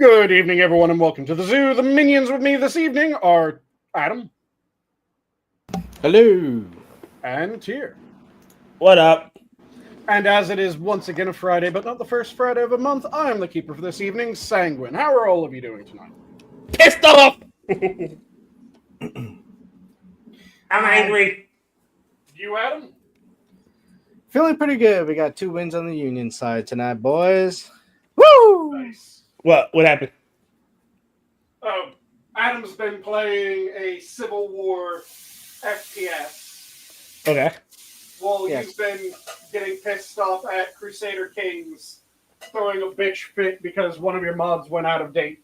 Good evening, everyone, and welcome to the zoo. The minions with me this evening are Adam Hello. and Tyr. What up? And as it is once again a Friday, but not the first Friday of a month, I am the keeper for this evening, Sanguine. How are all of you doing tonight? Pissed off! I'm angry. You, Adam? Feeling pretty good. We got 2 wins on the Union side tonight, boys. Woo! Nice. What happened? Oh, Adam's been playing a Civil War FPS. Okay. While Yeah. you've been getting pissed off at Crusader Kings throwing a bitch fit because one of your mods went out of date.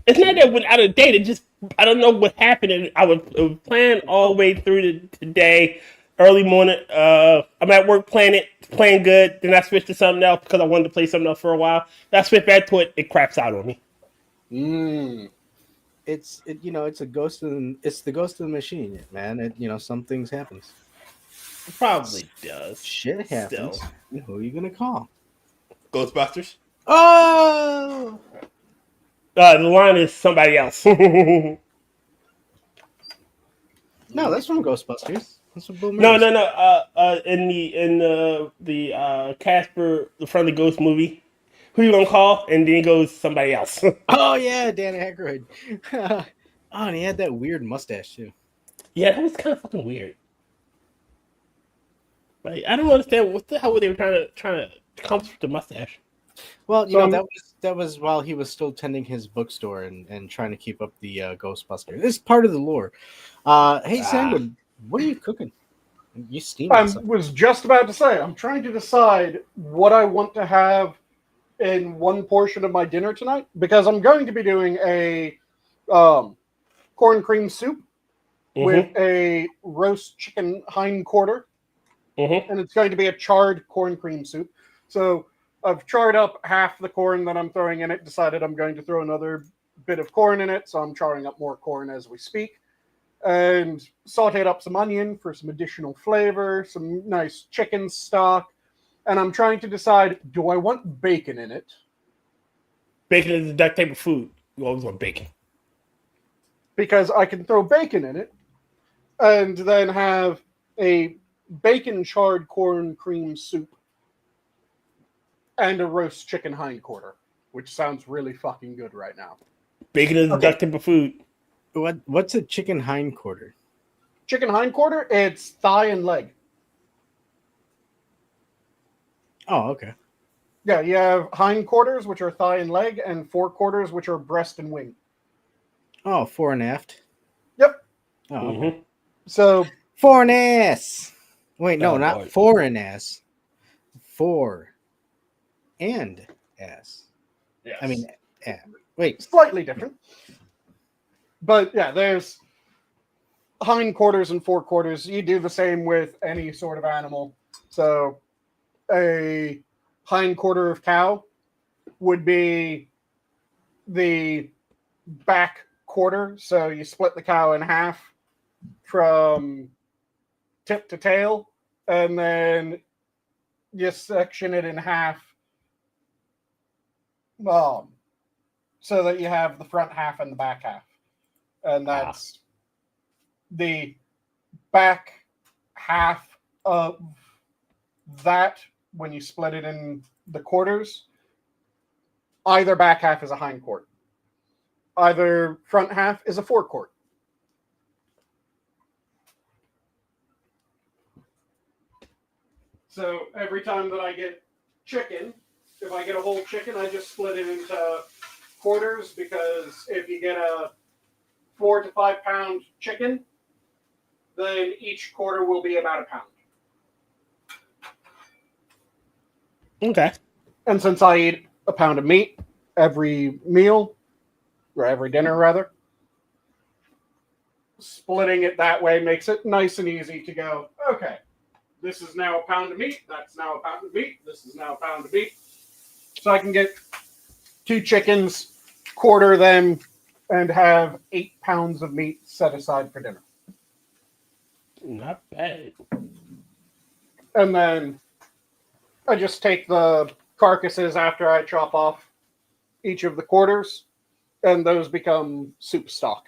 It's not that it went out of date. It just, I don't know what happened. And I was playing all the way through today, early morning. I'm at work playing good. Then I switched to something else because I wanted to play something else for a while. Then I switched back to it. It craps out on me. It's the ghost of the machine, man. Some things happens. It probably does. Shit happens. Still. Who are you gonna call? Ghostbusters? Oh! The line is somebody else. No, that's from Ghostbusters. That's from Bill No. Murray. In the Casper, the Friendly Ghost movie, who you gonna call? And then he goes somebody else. Oh yeah, Dan Aykroyd. Oh, and he had that weird mustache too. Yeah, that was kind of fucking weird. Like, I don't understand what the hell were they trying to accomplish with the mustache. Well, that was while he was still tending his bookstore and trying to keep up the Ghostbusters. This is part of the lore. Hey, Sanguine, what are you cooking? You steaming I something. was just about to say, I'm trying to decide what I want to have in one portion of my dinner tonight, because I'm going to be doing a corn cream soup with a roast chicken hind quarter, and it's going to be a charred corn cream soup. So I've charred up half the corn that I'm throwing in it, decided I'm going to throw another bit of corn in it, so I'm charring up more corn as we speak, and sauteed up some onion for some additional flavor, some nice chicken stock, and I'm trying to decide, do I want bacon in it? Bacon is the duct tape of food. You always want bacon. Because I can throw bacon in it, and then have a bacon charred corn cream soup and a roast chicken hind quarter, which sounds really fucking good right now. Bacon is the duct tape of food. What's a chicken hind quarter? Chicken hind quarter, it's thigh and leg. Oh, okay. Yeah, you have hind quarters, which are thigh and leg, and fore quarters, which are breast and wing. Oh, fore and aft. Yep. Oh, okay. So Fore and ass. Wait, no, not Lord. fore and ass. Fore and ass. yes. I mean, wait. Slightly different. But yeah, there's hind quarters and fore quarters. You do the same with any sort of animal. So a hind quarter of cow would be the back quarter. So you split the cow in half from tip to tail, and then you section it in half so that you have the front half and the back half. And that's the back half of that. When you split it in the quarters, either back half is a hind quart, either front half is a fore quart. So every time that I get chicken, if I get a whole chicken, I just split it into quarters, because if you get a 4 to 5 pound chicken, then each quarter will be about a pound. Okay. And since I eat a pound of meat every meal, or every dinner rather, splitting it that way makes it nice and easy to go, okay, this is now a pound of meat, that's now a pound of meat, this is now a pound of meat. So I can get 2 chickens, quarter them, and have 8 pounds of meat set aside for dinner. Not bad. And then I just take the carcasses after I chop off each of the quarters, and those become soup stock.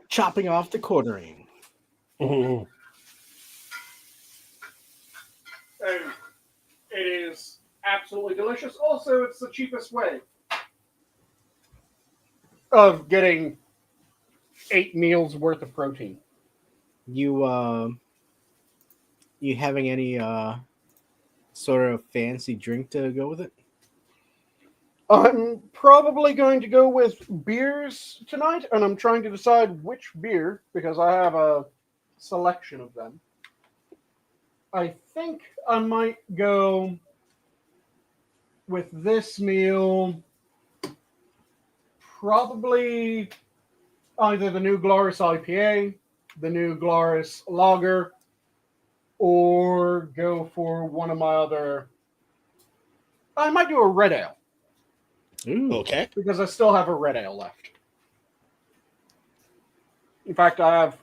Chopping off the quartering. Mhm. And it is absolutely delicious. Also, it's the cheapest way of getting 8 meals worth of protein. You having any sort of fancy drink to go with it? I'm probably going to go with beers tonight, and I'm trying to decide which beer because I have a selection of them. I think I might go with this meal, probably either the New Glarus IPA, the New Glarus Lager, or go for one of my other. I might do a red ale Ooh. Okay. because I still have a red ale left. In fact, I have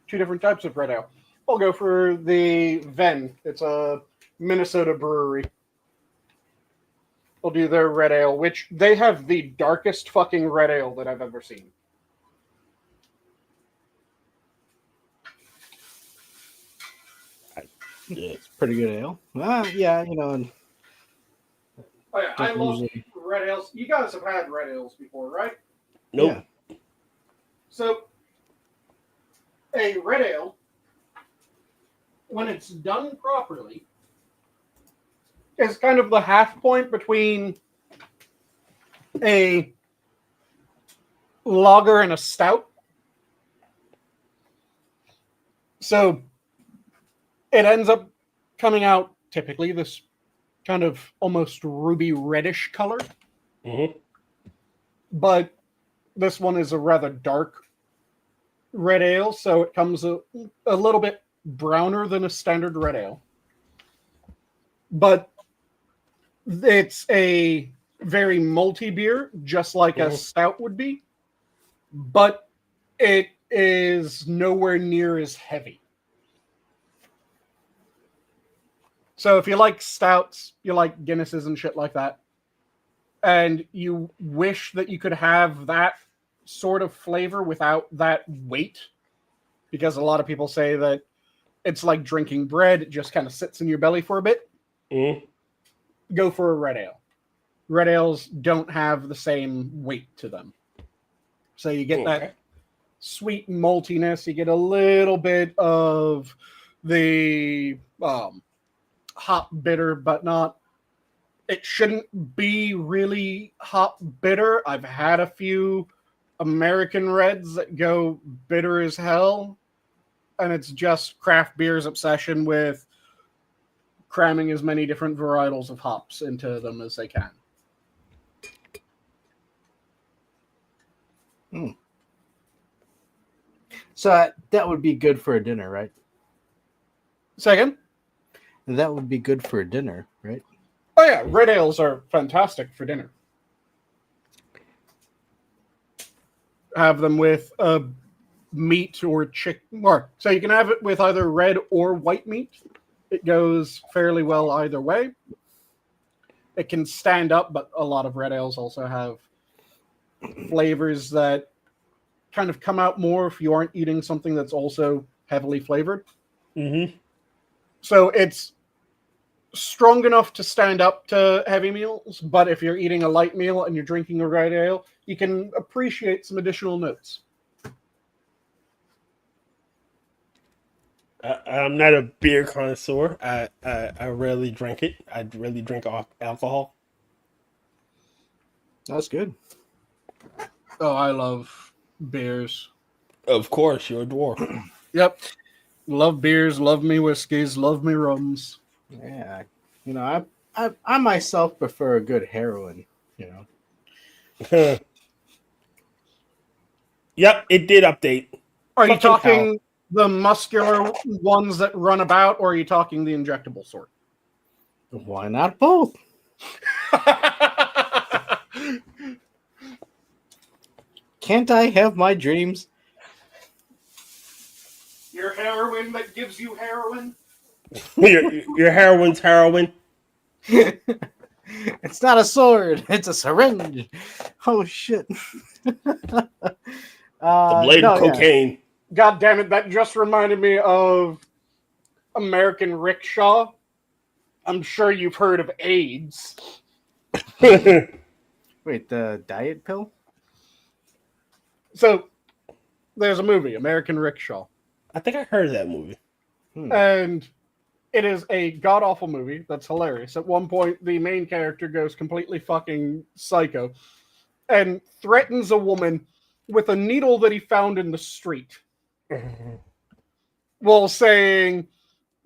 2 different types of red ale. I'll go for the Ven. It's a Minnesota brewery. I'll do their red ale, which they have the darkest fucking red ale that I've ever seen. Yeah. It's pretty good ale. Yeah, Oh yeah, I Don't love usually- red ales. You guys have had red ales before, right? Nope. Yeah. So, a red ale, when it's done properly, is kind of the half point between a lager and a stout. So, it ends up coming out typically this kind of almost ruby reddish color, Mhm. but this one is a rather dark red ale, so it comes a little bit browner than a standard red ale. But it's a very malty beer, just like a stout would be, but it is nowhere near as heavy. So if you like stouts, you like Guinnesses and shit like that, and you wish that you could have that sort of flavor without that weight, because a lot of people say that it's like drinking bread, it just kind of sits in your belly for a bit, Mhm. go for a red ale. Red ales don't have the same weight to them. So you get that sweet maltiness, you get a little bit of the hop bitter, but not. It shouldn't be really hop bitter. I've had a few American reds that go bitter as hell, and it's just craft beer's obsession with cramming as many different varietals of hops into them as they can. So that would be good for a dinner, right? Second, That would be good for a dinner, right? oh yeah, red ales are fantastic for dinner. Have them with meat or chicken, or so you can have it with either red or white meat. It goes fairly well either way. It can stand up, but a lot of red ales also have flavors that kind of come out more if you aren't eating something that's also heavily flavored. Mhm. So it's strong enough to stand up to heavy meals, but if you're eating a light meal and you're drinking a red ale, you can appreciate some additional notes. I'm not a beer connoisseur. I rarely drink it. I rarely drink alcohol. That's good. Oh, I love beers. Of course, you're a dwarf. Yep. Love beers, love me whiskeys, love me rums. Yeah. I myself prefer a good heroin, Yep, it did update. Are you Fucking talking the muscular ones that run about, or are you talking the injectable sort? Why not both? Can't I have my dreams? Your heroin that gives you heroin? your heroin's heroin. It's not a sword. It's a syringe. Oh shit. The blade of Yeah. cocaine. God damn it, that just reminded me of American Rickshaw. I'm sure you've heard of AIDS. Wait, the diet pill? So there's a movie, American Rickshaw. I think I heard of that movie. And it is a god-awful movie that's hilarious. At one point, the main character goes completely fucking psycho and threatens a woman with a needle that he found in the street while saying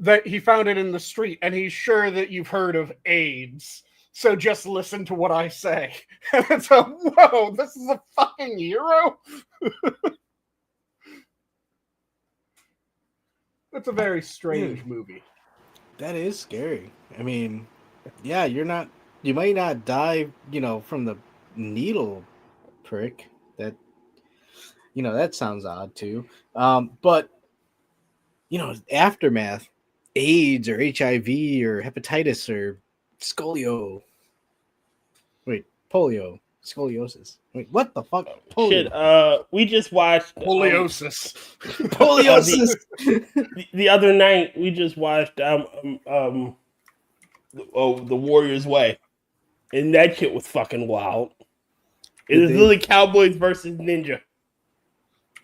that he found it in the street and he's sure that you've heard of AIDS. So just listen to what I say. And it's a, whoa, this is a fucking hero? It's a very strange movie. That is scary. I mean, yeah, you might not die, from the needle prick. That sounds odd too. But aftermath, AIDS or HIV or hepatitis or polio, scoliosis. Wait, what the fuck? Polio. Shit, we just watched Poliosis. Poliosis. The other night. We just watched the Warrior's Way, and that shit was fucking wild. It was literally cowboys versus ninja.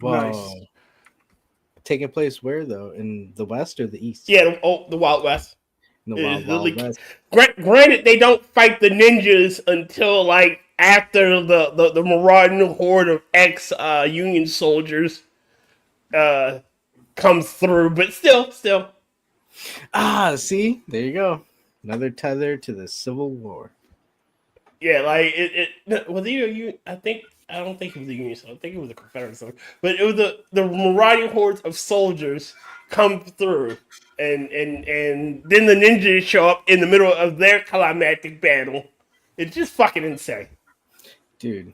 Whoa. Nice. Taking place where though? In the West or the East? Yeah, the Wild West. In the Wild West. Granted, they don't fight the ninjas until like after the marauding horde of ex-Union soldiers comes through, but still. See, there you go. Another tether to the Civil War. Yeah, like it was either I don't think it was the Union soldiers. I think it was the Confederate soldiers. But it was the marauding hordes of soldiers come through. And then the ninjas show up in the middle of their climactic battle. It's just fucking insane. Dude,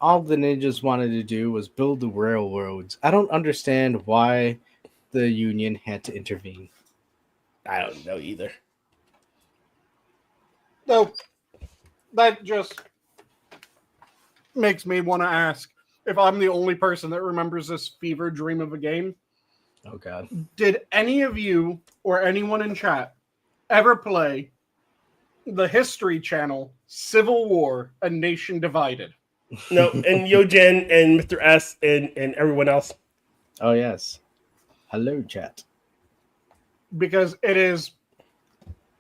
all the ninjas wanted to do was build the railroads. I don't understand why the Union had to intervene. I don't know either. No, that just makes me want to ask if I'm the only person that remembers this fever dream of a game. Oh, God. Did any of you or anyone in chat ever play the History Channel Civil War, A Nation Divided? No, and Yogen and Mr. S and everyone else. Oh, yes. Hello, chat. Because it is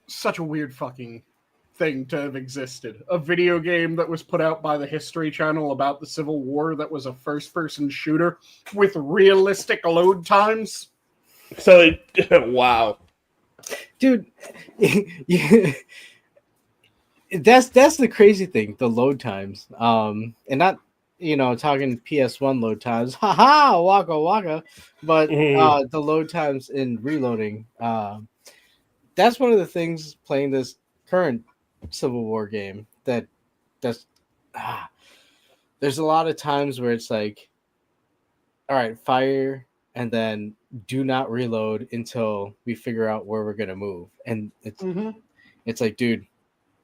such a weird fucking thing to have existed. A video game that was put out by the History Channel about the Civil War that was a first-person shooter with realistic load times. So, wow. Dude, that's the crazy thing, the load times. And not, talking PS1 load times. Haha, waka waka. But the load times in reloading. That's one of the things playing this current Civil War game there's a lot of times where it's like, all right, fire and then do not reload until we figure out where we're gonna move. And it's like, dude,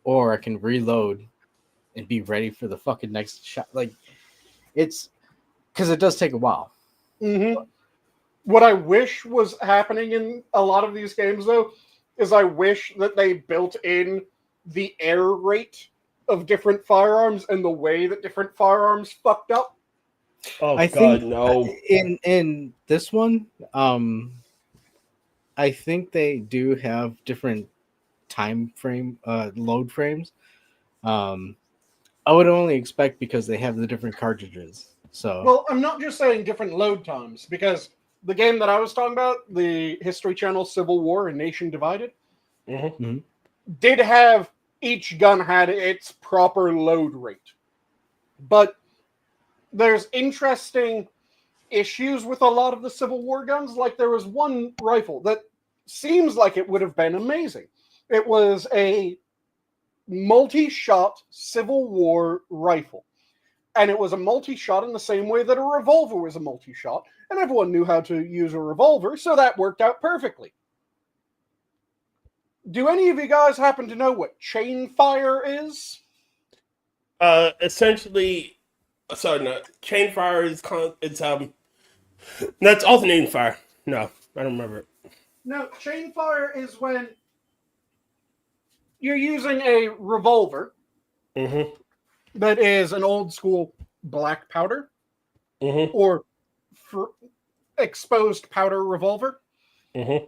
or I can reload and be ready for the fucking next shot. Like, it's because it does take a while. What I wish was happening in a lot of these games, though, is I wish that they built in the air rate of different firearms and the way that different firearms fucked up. Oh, I God, think no. In this one, I think they do have different time frame load frames. I would only expect because they have the different cartridges. So, well, I'm not just saying different load times, because the game that I was talking about, the History Channel Civil War, A Nation Divided, did have, each gun had its proper load rate. But there's interesting issues with a lot of the Civil War guns. Like, there was one rifle that seems like it would have been amazing. It was a multi-shot Civil War rifle. And it was a multi-shot in the same way that a revolver was a multi-shot. And everyone knew how to use a revolver, so that worked out perfectly. Do any of you guys happen to know what chain fire is? Essentially, sorry, no, chain fire is that's alternating fire. No, I don't remember it. No, chain fire is when you're using a revolver Mm-hmm. that is an old school black powder Mm-hmm. or exposed powder revolver. Mm-hmm.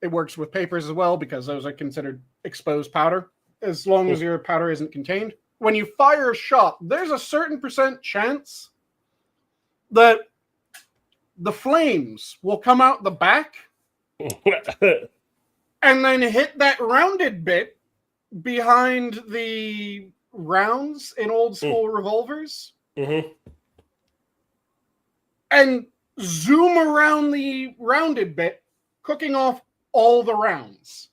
It works with papers as well because those are considered exposed powder as long as your powder isn't contained. When you fire a shot, there's a certain % chance that the flames will come out the back and then hit that rounded bit behind the rounds in old school revolvers Mm-hmm. and zoom around the rounded bit, cooking off all the rounds.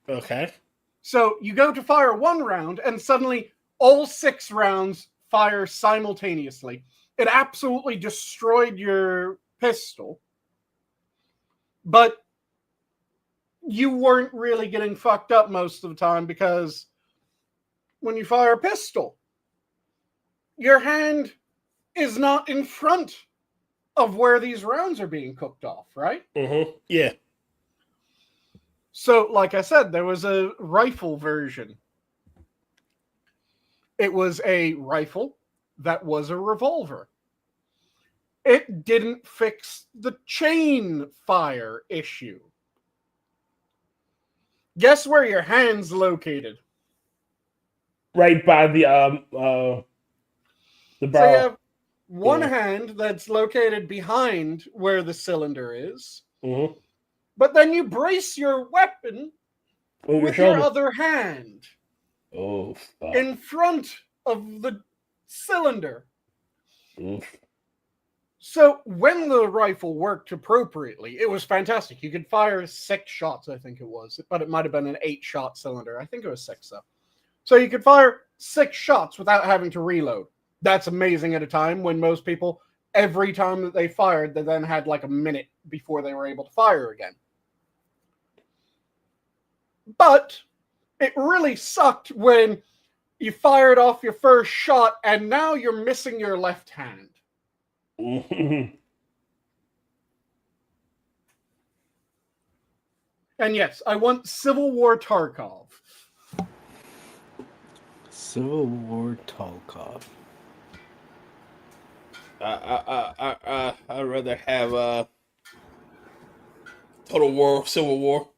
Okay. So you go to fire one round and suddenly all 6 rounds fire simultaneously. It absolutely destroyed your pistol, but you weren't really getting fucked up most of the time because when you fire a pistol, your hand is not in front of where these rounds are being cooked off, right? Mm-hmm. Yeah. So, like I said, there was a rifle version. It was a rifle that was a revolver. It didn't fix the chain fire issue. Guess where your hand's located? Right by the So you barrel. have one hand that's located behind where the cylinder is, Mm-hmm. but then you brace your weapon On with your your shoulder. other hand Oh, fuck. in front of the cylinder. Oof. So when the rifle worked appropriately, it was fantastic. You could fire 6 shots, I think it was, but it might have been an 8-shot cylinder. I think it was 6 though. So you could fire 6 shots without having to reload. That's amazing at a time when most people, every time that they fired, they then had like a minute before they were able to fire again. But it really sucked when you fired off your first shot and now you're missing your left hand. Mm-hmm. And yes, I want Civil War Tarkov. Civil War Tarkov. I'd rather have Total War, Civil War.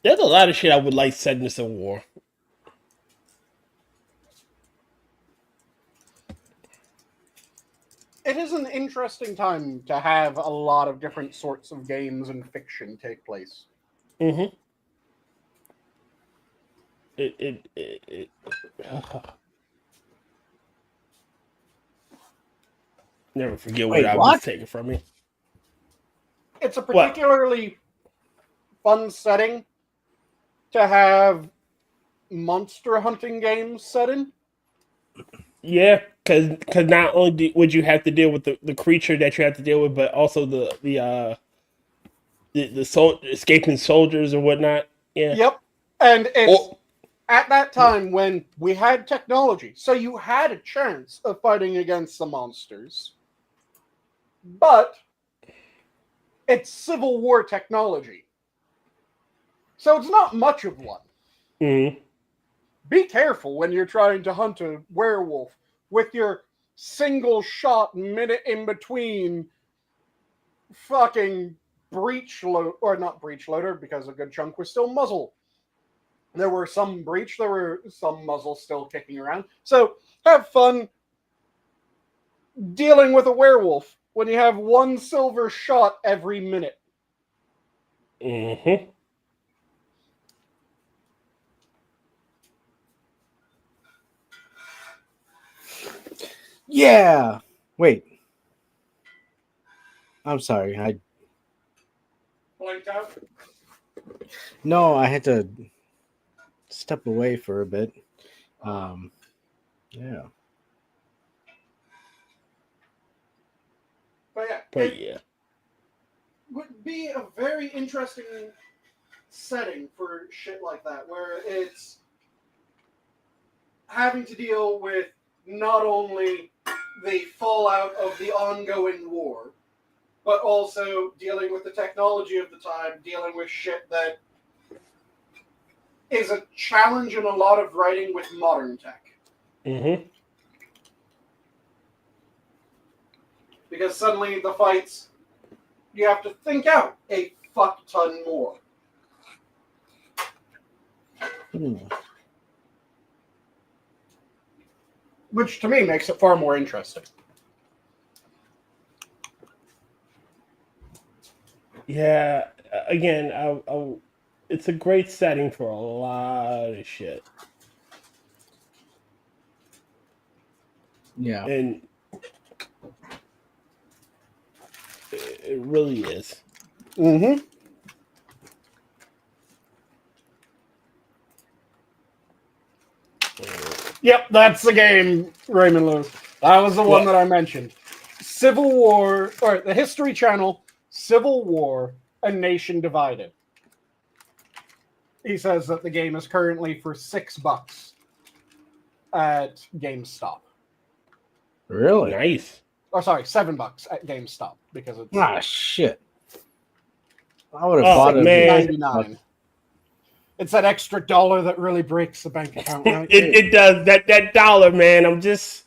There's a lot of shit I would like set in the Civil War. It is an interesting time to have a lot of different sorts of games and fiction take place. Mm-hmm. Never forget what I was taking from me. It's a particularly fun setting to have monster hunting games set in. Yeah, because not only would you have to deal with the creature that you have to deal with, but also the escaping soldiers and whatnot. Yeah. Yep. And it's at that time when we had technology, so you had a chance of fighting against the monsters. But it's Civil War technology. So it's not much of one. Mm-hmm. Be careful when you're trying to hunt a werewolf with your single shot minute in between fucking breech load, or not breech loader, because a good chunk was still muzzle. There were some breech, there were some muzzle still kicking around. So have fun dealing with a werewolf when you have one silver shot every minute. Mm-hmm. Yeah. Wait. I'm sorry. Blanked out. No, I had to step away for a bit. Yeah. But yeah, But yeah. would be a very interesting setting for shit like that, where it's having to deal with not only the fallout of the ongoing war, but also dealing with the technology of the time, dealing with shit that is a challenge in a lot of writing with modern tech. Mm-hmm. Because suddenly the fights, you have to think out a fuck ton more. Which to me makes it far more interesting. Yeah, again, it's a great setting for a lot of shit. Yeah. And it really is. Mm-hmm. Yep, that's the game, Raymond Lewis. That was the one that I mentioned. Civil War, or the History Channel, Civil War, A Nation Divided. He says that the game is currently for $6 at GameStop. Really? Nice. Oh, sorry, $7 at GameStop because it's shit. I would have bought it. Man. $6.99. It's that extra $1 that really breaks the bank account, right? It does. That dollar, man. It's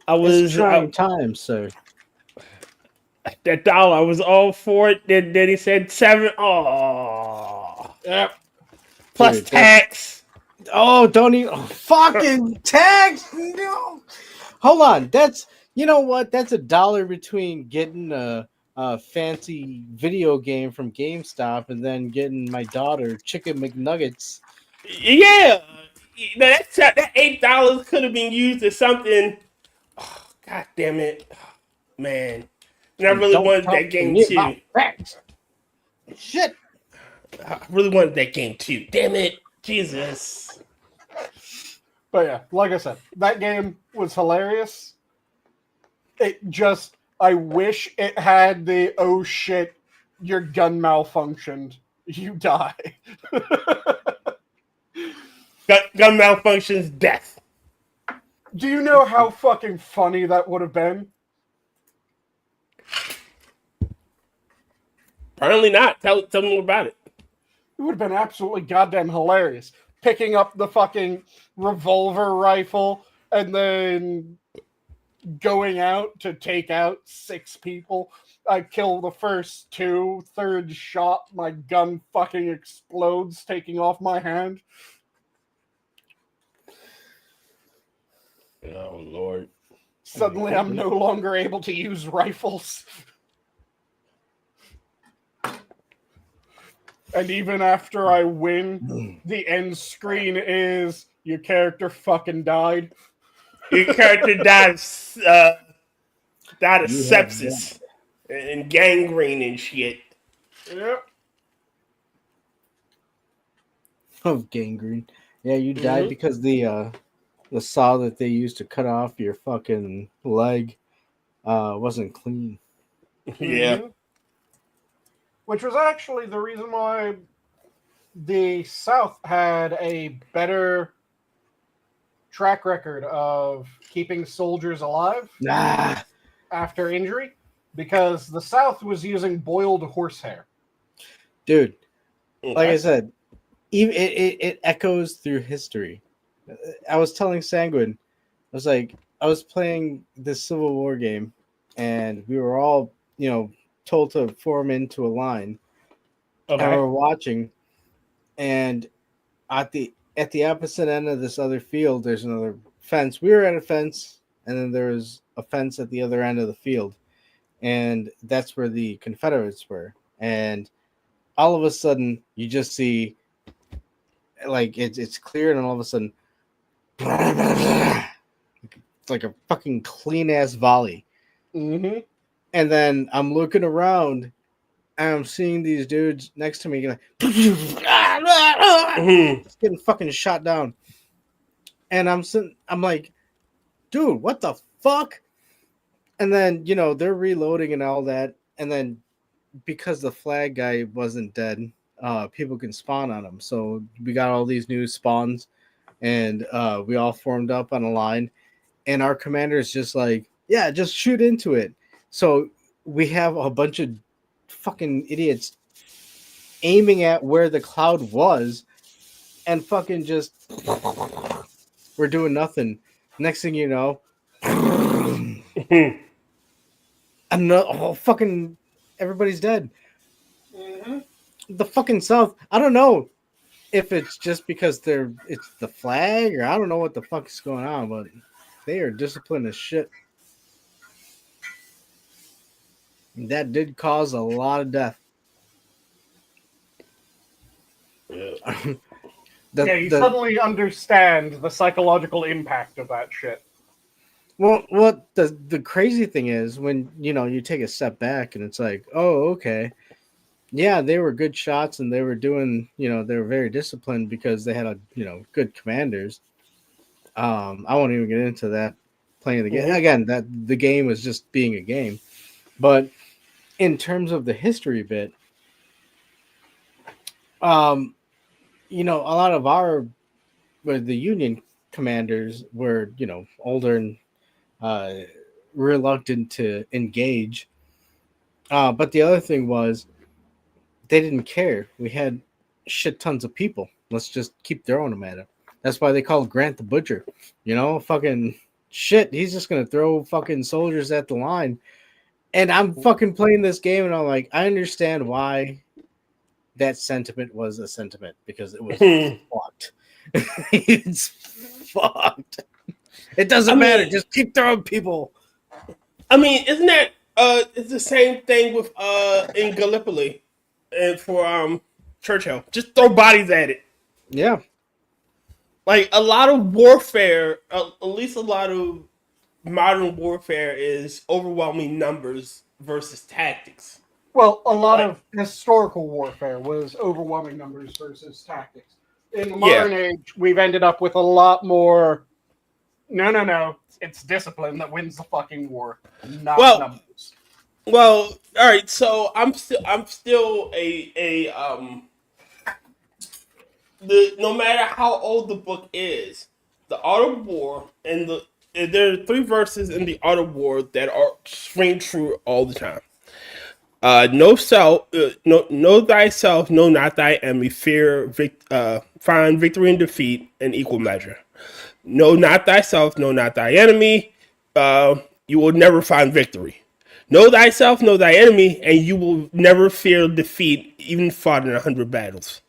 trying times, sir. That dollar, I was all for it. Then he said 7. Oh. Yep. Plus Dude, tax. Oh, don't even fucking tax. No. Hold on. You know what? That's $1 between getting a fancy video game from GameStop and then getting my daughter chicken McNuggets. Yeah. That $8 could have been used as something. Oh, God damn it. Man. And I really wanted that game too. Shit. I really wanted that game too. Damn it. Jesus. But yeah, like I said, that game was hilarious. I wish it had the, oh shit, your gun malfunctioned, you die. Gun malfunctions, death. Do you know how fucking funny that would have been? Apparently not. Tell me more about it. It would have been absolutely goddamn hilarious. Picking up the fucking revolver rifle and then going out to take out 6 people. I kill the first 2, third shot, my gun fucking explodes, taking off my hand. Oh, Lord. Suddenly I'm no longer able to use rifles. And even after I win, the end screen is your character fucking died. Your character died of sepsis and gangrene and shit. Yep. Of gangrene. Yeah, you died because the saw that they used to cut off your fucking leg wasn't clean. Yeah. Mm-hmm. Which was actually the reason why the South had a better track record of keeping soldiers alive after injury, because the South was using boiled horsehair. Dude, like I said, even it echoes through history. I was telling Sanguine, I was playing this Civil War game, and we were all, told to form into a line. Okay. And we were watching, and at the opposite end of this other field, there's another fence. We were at a fence, and then there was a fence at the other end of the field, and that's where the Confederates were. And all of a sudden, you just see, like, it's clear, and all of a sudden, it's like a fucking clean ass volley. Mm-hmm. And then I'm looking around, and I'm seeing these dudes next to me getting fucking shot down. And I'm like, dude, what the fuck? And then, they're reloading and all that. And then because the flag guy wasn't dead, people can spawn on him. So we got all these new spawns, and we all formed up on a line, and our commander is just like, yeah, just shoot into it. So we have a bunch of fucking idiots aiming at where the cloud was, and fucking just we're doing nothing. Next thing you know, fucking everybody's dead. Mm-hmm. The fucking South. I don't know if it's just because it's the flag, or I don't know what the fuck is going on, but they are disciplined as shit. That did cause a lot of death. Yeah. You suddenly understand the psychological impact of that shit. Well, what the crazy thing is, when you take a step back and it's like, oh, okay, yeah, they were good shots and they were doing, they were very disciplined because they had good commanders. I won't even get into that playing the game again. That the game was just being a game, but in terms of the history bit, a lot of the Union commanders were older and reluctant to engage. But the other thing was they didn't care. We had shit tons of people. Let's just keep throwing them at him. That's why they call Grant the Butcher. Fucking shit. He's just gonna throw fucking soldiers at the line. And I'm fucking playing this game, and I'm like, I understand why that sentiment was a sentiment, because it was fucked. It's fucked. It doesn't matter. Just keep throwing people. I mean, isn't that it's the same thing with in Gallipoli and for Churchill? Just throw bodies at it. Yeah. Like a lot of warfare, at least a lot of modern warfare is overwhelming numbers versus tactics. Well, a lot of historical warfare was overwhelming numbers versus tactics. In the modern age, we've ended up with a lot more. No. It's discipline that wins the fucking war, not numbers. Well, all right. So I'm still no matter how old the book is, the Art of War and there are 3 verses in the Art of War that ring true all the time. Know thyself, know not thy enemy. Find victory and defeat in equal measure. Know not thyself, know not thy enemy. You will never find victory. Know thyself, know thy enemy, and you will never fear defeat, even fought in 100 battles.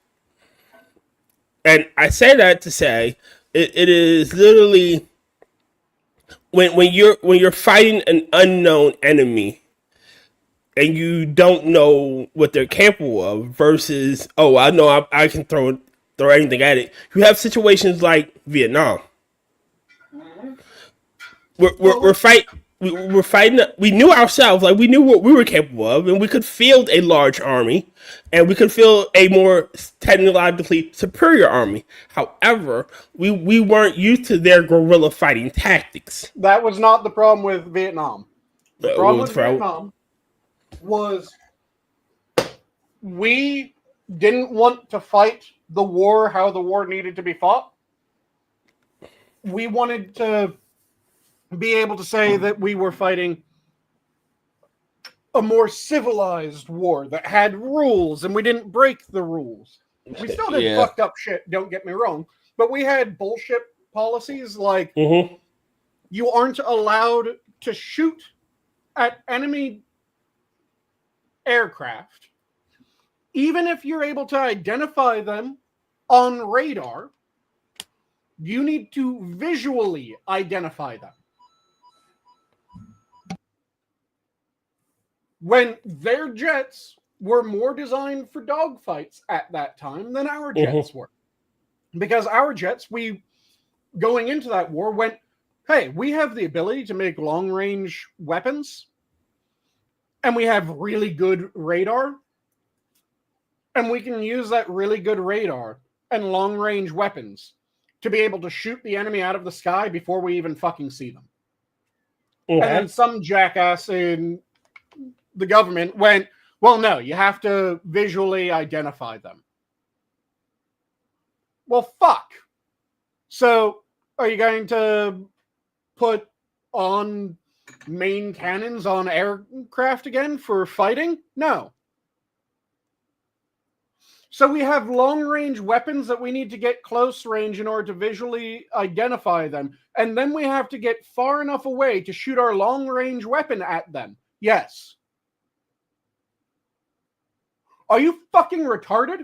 And I say that to say it is literally when you're fighting an unknown enemy and you don't know what they're capable of versus, oh, I know I can throw anything at it. You have situations like Vietnam. We're fighting. We knew ourselves, like we knew what we were capable of, and we could field a large army, and we could field a more technologically superior army. However, we weren't used to their guerrilla fighting tactics. That was not the problem with Vietnam. The problem with Vietnam was we didn't want to fight the war how the war needed to be fought. We wanted to be able to say that we were fighting a more civilized war that had rules, and we didn't break the rules. We still did fucked up shit, don't get me wrong, but we had bullshit policies like you aren't allowed to shoot at enemy aircraft, even if you're able to identify them on radar. You need to visually identify them. When their jets were more designed for dogfights at that time than our jets were. Because our jets, going into that war, went, hey, we have the ability to make long-range weapons, and we have really good radar, and we can use that really good radar and long-range weapons to be able to shoot the enemy out of the sky before we even fucking see them. And then some jackass in the government went, Well, no, you have to visually identify them. Well, fuck. So, are you going to put on main cannons on aircraft again for fighting? No. So we have long-range weapons that we need to get close range in order to visually identify them. And then we have to get far enough away to shoot our long-range weapon at them. Yes. Are you fucking retarded?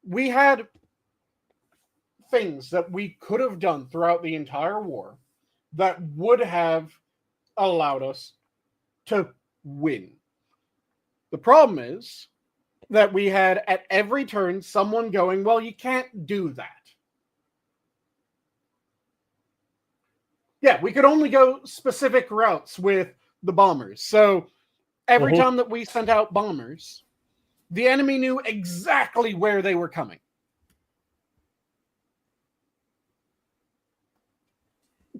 We had things that we could have done throughout the entire war that would have allowed us to win. The problem is that we had at every turn someone going, well, you can't do that. Yeah, we could only go specific routes with the bombers. So every time that we sent out bombers, the enemy knew exactly where they were coming.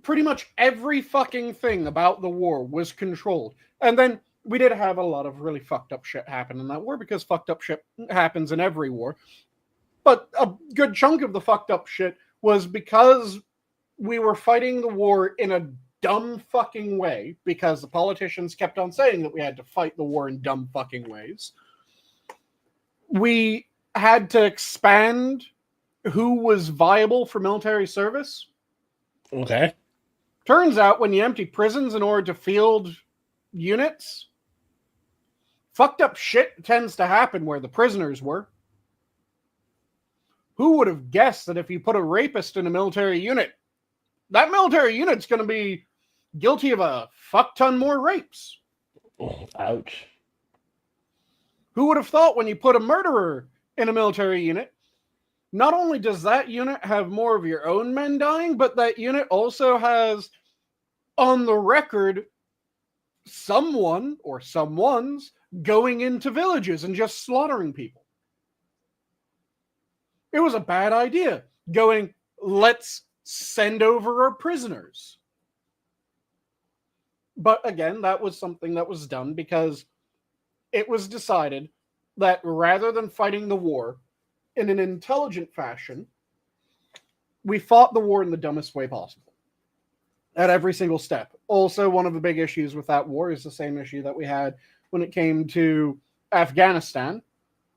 Pretty much every fucking thing about the war was controlled. And then we did have a lot of really fucked up shit happen in that war, because fucked up shit happens in every war. But a good chunk of the fucked up shit was because we were fighting the war in a dumb fucking way, because the politicians kept on saying that we had to fight the war in dumb fucking ways. We had to expand who was viable for military service. Okay. Turns out when you empty prisons in order to field units, fucked up shit tends to happen where the prisoners were. Who would have guessed that if you put a rapist in a military unit, that military unit's going to be guilty of a fuck ton more rapes? Ouch. Who would have thought when you put a murderer in a military unit, not only does that unit have more of your own men dying, but that unit also has, on the record, someone or someone's going into villages and just slaughtering people. It was a bad idea. Going, let's send over our prisoners. But again, that was something that was done because it was decided that rather than fighting the war in an intelligent fashion, we fought the war in the dumbest way possible. At every single step. Also, one of the big issues with that war is the same issue that we had when it came to Afghanistan.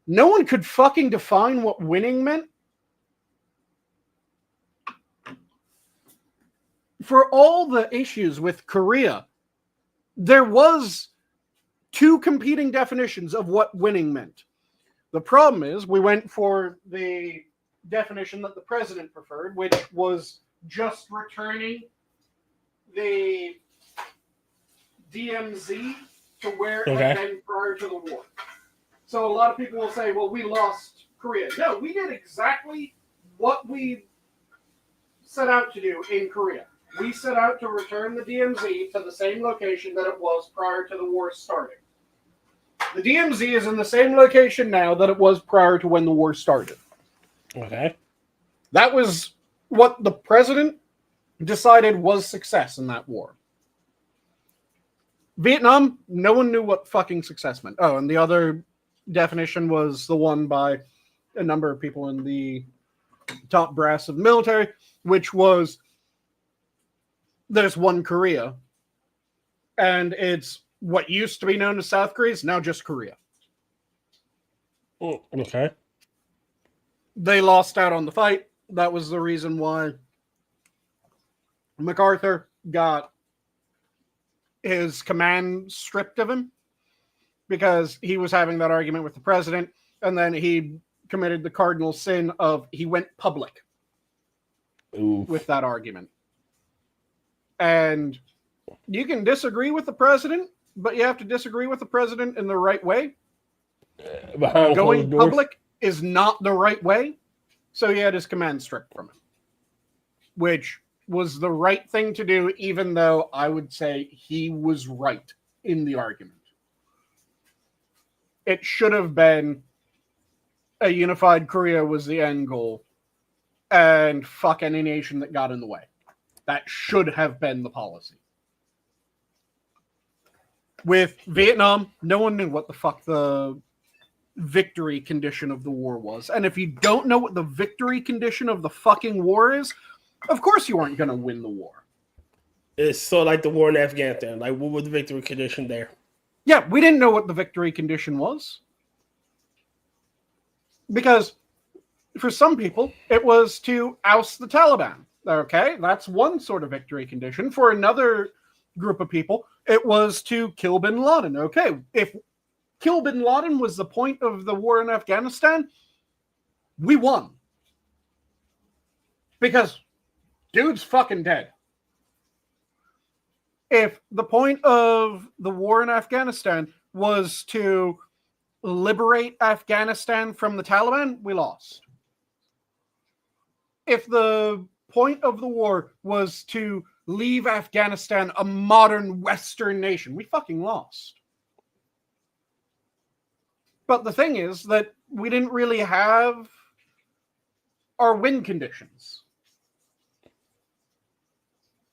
No one could fucking define what winning meant. For all the issues with Korea, there was two competing definitions of what winning meant. The problem is we went for the definition that the president preferred, which was just returning the DMZ to where it had been prior to the war. So a lot of people will say, well, we lost Korea. No, we did exactly what we set out to do in Korea. We set out to return the DMZ to the same location that it was prior to the war starting. The DMZ is in the same location now that it was prior to when the war started. Okay. That was what the president decided was success in that war. Vietnam, no one knew what fucking success meant. Oh, and the other definition was the one by a number of people in the top brass of the military, which was there's one Korea, and it's what used to be known as South Korea is now just Korea. Oh, okay. They lost out on the fight. That was the reason why MacArthur got his command stripped of him, because he was having that argument with the president, and then he committed the cardinal sin of he went public with that argument. And you can disagree with the president, but you have to disagree with the president in the right way. Going public is not the right way, so he had his command stripped from him, which was the right thing to do, even though I would say he was right in the argument. It should have been a unified Korea was the end goal, and fuck any nation that got in the way. That should have been the policy. With Vietnam, no one knew what the fuck the victory condition of the war was. And if you don't know what the victory condition of the fucking war is, of course you aren't going to win the war. It's sort of like the war in Afghanistan. Like, what was the victory condition there? Yeah, we didn't know what the victory condition was. Because for some people, it was to oust the Taliban. Okay, that's one sort of victory condition. For another group of people, it was to kill bin Laden. Okay, if kill bin Laden was the point of the war in Afghanistan, we won. Because dude's fucking dead. If the point of the war in Afghanistan was to liberate Afghanistan from the Taliban, we lost. If the point of the war was to leave Afghanistan a modern Western nation, we fucking lost. But the thing is that we didn't really have our win conditions.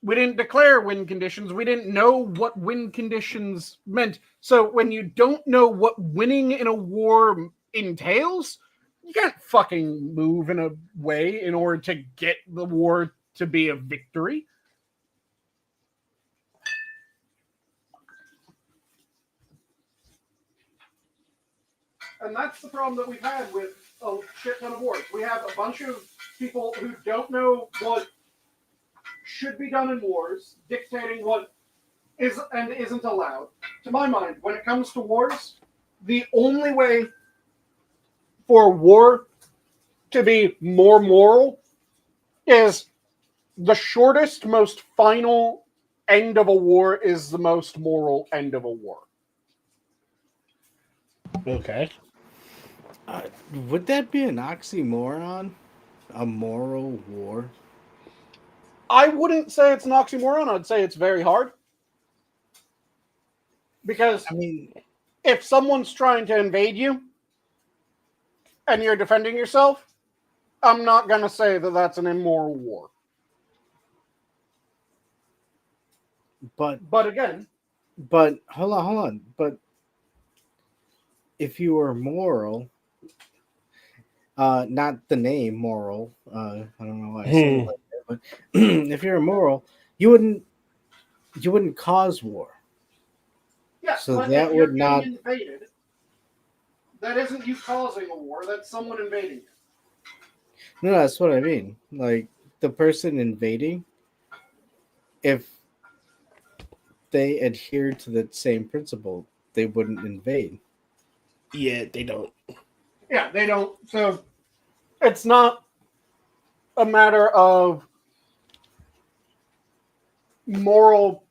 We didn't declare win conditions. We didn't know what win conditions meant. So when you don't know what winning in a war entails, you can't fucking move in a way in order to get the war to be a victory. And that's the problem that we've had with a shit ton of wars. We have a bunch of people who don't know what should be done in wars, dictating what is and isn't allowed. To my mind, when it comes to wars, the only way for war to be more moral is the shortest, most final end of a war is the most moral end of a war. Okay. Would that be an oxymoron? A moral war? I wouldn't say it's an oxymoron. I'd say it's very hard. Because I mean, if someone's trying to invade you and you're defending yourself, I'm not going to say that that's an immoral war. but again, hold on. But if you were moral, not the name moral, I don't know why I said it like that, but if you're immoral, you wouldn't cause war. yeah, So but that if you're would not invaded, that isn't you causing a war, that's someone invading you. No, that's what I mean. Like the person invading, if they adhere to the same principle, they wouldn't invade. Yeah, they don't. Yeah, they don't. So it's not a matter of moral.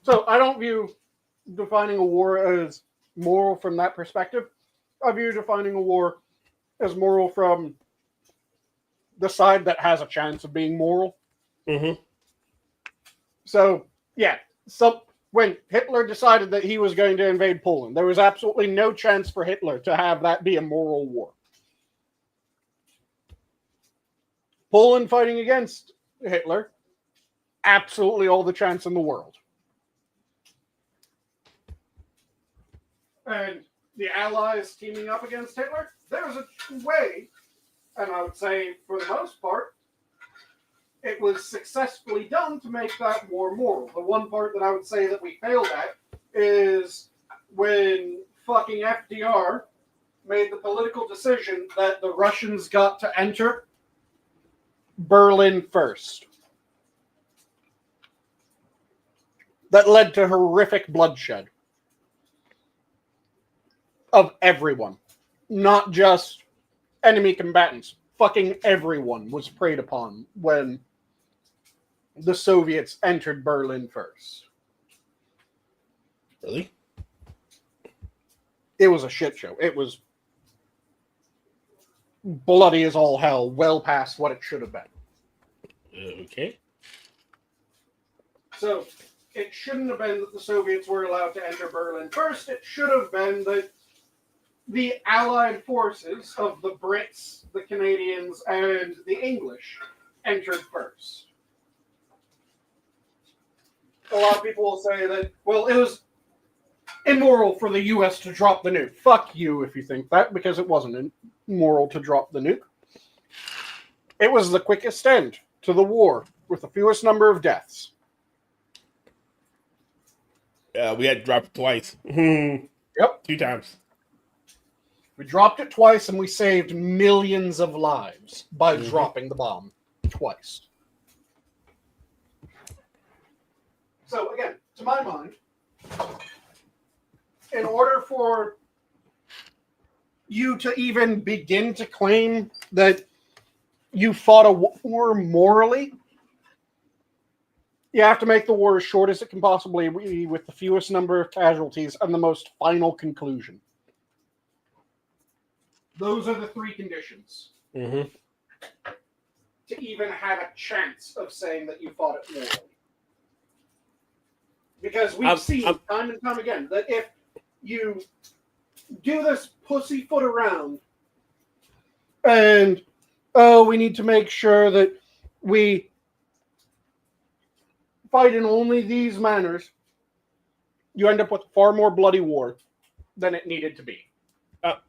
So I don't view defining a war as moral from that perspective. I view defining a war as moral from the side that has a chance of being moral. Mm-hmm. So, yeah. So when Hitler decided that he was going to invade Poland, there was absolutely no chance for Hitler to have that be a moral war. Poland fighting against Hitler, absolutely all the chance in the world. And the Allies teaming up against Hitler, there was a way, and I would say for the most part, it was successfully done to make that war moral. The one part that I would say that we failed at is when fucking FDR made the political decision that the Russians got to enter Berlin first. That led to horrific bloodshed of everyone, not just enemy combatants. Fucking everyone was preyed upon when the Soviets entered Berlin first. Really? It was a shit show. It was bloody as all hell, well past what it should have been. Okay. So, it shouldn't have been that the Soviets were allowed to enter Berlin first. It should have been that the Allied forces of the Brits, the Canadians, and the English entered first. A lot of people will say that, well, it was immoral for the U.S. to drop the nuke. Fuck you if you think that, because it wasn't immoral to drop the nuke. It was the quickest end to the war with the fewest number of deaths. We had to drop it twice. Yep. 2 times. We dropped it twice, and we saved millions of lives by dropping the bomb twice. So, again, to my mind, in order for you to even begin to claim that you fought a war morally, you have to make the war as short as it can possibly be with the fewest number of casualties and the most final conclusion. Those are the 3 conditions to even have a chance of saying that you fought it morally. Because we've seen time and time again that if you do this pussyfoot around and, we need to make sure that we fight in only these manners, you end up with a far more bloody war than it needed to be.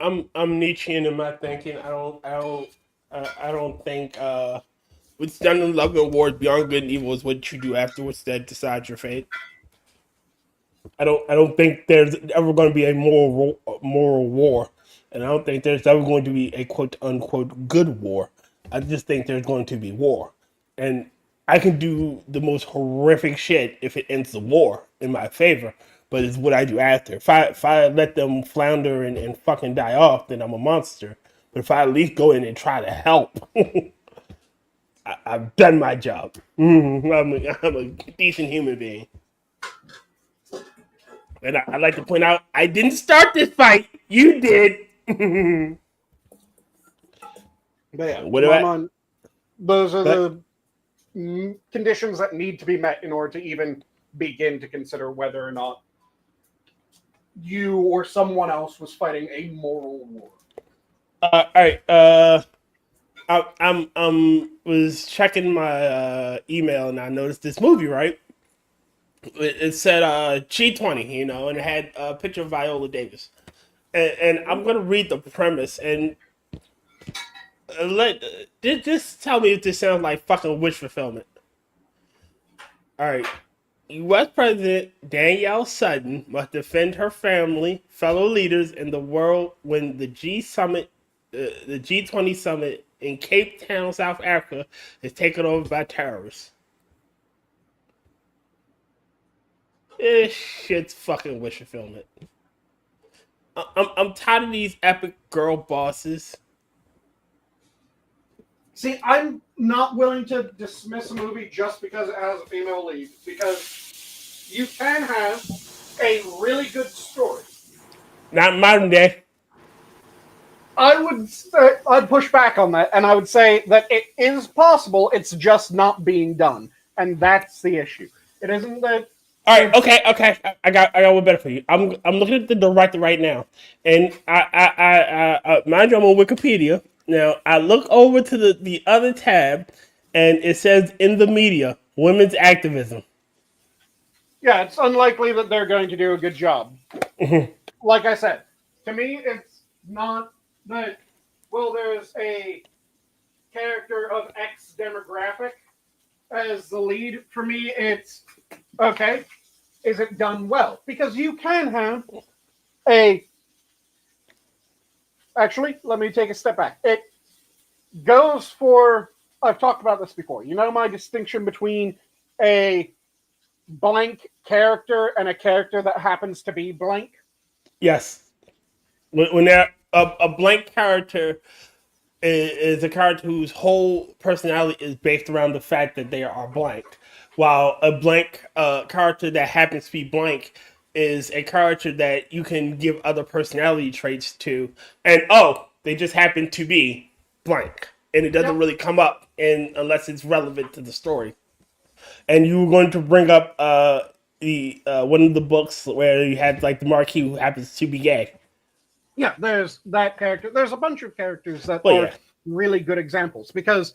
I'm Nietzschean in my thinking. I don't think what's done in love and wars beyond good and evil is what you do afterwards that decides your fate. I don't think there's ever going to be a moral war, and I don't think there's ever going to be a quote unquote good war. I just think there's going to be war, and I can do the most horrific shit if it ends the war in my favor. But it's what I do after. If I let them flounder and fucking die off, then I'm a monster. But if I at least go in and try to help, I've done my job. I'm a decent human being. And I'd like to point out, I didn't start this fight. You did. But yeah, those are the conditions that need to be met in order to even begin to consider whether or not you or someone else was fighting a moral war. All right. I was checking my email and I noticed this movie, right? It said G20, and it had a picture of Viola Davis. And I'm going to read the premise and just tell me if this sounds like fucking wish fulfillment. All right. U.S. President Danielle Sutton must defend her family, fellow leaders, and the world when the G20 summit in Cape Town, South Africa, is taken over by terrorists. This shit's fucking wish fulfillment. I'm tired of these epic girl bosses. See, I'm not willing to dismiss a movie just because it has a female lead, because you can have a really good story. Not modern day. I'd push back on that, and I would say that it is possible, it's just not being done. And that's the issue. It isn't that... All right, okay. I got one better for you. I'm looking at the director right now, and I mind you, I'm on Wikipedia. Now, I look over to the other tab, and it says, in the media, women's activism. Yeah, it's unlikely that they're going to do a good job. Like I said, to me, it's not that, well, there's a character of X demographic as the lead. For me, it's, okay, is it done well? Because you can have a... Actually, let me take a step back. It goes for... I've talked about this before. You know my distinction between a blank character and a character that happens to be blank? Yes. When they're a blank character is a character whose whole personality is based around the fact that they are blank, while a blank character that happens to be blank is a character that you can give other personality traits to, and they just happen to be blank, and it doesn't really come up unless it's relevant to the story. And you were going to bring up the one of the books where you had like the Marquis who happens to be gay. Yeah, there's that character. There's a bunch of characters that are really good examples, because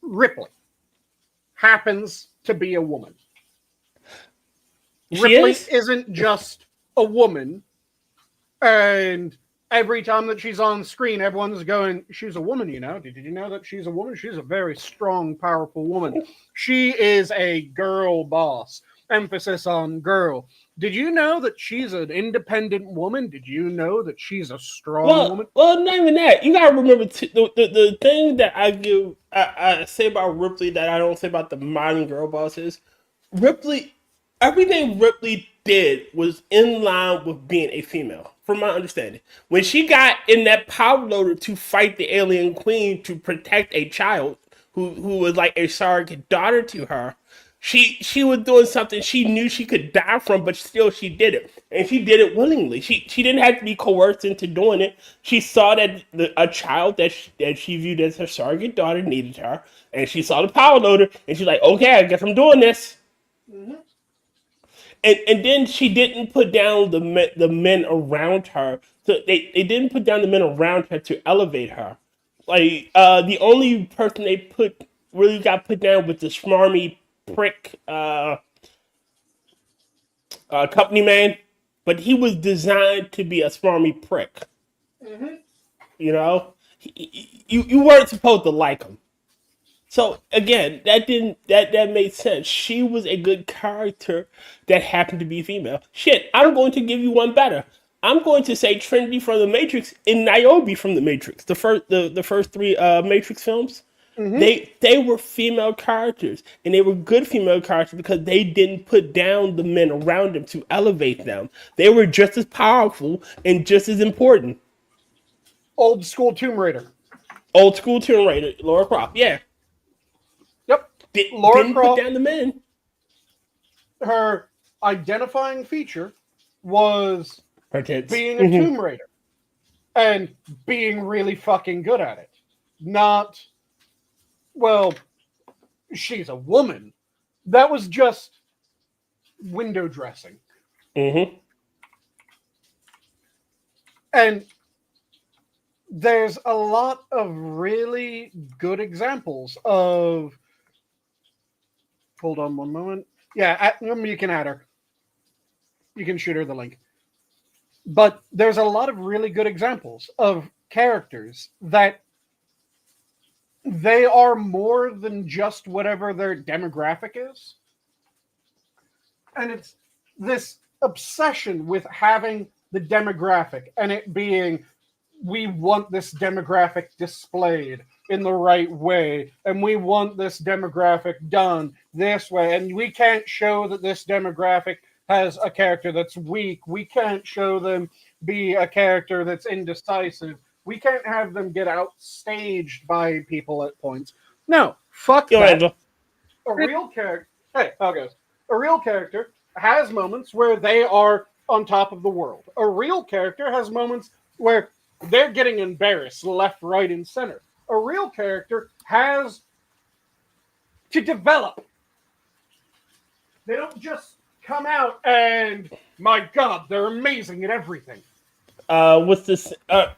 Ripley happens to be a woman. Ripley isn't just a woman, and every time that she's on screen, everyone's going, she's a woman, you know? Did you know that she's a woman? She's a very strong, powerful woman. She is a girl boss. Emphasis on girl. Did you know that she's an independent woman? Did you know that she's a strong woman? Well, not even that. You gotta remember the thing that I say about Ripley that I don't say about the modern girl bosses. Ripley, everything Ripley did was in line with being a female, from my understanding. When she got in that power loader to fight the alien queen to protect a child who was like a surrogate daughter to her, she was doing something she knew she could die from, but still she did it, and she did it willingly. She didn't have to be coerced into doing it. She saw that a child that she viewed as her surrogate daughter needed her, and she saw the power loader, and she's like, okay, I guess I'm doing this. Mm-hmm. And then she didn't put down the men around her. So they didn't put down the men around her to elevate her. Like the only person they really got put down was the smarmy prick company man, but he was designed to be a smarmy prick. Mm-hmm. You know, you weren't supposed to like him. So again, that made sense. She was a good character that happened to be female. Shit, I'm going to give you one better. I'm going to say Trinity from the Matrix and Niobe from the Matrix. The first three Matrix films. Mm-hmm. They were female characters, and they were good female characters because they didn't put down the men around them to elevate them. They were just as powerful and just as important. Old school Tomb Raider. Old school Tomb Raider, Lara Croft, yeah. Yep. Lara didn't Croft, put down the men. Her identifying feature was being a mm-hmm. Tomb Raider and being really fucking good at it. Not, well, she's a woman. That was just window dressing. Mm-hmm. And there's a lot of really good examples of... Hold on one moment. Yeah, you can add her. You can shoot her the link. But there's a lot of really good examples of characters that they are more than just whatever their demographic is. And it's this obsession with having the demographic and it being, we want this demographic displayed in the right way, and we want this demographic done this way, and we can't show that this demographic has a character that's weak. We can't show them be a character that's indecisive. We can't have them get outstaged by people at points. No, fuck that. A real character... Hey, how it goes. A real character has moments where they are on top of the world. A real character has moments where they're getting embarrassed left, right, and center. A real character has to develop. They don't just come out and, my God, they're amazing at everything. What's this?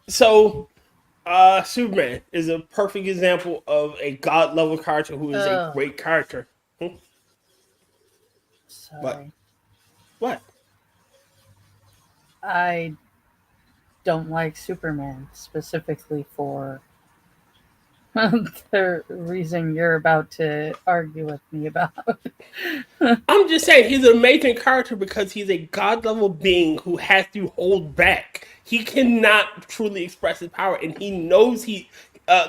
Superman is a perfect example of a god level character who is a great character. Sorry. What? I don't like Superman specifically for the reason you're about to argue with me about. I'm just saying he's an amazing character because he's a god level being who has to hold back. He cannot truly express his power, and he knows the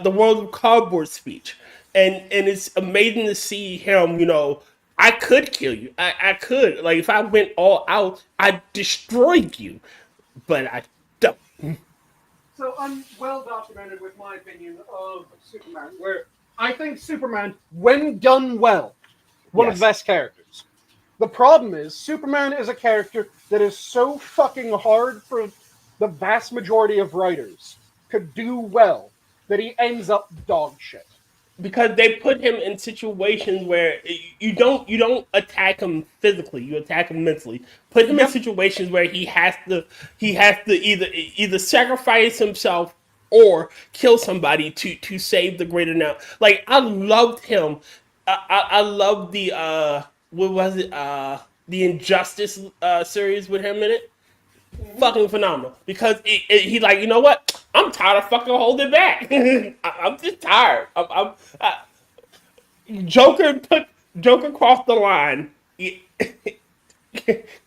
world of cardboard speech. And it's amazing to see him, I could kill you. I could. Like, if I went all out, I'd destroy you. But I don't. So I'm well documented with my opinion of Superman, where I think Superman, when done well, one of the best characters. The problem is, Superman is a character that is so fucking hard for the vast majority of writers to do well, that he ends up dog shit. Because they put him in situations where you don't attack him physically, you attack him mentally. Put him in situations where he has to either sacrifice himself or kill somebody to save the greater now. Like, I loved him. I loved the what was it? The Injustice series with him in it. fucking phenomenal because he's like, you know what? I'm tired of fucking holding back. I'm just tired. Joker crossed the line.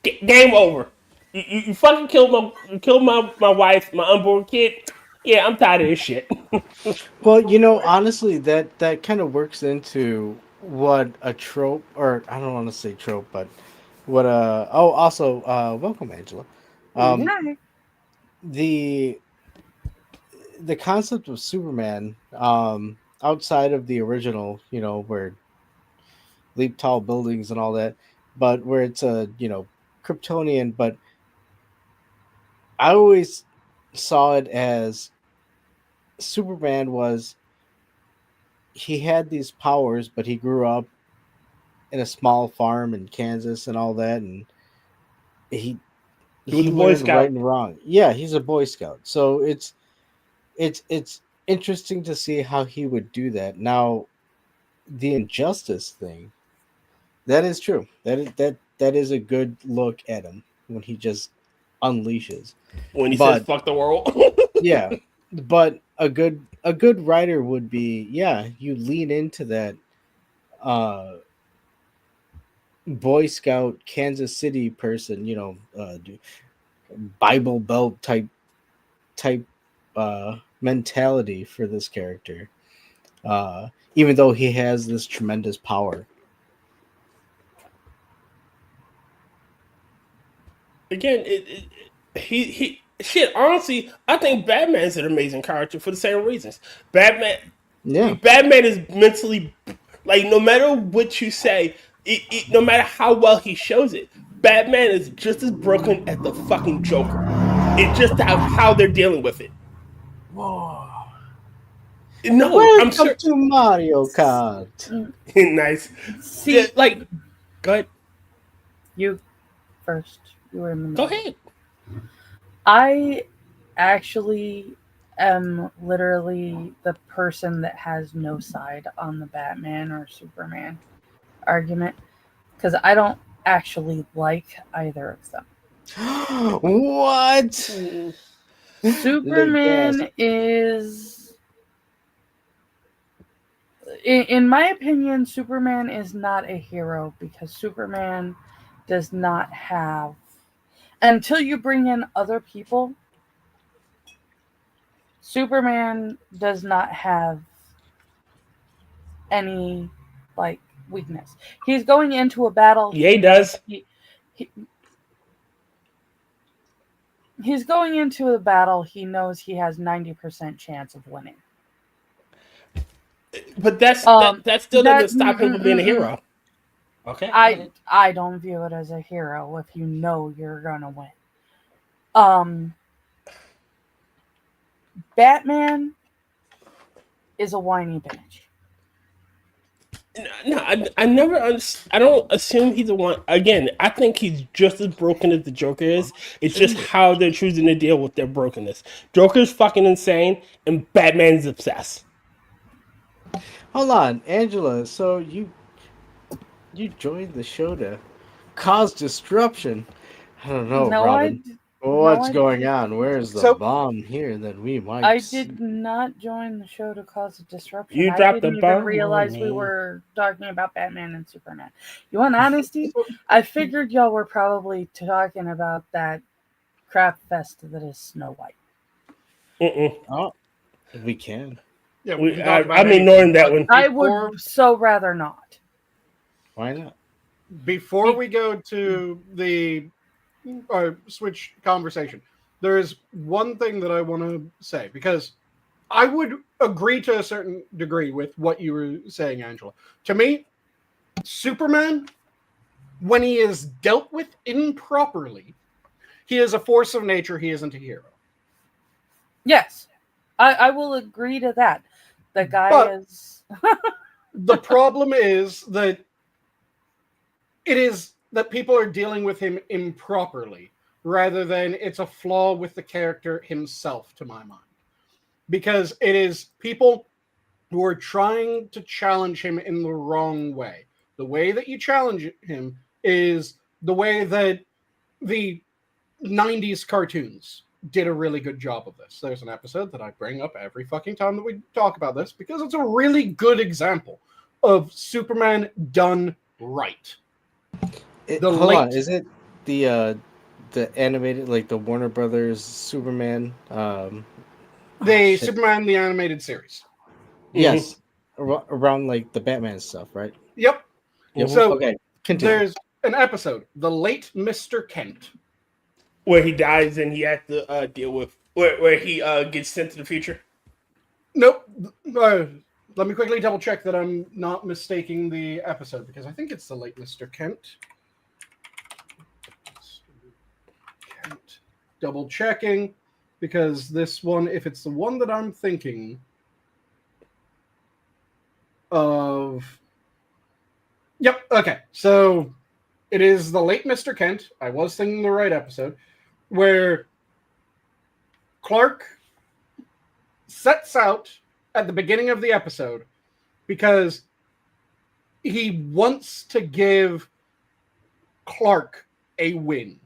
Game over. You fucking killed my wife, my unborn kid. Yeah, I'm tired of this shit. Well, honestly, that kind of works into what a trope, or I don't want to say trope, but what also welcome, Angela. Um, Hi. the the concept of Superman, outside of the original, where leap tall buildings and all that, but where it's a Kryptonian, but I always saw it as Superman was he had these powers, but he grew up in a small farm in Kansas and all that, and he He was he a Boy learned right Scout. and wrong. Yeah, he's a Boy Scout, so it's interesting to see how he would do that. Now, the injustice thing, that is true. That is a good look at him when he just unleashes. When he says But "fuck the world." yeah, but a good writer would be, yeah, you lean into that uh Boy Scout Kansas City person, Bible Belt type mentality for this character. Even though he has this tremendous power. Again, he shit. Honestly, I think Batman's an amazing character for the same reasons. Batman, Yeah. Batman is mentally like no matter what you say, no matter how well he shows it, Batman is just as broken as the fucking Joker. It's just how they're dealing with it. Whoa. No, I'm Welcome sure. to Mario Kart. Nice. Yeah, See, like, go ahead. you first. You were in the Go middle. ahead. I actually am literally the person that has no side on the Batman or Superman argument because I don't actually like either of them. What? The gas. Superman is, in my opinion, Superman is not a hero because Superman does not have, until you bring in other people, Superman does not have any like weakness. He's going into a battle. Yeah, he does. He he's going into a battle. He knows he has 90% chance of winning. But that still That doesn't stop him from being a hero. Okay. I don't view it as a hero if you know you're gonna win. Batman is a whiny bitch. No, I never. I don't assume he's the one. Again, I think he's just as broken as the Joker is. It's just how they're choosing to deal with their brokenness. Joker's fucking insane, and Batman's obsessed. Hold on, Angela. So you joined the show to cause disruption. I don't know, No, Robin. What's I going on? Where's the So- bomb here that we might? I did not join the show to cause a disruption. You I dropped didn't the even bomb realize on we me. were talking about Batman and Superman. You want honesty? I figured y'all were probably talking about that crap fest that is Snow White. Oh, we can. Yeah, We- we can talk about I'm anything, ignoring that but one. I before- would so rather not. Why not? Before we go to the switch conversation, there is one thing that I want to say because I would agree to a certain degree with what you were saying, Angela. To me, Superman, when he is dealt with improperly, he is a force of nature. He isn't a hero. Yes, I will agree to that. The guy But- is. The problem is that it is that people are dealing with him improperly rather than it's a flaw with the character himself, to my mind. Because it is people who are trying to challenge him in the wrong way. The way that you challenge him is the way that the 90s cartoons did a really good job of this. There's an episode that I bring up every fucking time that we talk about this because it's a really good example of Superman done right. Hold on, is it the animated, like the Warner Brothers Superman? Superman the animated series. Yes, around like the Batman stuff, right? Yep. Yep. So okay, continue. There's an episode, The Late Mr. Kent, where he dies and he has to deal with where he gets sent to the future. Nope. Let me quickly double check that I'm not mistaking the episode because I think it's The Late Mr. Kent. Double checking because this one, if it's the one that I'm thinking of. Yep. Okay. So it is The Late Mr. Kent. I was thinking the right episode where Clark sets out at the beginning of the episode because he wants to give Clark a win.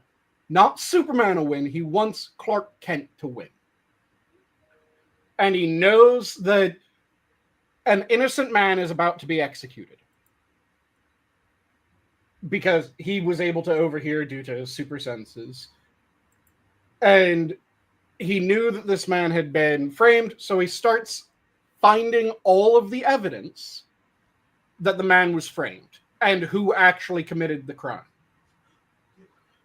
Not Superman a win. He wants Clark Kent to win. And he knows that an innocent man is about to be executed because he was able to overhear due to his super senses. And he knew that this man had been framed, so he starts finding all of the evidence that the man was framed and who actually committed the crime.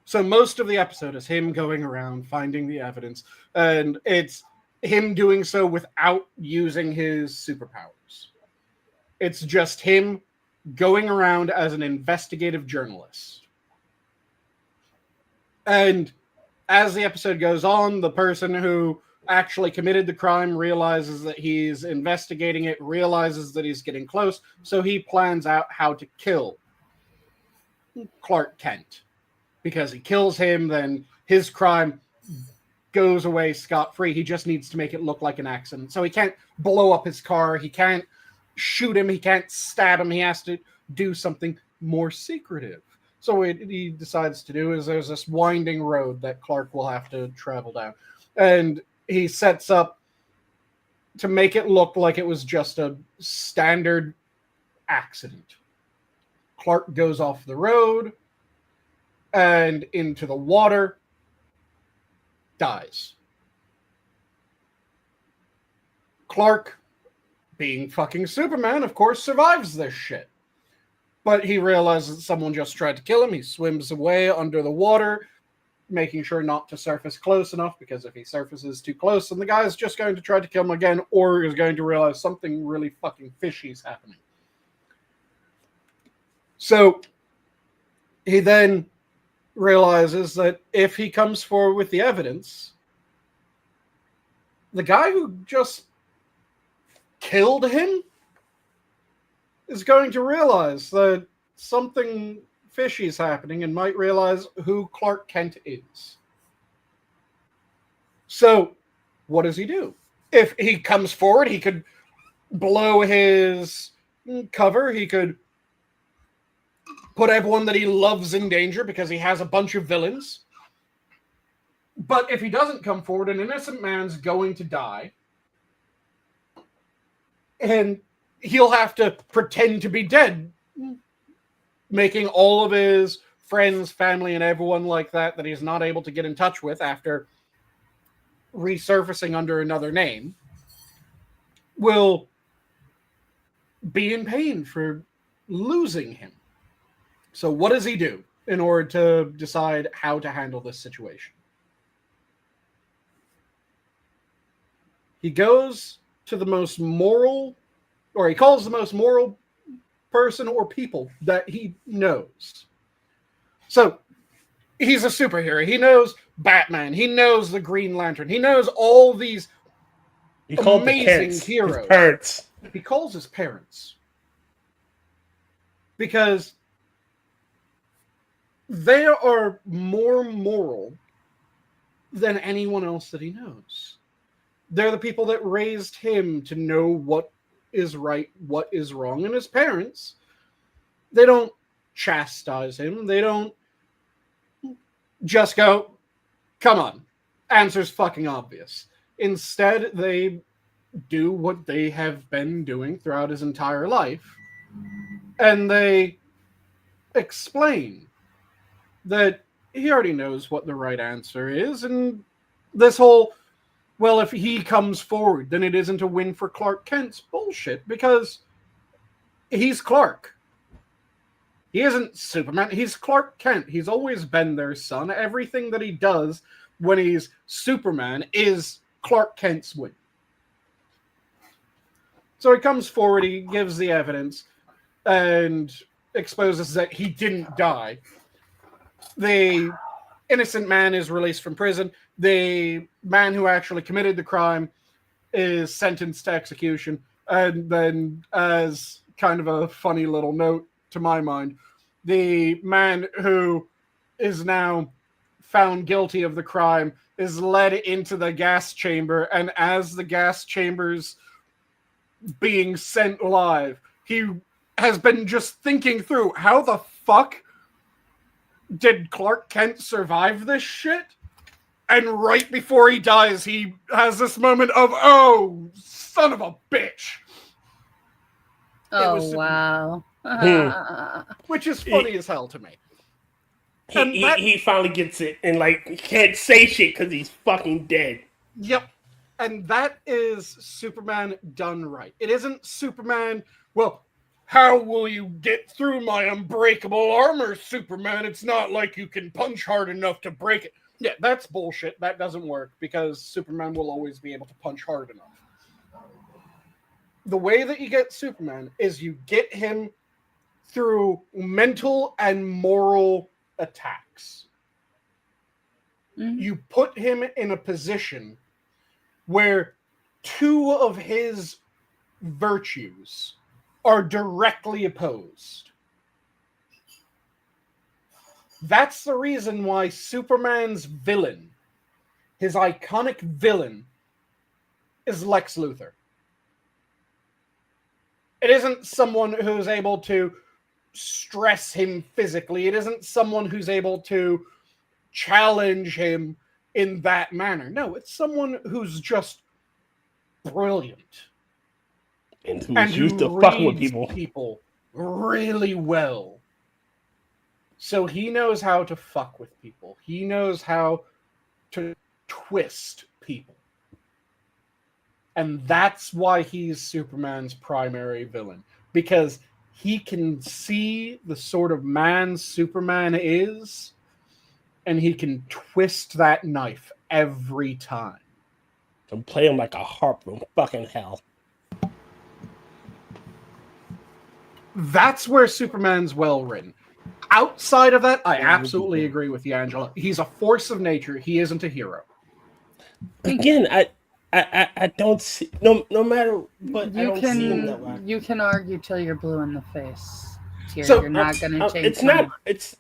So most of the episode is him going around finding the evidence, and it's him doing so without using his superpowers. It's just him going around as an investigative journalist. And as the episode goes on, the person who actually committed the crime realizes that he's investigating it, realizes that he's getting close, so he plans out how to kill Clark Kent. Because he kills him, then his crime goes away scot-free. He just needs to make it look like an accident. So he can't blow up his car, he can't shoot him, he can't stab him, he has to do something more secretive. So what he decides to do is there's this winding road that Clark will have to travel down. And he sets up to make it look like it was just a standard accident. Clark goes off the road and into the water, dies. Clark, being fucking Superman, of course, survives this shit. But he realizes that someone just tried to kill him. He swims away under the water, making sure not to surface close enough, because if he surfaces too close, then the guy's just going to try to kill him again, or is going to realize something really fucking fishy is happening. So he then realizes that if he comes forward with the evidence, the guy who just killed him is going to realize that something fishy is happening and might realize who Clark Kent is. So, what does he do? If he comes forward, he could blow his cover. He could put everyone that he loves in danger because he has a bunch of villains. But if he doesn't come forward, an innocent man's going to die. And he'll have to pretend to be dead, making all of his friends, family, and everyone like that he's not able to get in touch with after resurfacing under another name will be in pain for losing him. So what does he do in order to decide how to handle this situation? He goes to the most moral, or he calls the most moral person or people that he knows. So he's a superhero. He knows Batman. He knows the Green Lantern. He knows all these amazing heroes. His parents. He calls his parents because they are more moral than anyone else that he knows. They're the people that raised him to know what is right, what is wrong. And his parents, they don't chastise him. They don't just go, come on. Answer's fucking obvious. Instead, they do what they have been doing throughout his entire life. And they explain that he already knows what the right answer is. And this whole, well, if he comes forward, then it isn't a win for Clark Kent's bullshit, because he's Clark. He isn't Superman. He's Clark Kent. He's always been their son. Everything that he does when he's Superman is Clark Kent's win. So he comes forward, he gives the evidence, and exposes that he didn't die. The innocent man is released from prison. The man who actually committed the crime is sentenced to execution. And then, as kind of a funny little note to my mind, the man who is now found guilty of the crime is led into the gas chamber, and as the gas chamber's being sent live, he has been just thinking through, how the fuck did Clark Kent survive this shit? And right before he dies, he has this moment of, oh, son of a bitch. Oh, wow. Which is funny as hell to me. He finally gets it, and like he can't say shit because he's fucking dead. Yep. And that is Superman done right. It isn't Superman, well, how will you get through my unbreakable armor, Superman? It's not like you can punch hard enough to break it. Yeah, that's bullshit. That doesn't work, because Superman will always be able to punch hard enough. The way that you get Superman is you get him through mental and moral attacks. Mm-hmm. You put him in a position where two of his virtues are directly opposed. That's the reason why Superman's villain, his iconic villain, is Lex Luthor. It isn't someone who's able to stress him physically. It isn't someone who's able to challenge him in that manner. No, it's someone who's just brilliant. And who's used to fucking with people really well. So he knows how to fuck with people. He knows how to twist people. And that's why he's Superman's primary villain. Because he can see the sort of man Superman is, and he can twist that knife every time. And play him like a harp from fucking hell. That's where Superman's well written. Outside of that, I absolutely agree with you, Angela. He's a force of nature. He isn't a hero. Again, I don't see, no matter what, I don't see him that way. You can argue till you're blue in the face. So, you're not going to change. It's not. It's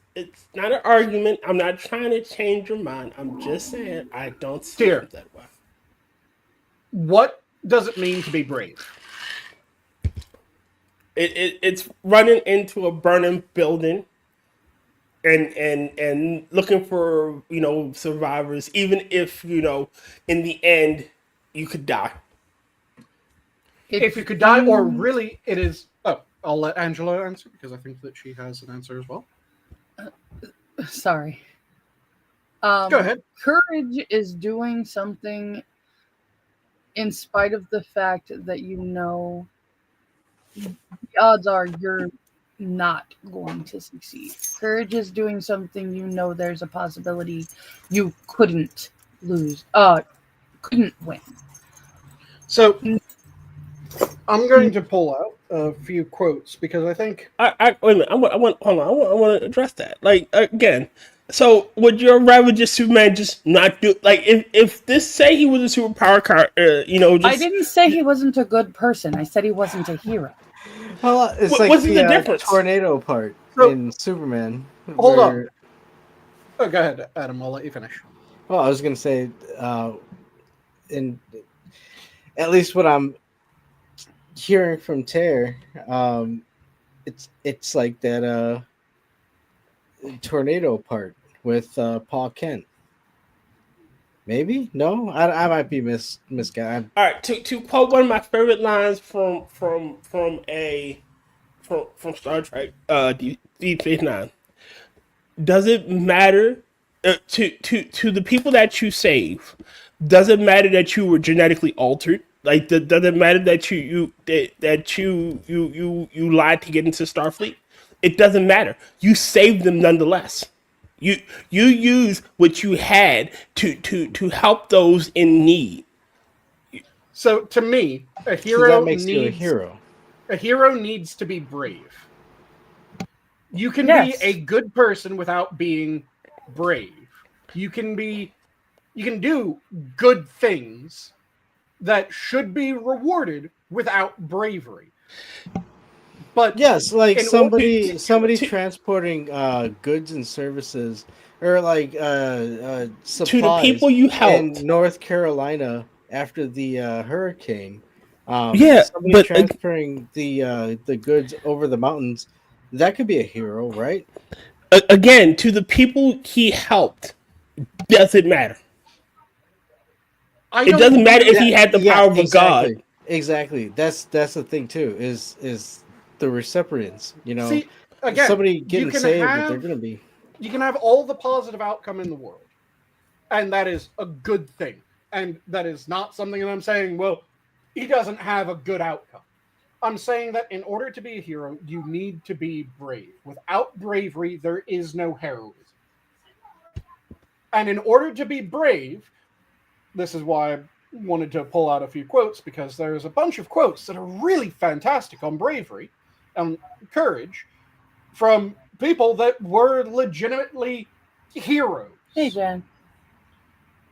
not an argument. I'm not trying to change your mind. I'm just saying I don't see him that way. What does it mean to be brave? It's running into a burning building and looking for, survivors, even if, in the end you could die. If you could die, or really it is... Oh, I'll let Angela answer, because I think that she has an answer as well. Sorry. Go ahead. Courage is doing something in spite of the fact that the odds are you're not going to succeed. Courage is doing something there's a possibility you couldn't win. So, I'm going to pull out a few quotes, because I think... wait a minute. I want to address that. Like, again, so would you rather just Superman just not do... Like, if this say he was a superpower car, just... I didn't say he wasn't a good person. I said he wasn't a hero. Well, it's what's the difference? Tornado part in Superman. Hold on. Oh, go ahead, Adam. I'll let you finish. Well, I was going to say, in at least what I'm hearing from Tare, it's like that tornado part with Paul Kent. Maybe no. I might be misguided. All right, to quote one of my favorite lines from Star Trek, Deep Space Nine. Does it matter to the people that you save? Does it matter that you were genetically altered? Like, does it matter that you lied to get into Starfleet? It doesn't matter. You saved them nonetheless. You use what you had to help those in need. So to me, a So hero that makes you a needs hero. a hero needs to be brave. You can Yes. be a good person without being brave. You can do good things that should be rewarded without bravery. But Yes, like in order somebody to- transporting goods and services, or like supplies To the people you helped. in North Carolina after the hurricane. Yeah, Somebody but transferring the goods over the mountains, that could be a hero, right? again, to the people he helped, does it matter? I It don't doesn't matter if Yeah, he had the yeah, power of a god. exactly. That's the thing too. Is the recipients? see again. Somebody You getting can saved, but they're have gonna be. all the positive outcome in the world, and that is a good thing. And that is not something that I'm saying. Well, he doesn't have a good outcome. I'm saying that in order to be a hero, you need to be brave. Without bravery, there is no heroism. And in order to be brave, this is why I wanted to pull out a few quotes, because there's a bunch of quotes that are really fantastic on bravery and courage from people that were legitimately heroes. Hey, Jen.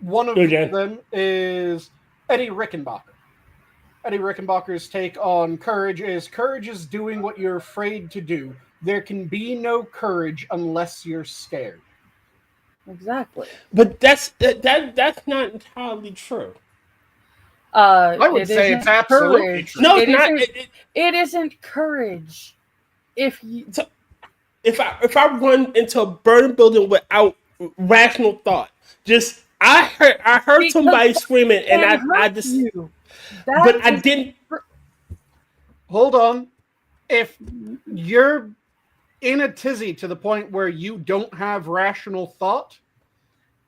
One of Go, Jen. them is Eddie Rickenbacker. Eddie Rickenbacker's take on courage is doing what you're afraid to do. There can be no courage unless you're scared. Exactly. But that's not entirely true. I would It say isn't it's absolutely courage. true. No, it's It not. isn't- It isn't courage. If you If I run into a burning building without rational thought, just I heard Because somebody screaming, and can I hurt just you. but That I is- didn't. Hold on. If you're in a tizzy to the point where you don't have rational thought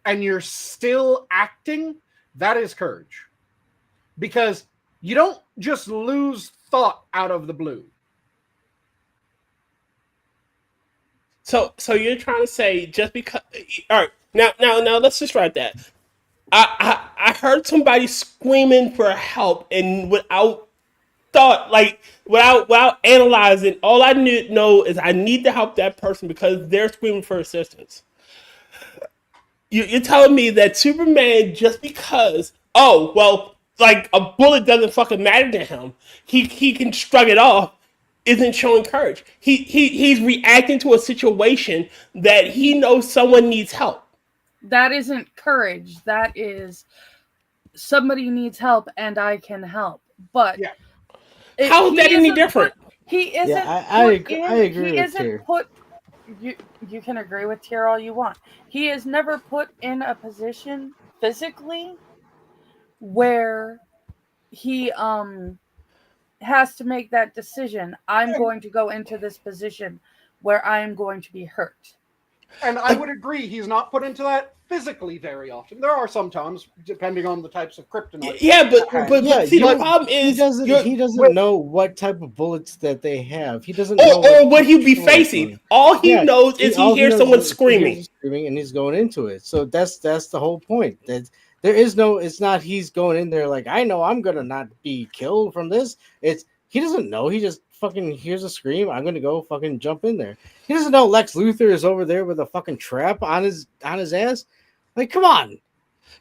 and you're still acting, that is courage. Because you don't just lose thought out of the blue. So you're trying to say just because? All right, now let's just write that. I heard somebody screaming for help, and without thought, like without analyzing, all I need to know is I need to help that person because they're screaming for assistance. You're telling me that Superman, just because, oh well, like a bullet doesn't fucking matter to him, he can shrug it off, isn't showing courage. He's reacting to a situation that he knows someone needs help. that isn't courage. That is somebody needs help and I can help. But Yeah. How is that any different? He isn't. Yeah, I agree He with isn't Tyr. put. You can agree with Tyr all you want. He is never put in a position physically where he has to make that decision. I'm going to go into this position where I am going to be hurt. And I would agree he's not put into that physically very often. There are some times, depending on the types of kryptonite. Yeah, but see, the problem is he doesn't know what type of bullets that they have. He doesn't know or what he'll be control facing. is. All he Yeah, knows is he all hears knows someone is he screaming. hears screaming, and he's going into it. So that's the whole point. That there is no. It's not he's going in there like I know I'm gonna not be killed from this. It's he doesn't know. He just fucking hears a scream. I'm gonna go fucking jump in there. He doesn't know Lex Luthor is over there with a fucking trap on his ass. Like, come on.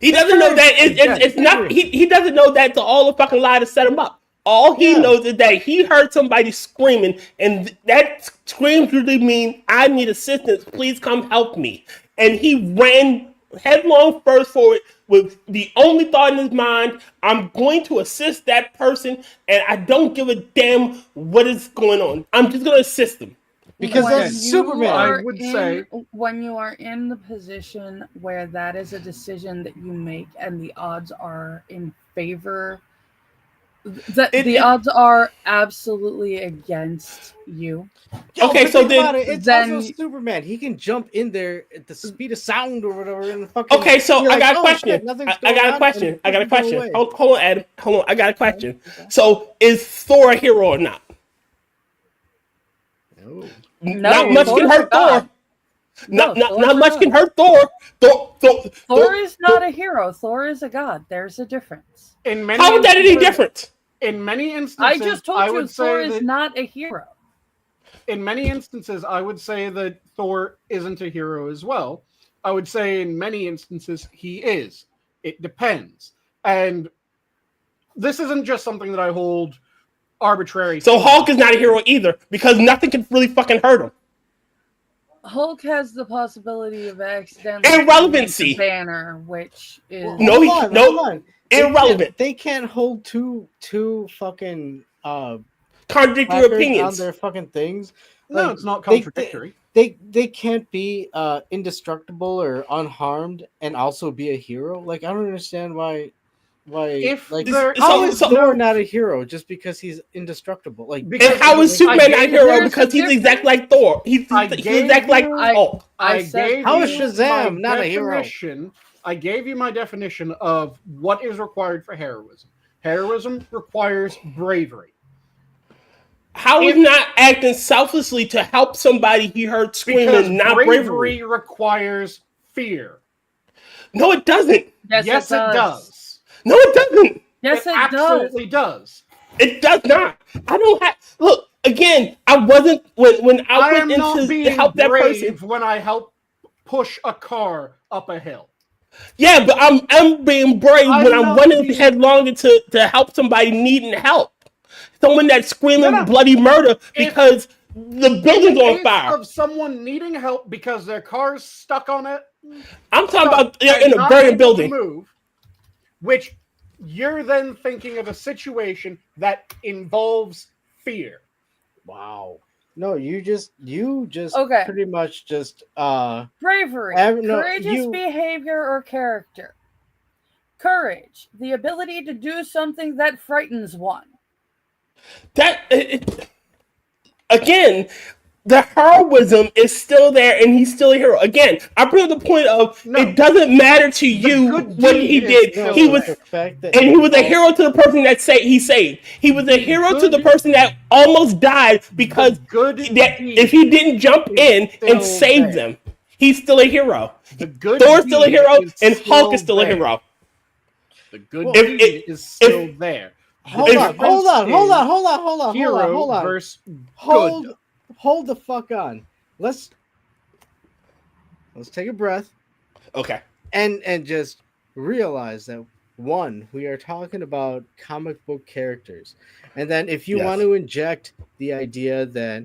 He doesn't know that it's not. He doesn't know that to all the fucking lie to set him up. All he knows is that he heard somebody screaming, and that screams usually mean I need assistance. Please come help me. And he ran headlong first for it with the only thought in his mind: I'm going to assist that person, and I don't give a damn what is going on. I'm just going to assist them. Because When that's you Superman. I would say when you are in the position where that is a decision that you make and the odds are in favor, the odds are absolutely against you. Okay, but so think then- about it, it's then- also Superman. He can jump in there at the speed of sound or whatever, and fucking. Okay, so be I like, got a "Oh, question. shit, nothing's I going got a on," question. and I got a fucking go question. away. Hold on, Adam. Hold on. I got a question. Okay. So, is Thor a hero or not? No. Not much Thor's can a hurt god. Thor. No, Not Thor's a much god. can hurt Thor. Thor is not a hero. Thor is a god. There's a difference. in many How is that any instances- different? In many instances, I just told you would Thor say is that not a hero. in many instances, I would say that Thor isn't a hero as well. I would say in many instances he is. It depends. And this isn't just something that I hold arbitrary. So to. Hulk is not a hero either because nothing can really fucking hurt him. Hulk has the possibility of accidentally Irrelevancy. the banner, which is No, Hold he- on, no, hold on. Irrelevant. They can't hold two fucking Contradictory placards on opinions. their fucking things. No, Like, it's not they- contradictory. They can't be indestructible or unharmed and also be a hero. Like, I don't understand why If like there how so- is so- Thor not a hero just because he's indestructible? Like, Because- And how is I Superman not a gave- hero? there's a Because he's difference. exactly like Thor. He's I exactly gave like you- Hulk. I said gave How you is Shazam my not a hero? definition. I gave you my definition of what is required for heroism. Heroism requires bravery. How is If- not acting selflessly to help somebody he heard Because screaming, not bravery bravery? requires fear. No, it doesn't. Yes, it does. No, it doesn't. Yes, it does. absolutely does. It does not. I don't have. Look again. I wasn't when I I am went not into to being help that brave person. when I help push a car up a hill. Yeah, but I'm being brave I'm when I'm not running being- headlong to help somebody needing help. Someone that's screaming No. bloody murder because the building's In on case fire. of someone needing help because their car's stuck on it, I'm talking about they're and in a not burning able to building. move, which you're then thinking of a situation that involves fear. wow. No, you just Okay. pretty much just Bravery, No, courageous behavior or character. Courage, the ability to do something that frightens one. Again, the heroism is still there, and he's still a hero. Again, I bring up the point of No. it doesn't matter to you good what he deed is did. still He there. was, the fact that and he was a hero to the person that he saved. He was a hero to the good- person that almost died because The good that deed if he didn't jump is in and still save there. them, he's still a hero. The good Thor's still a deed hero, is and Hulk is still still a there. hero. The good Well, deed is still there. hold The on, hold on, difference hold on, is hold on, hold on, Hero hold on. versus Hold good. hold the fuck on. Let's take a breath Okay. and just realize that one, we are talking about comic book characters. And then if you Yes. want to inject the idea that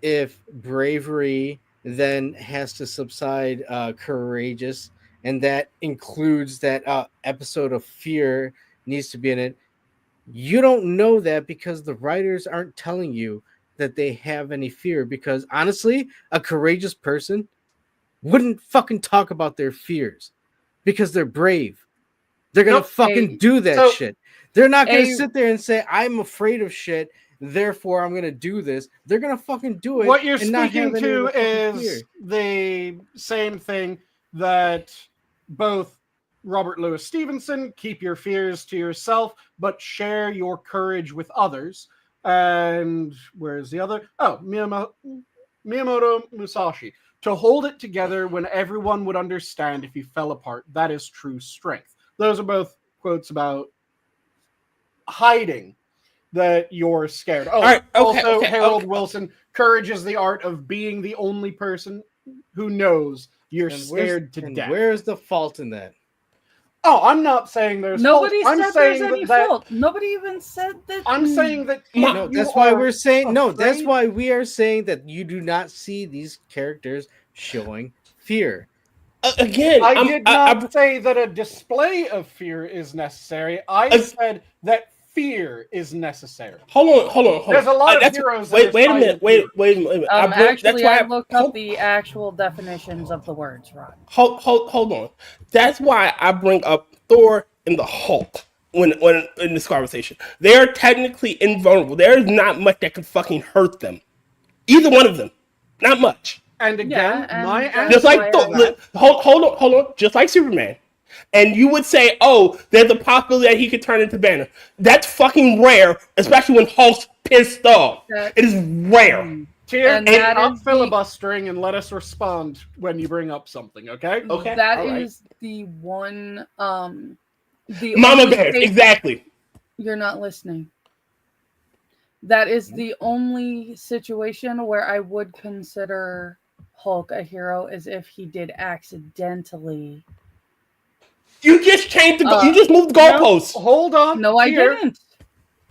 if bravery then has to subside courageous, and that includes that episode of fear needs to be in it, you don't know that because the writers aren't telling you that they have any fear. Because honestly, a courageous person wouldn't fucking talk about their fears because they're brave. They're gonna Nope. fucking do that So- shit. They're not gonna A- sit there and say, I'm afraid of shit, therefore I'm gonna do this. They're gonna fucking do it. What you're and not speaking have any of to the fucking is the same thing that both Robert Louis Stevenson, keep your fears to yourself, but share your courage with others. And where's the other? Oh, Miyamoto Musashi. To hold it together when everyone would understand if you fell apart. That is true strength. Those are both quotes about hiding that you're scared. Oh, All right, okay, also okay, Harold okay. Wilson, courage is the art of being the only person who knows you're And scared to death. Where's the fault in that? Oh, I'm not saying there's Nobody fault. said I'm saying there's any that fault. Nobody even said that. I'm saying that Ma- No, if you that's why are we're saying no. That's afraid- why we are saying that you do not see these characters showing fear. Again, I did not say that a display of fear is necessary. I said that fear is necessary. Hold on. There's a lot of That's- heroes. Wait that are a minute. silent Wait heroes. a minute. Actually, I looked up hold, the actual definitions of the words, Rod. hold on. That's why I bring up Thor and the Hulk when in this conversation. They are technically invulnerable. There is not much that can fucking hurt them. Either one of them, not much. And again, Yeah, and my that's answer Just like why Thor. that, Hold on. Just like Superman. And you would say, oh, there's a possibility that he could turn into Banner. That's fucking rare, especially when Hulk's pissed off. It is rare. Tier, And that stop is the- filibustering and let us respond when you bring up something, okay? Okay. That all right. is the one. The Mama only Bear, state- exactly. You're not listening. That is the only situation where I would consider Hulk a hero, is if he did accidentally. You just changed the. You just moved the goalposts. No, hold on. No, I Tier, didn't.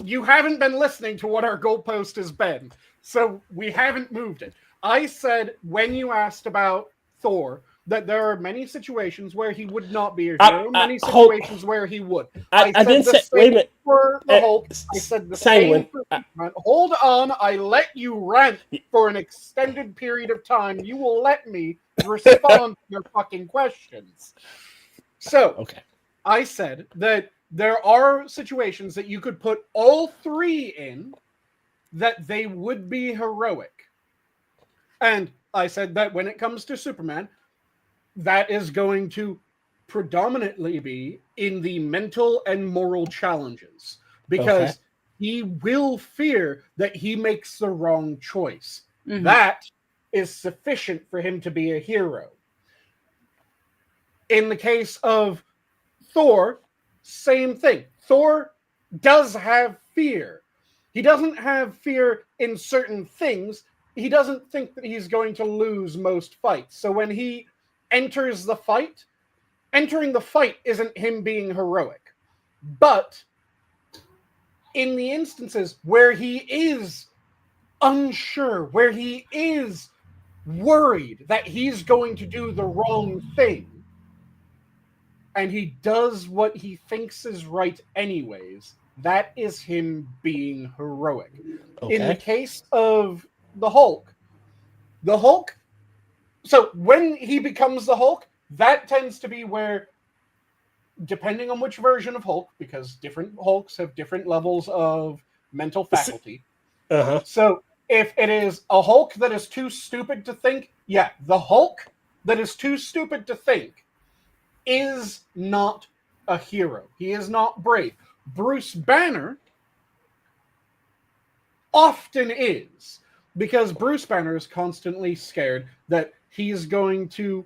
You haven't been listening to what our goalpost has been, so we haven't moved it. I said when you asked about Thor that there are many situations where he would not be a hero, many situations where he would. I said didn't the say. Wait a same minute. for the Hulk. I said the same Sanguine. for Superman. Hold on, I let you rant for an extended period of time. You will let me respond to your fucking questions. So, Okay. I said that there are situations that you could put all three in that they would be heroic. And I said that when it comes to Superman, that is going to predominantly be in the mental and moral challenges, because he will fear that he makes the wrong choice. Mhm. That is sufficient for him to be a hero. In the case of Thor, same thing. Thor does have fear. He doesn't have fear in certain things. He doesn't think that he's going to lose most fights. So when he enters the fight, entering the fight isn't him being heroic. But in the instances where he is unsure, where he is worried that he's going to do the wrong thing, and he does what he thinks is right anyways, that is him being heroic. In the case of the Hulk, so when he becomes the Hulk, that tends to be where, depending on which version of Hulk, because different Hulks have different levels of mental faculty. So if it is a Hulk that is too stupid to think, yeah, the Hulk that is too stupid to think is not a hero. He is not brave. Bruce Banner often is, because Bruce Banner is constantly scared that he's going to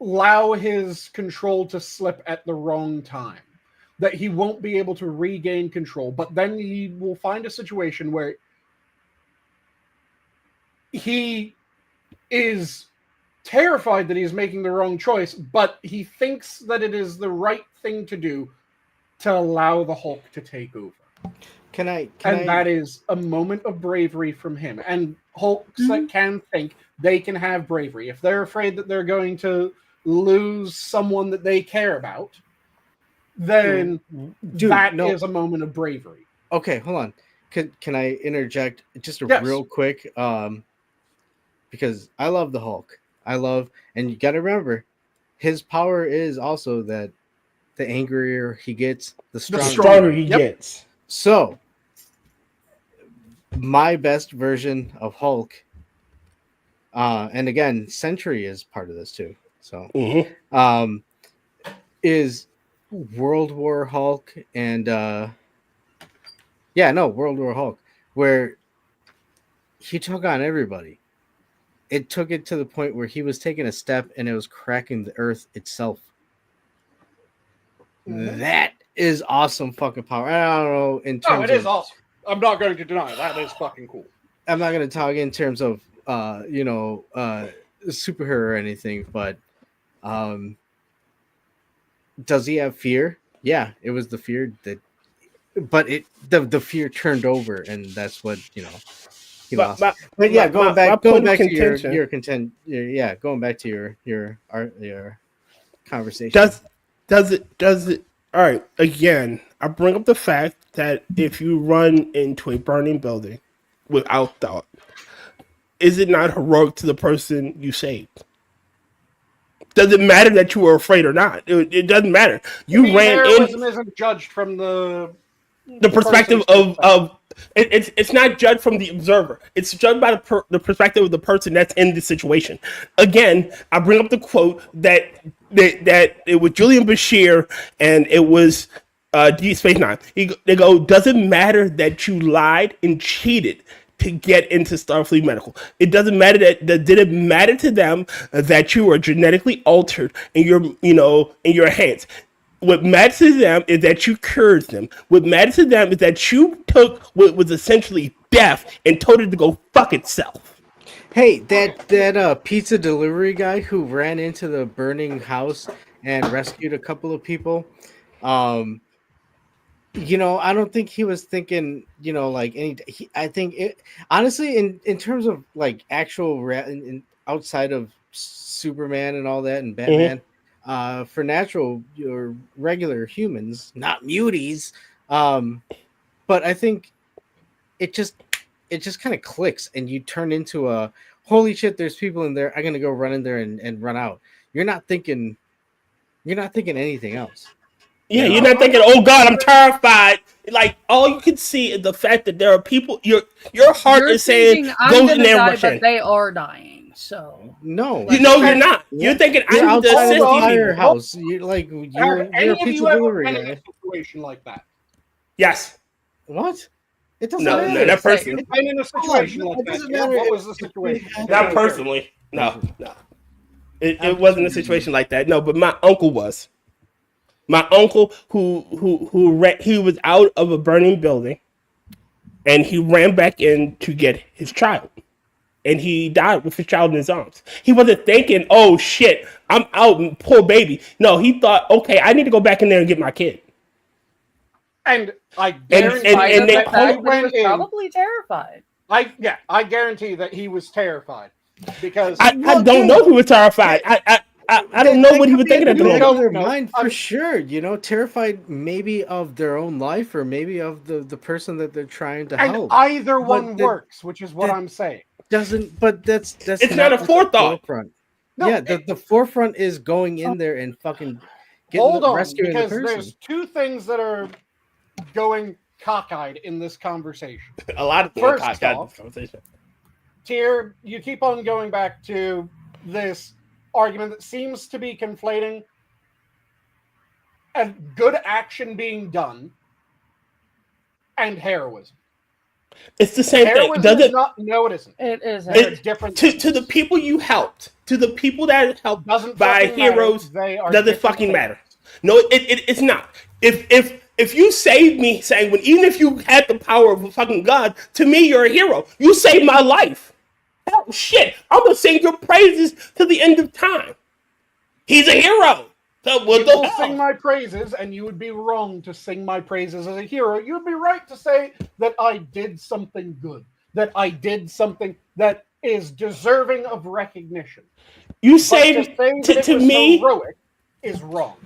allow his control to slip at the wrong time, that he won't be able to regain control, but then he will find a situation where he is terrified that he's making the wrong choice, but he thinks that it is the right thing to do to allow the Hulk to take over. That is a moment of bravery from him. And Hulks that can think, they can have bravery. If they're afraid that they're going to lose someone that they care about, then is a moment of bravery. Okay, hold on. Can I interject just real quick? Because I love the Hulk. And you got to remember, his power is also that the angrier he gets, the stronger he gets. So, my best version of Hulk, and again, Sentry is part of this too. So, is World War Hulk and World War Hulk, where he took on everybody. It took it to the point where he was taking a step and it was cracking the earth itself. That is awesome fucking power. I don't know in terms it is awesome. I'm not going to deny it. That is fucking cool. I'm not going to talk in terms of superhero or anything, but does he have fear? Yeah, it was the fear that, but the fear turned over, and that's what he lost. But yeah, going back to your conversation. Does it All right. Again, I bring up the fact that if you run into a burning building without thought, is it not heroic to the person you saved? Does it matter that you were afraid or not? It doesn't matter. You ran in. Heroism isn't judged from the Perspective person's of it's not judged from the observer. It's judged by the perspective of the person that's in the situation. Again, I bring up the quote that it was Julian Bashir and it was D Space Nine. They go, does it matter that you lied and cheated to get into Starfleet Medical? It doesn't matter that did it matter to them that you were genetically altered in your hands. What matters to them is that you cured them. What matters to them is that you took what was essentially death and told it to go fuck itself. Hey, that pizza delivery guy who ran into the burning house and rescued a couple of people, I don't think he was thinking, like I think it honestly in terms of like actual outside of Superman and all that and Batman. For natural or regular humans, not muties. But I think it just kind of clicks and you turn into a holy shit, there's people in there. I'm gonna go run in there and run out. You're not thinking anything else. Yeah, you're not thinking, oh God, I'm terrified. Like all you can see is the fact that there are people your heart is saying go in there and rush in. But they are dying. So no, you're not. You're thinking you're I'm the outside of the assistant firehouse. You're a pizza delivery guy. In a situation like that? Yes. What? It doesn't No, matter. not personally. You've been in a situation like that. What was the situation? Not personally. No. It wasn't a situation like that. No, but my uncle was. My uncle he was out of a burning building, and he ran back in to get his child. And he died with his child in his arms. He wasn't thinking, oh shit, I'm out, poor baby. No, he thought, okay, I need to go back in there and get my kid. And I guarantee he was probably terrified. I guarantee that he was terrified. Because I don't know if he was terrified. I don't know what he was thinking at the moment. Their mind for sure, terrified maybe of their own life or maybe of the person that they're trying to help. Either one works, which is what I'm saying. But that's it's not a forethought. No, yeah, the forefront is going in there and fucking rescuing the person. There's two things that are going cockeyed in this conversation. A lot of things cockeyed in this conversation. Tier, you keep on going back to this argument that seems to be conflating a good action being done and heroism. It's the same thing. Does it not? No, it isn't. It is. It's different. To the people you helped, to the people that helped by heroes, does it fucking matter? No, it's not. If you saved me, Sanguine, even if you had the power of a fucking god, to me you're a hero. You saved my life. Hell, shit, I'm gonna sing your praises to the end of time. He's a hero. So what the hell? Sing my praises, and you would be wrong to sing my praises as a hero. You would be right to say that I did something good, that I did something that is deserving of recognition. You saved to me heroic is wrong.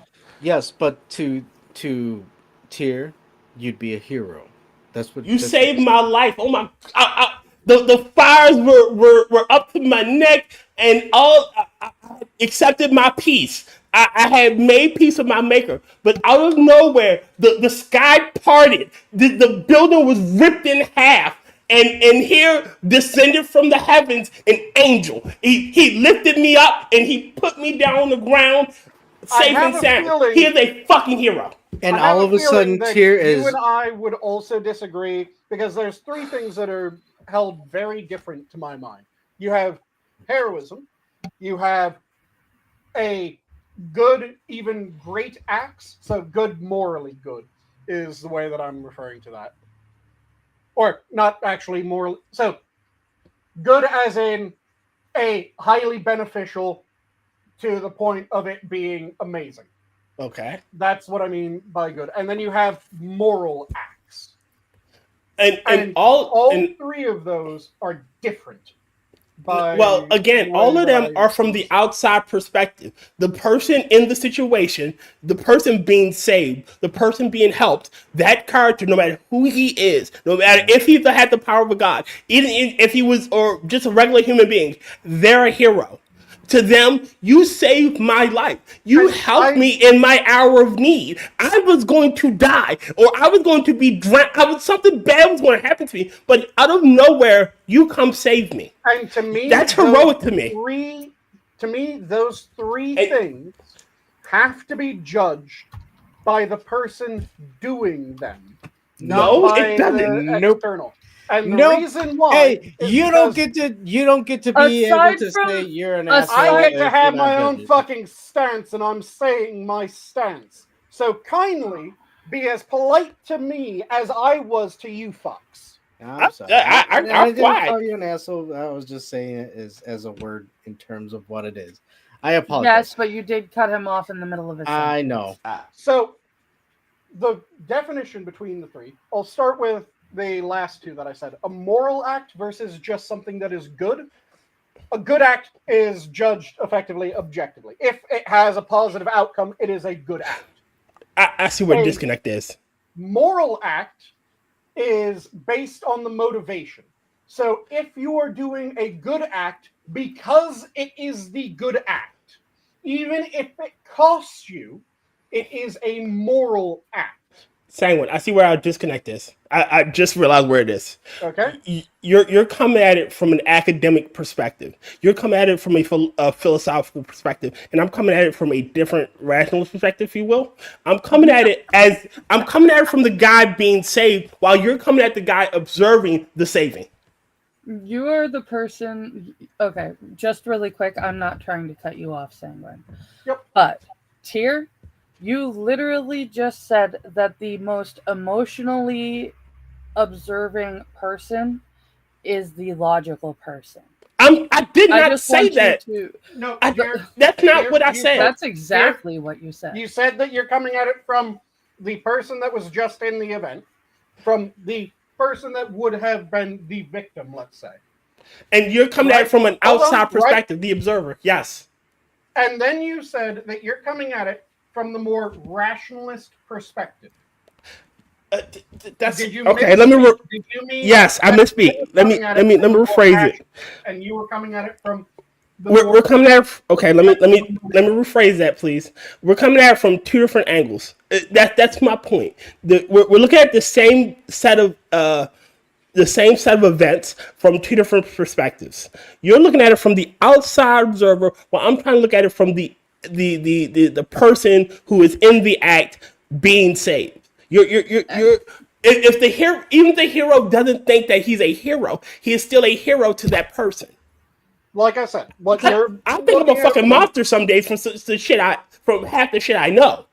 Yes, but to Tier, you'd be a hero. That's what you saved my life. Oh my! The fires were up to my neck, and I accepted my peace. I had made peace with my maker, but out of nowhere, the sky parted. The building was ripped in half, and here descended from the heavens an angel. He lifted me up and he put me down on the ground, safe and sound. He is a fucking hero. And all of a sudden, Tier is. You and I would also disagree because there's three things that are held very different to my mind. You have heroism, you have a good, even great acts. So good, morally good is the way that I'm referring to that. Or not actually morally. So good as in a highly beneficial to the point of it being amazing. Okay. That's what I mean by good. And then you have moral acts. And all three of those are different. Well, again, all of them are from the outside perspective. The person in the situation, the person being saved, the person being helped, that character, no matter who he is, no matter if he had the power of a god, even if he was or just a regular human being, they're a hero. To them, you saved my life. You helped me in my hour of need. I was going to die, or I was going to be drowned. Something bad was going to happen to me. But out of nowhere, you come save me. And to me, that's heroic to me. Those three things have to be judged by the person doing them. No, it doesn't. External. And the reason why you don't get to be able to say you're an asshole. I get to have my own fucking stance, and I'm saying my stance. So kindly be as polite to me as I was to you fucks. I'm sorry. I didn't call you an asshole. I was just saying it as a word in terms of what it is. I apologize. Yes, but you did cut him off in the middle of his sentence. I know. So the definition between the three, I'll start with the last two that I said. A moral act versus just something that is good. A good act is judged effectively, objectively. If it has a positive outcome, it is a good act. I see where the disconnect is. Moral act is based on the motivation. So if you are doing a good act because it is the good act, even if it costs you, it is a moral act. Sanguine, I see where our disconnect is. I just realized where it is. Okay. You're coming at it from an academic perspective. You're coming at it from a philosophical perspective, and I'm coming at it from a different rationalist perspective, if you will. I'm coming at it from the guy being saved, while you're coming at the guy observing the saving. You are the person. Okay, just really quick. I'm not trying to cut you off, Sanguine. Yep. But Tyr, you literally just said that the most emotionally observing person is the logical person. I did not say that. No, that's not what I said. That's exactly what you said. You said that you're coming at it from the person that was just in the event, from the person that would have been the victim, let's say. And you're coming at it from an outside perspective, the observer. Yes. And then you said that you're coming at it from the more rationalist perspective. That's did you okay. Yes, I misspeak. Let me rephrase it. And you were coming at it from. We're coming at it. Okay, let me rephrase that, please. We're coming at it from two different angles. That's my point. We're looking at the same set of events from two different perspectives. You're looking at it from the outside observer, while I'm trying to look at it from the person who is in the act being saved. If the hero, even the hero doesn't think that he's a hero, he is still a hero to that person. Like I said, I think I'm a fucking monster some days from half the shit I know.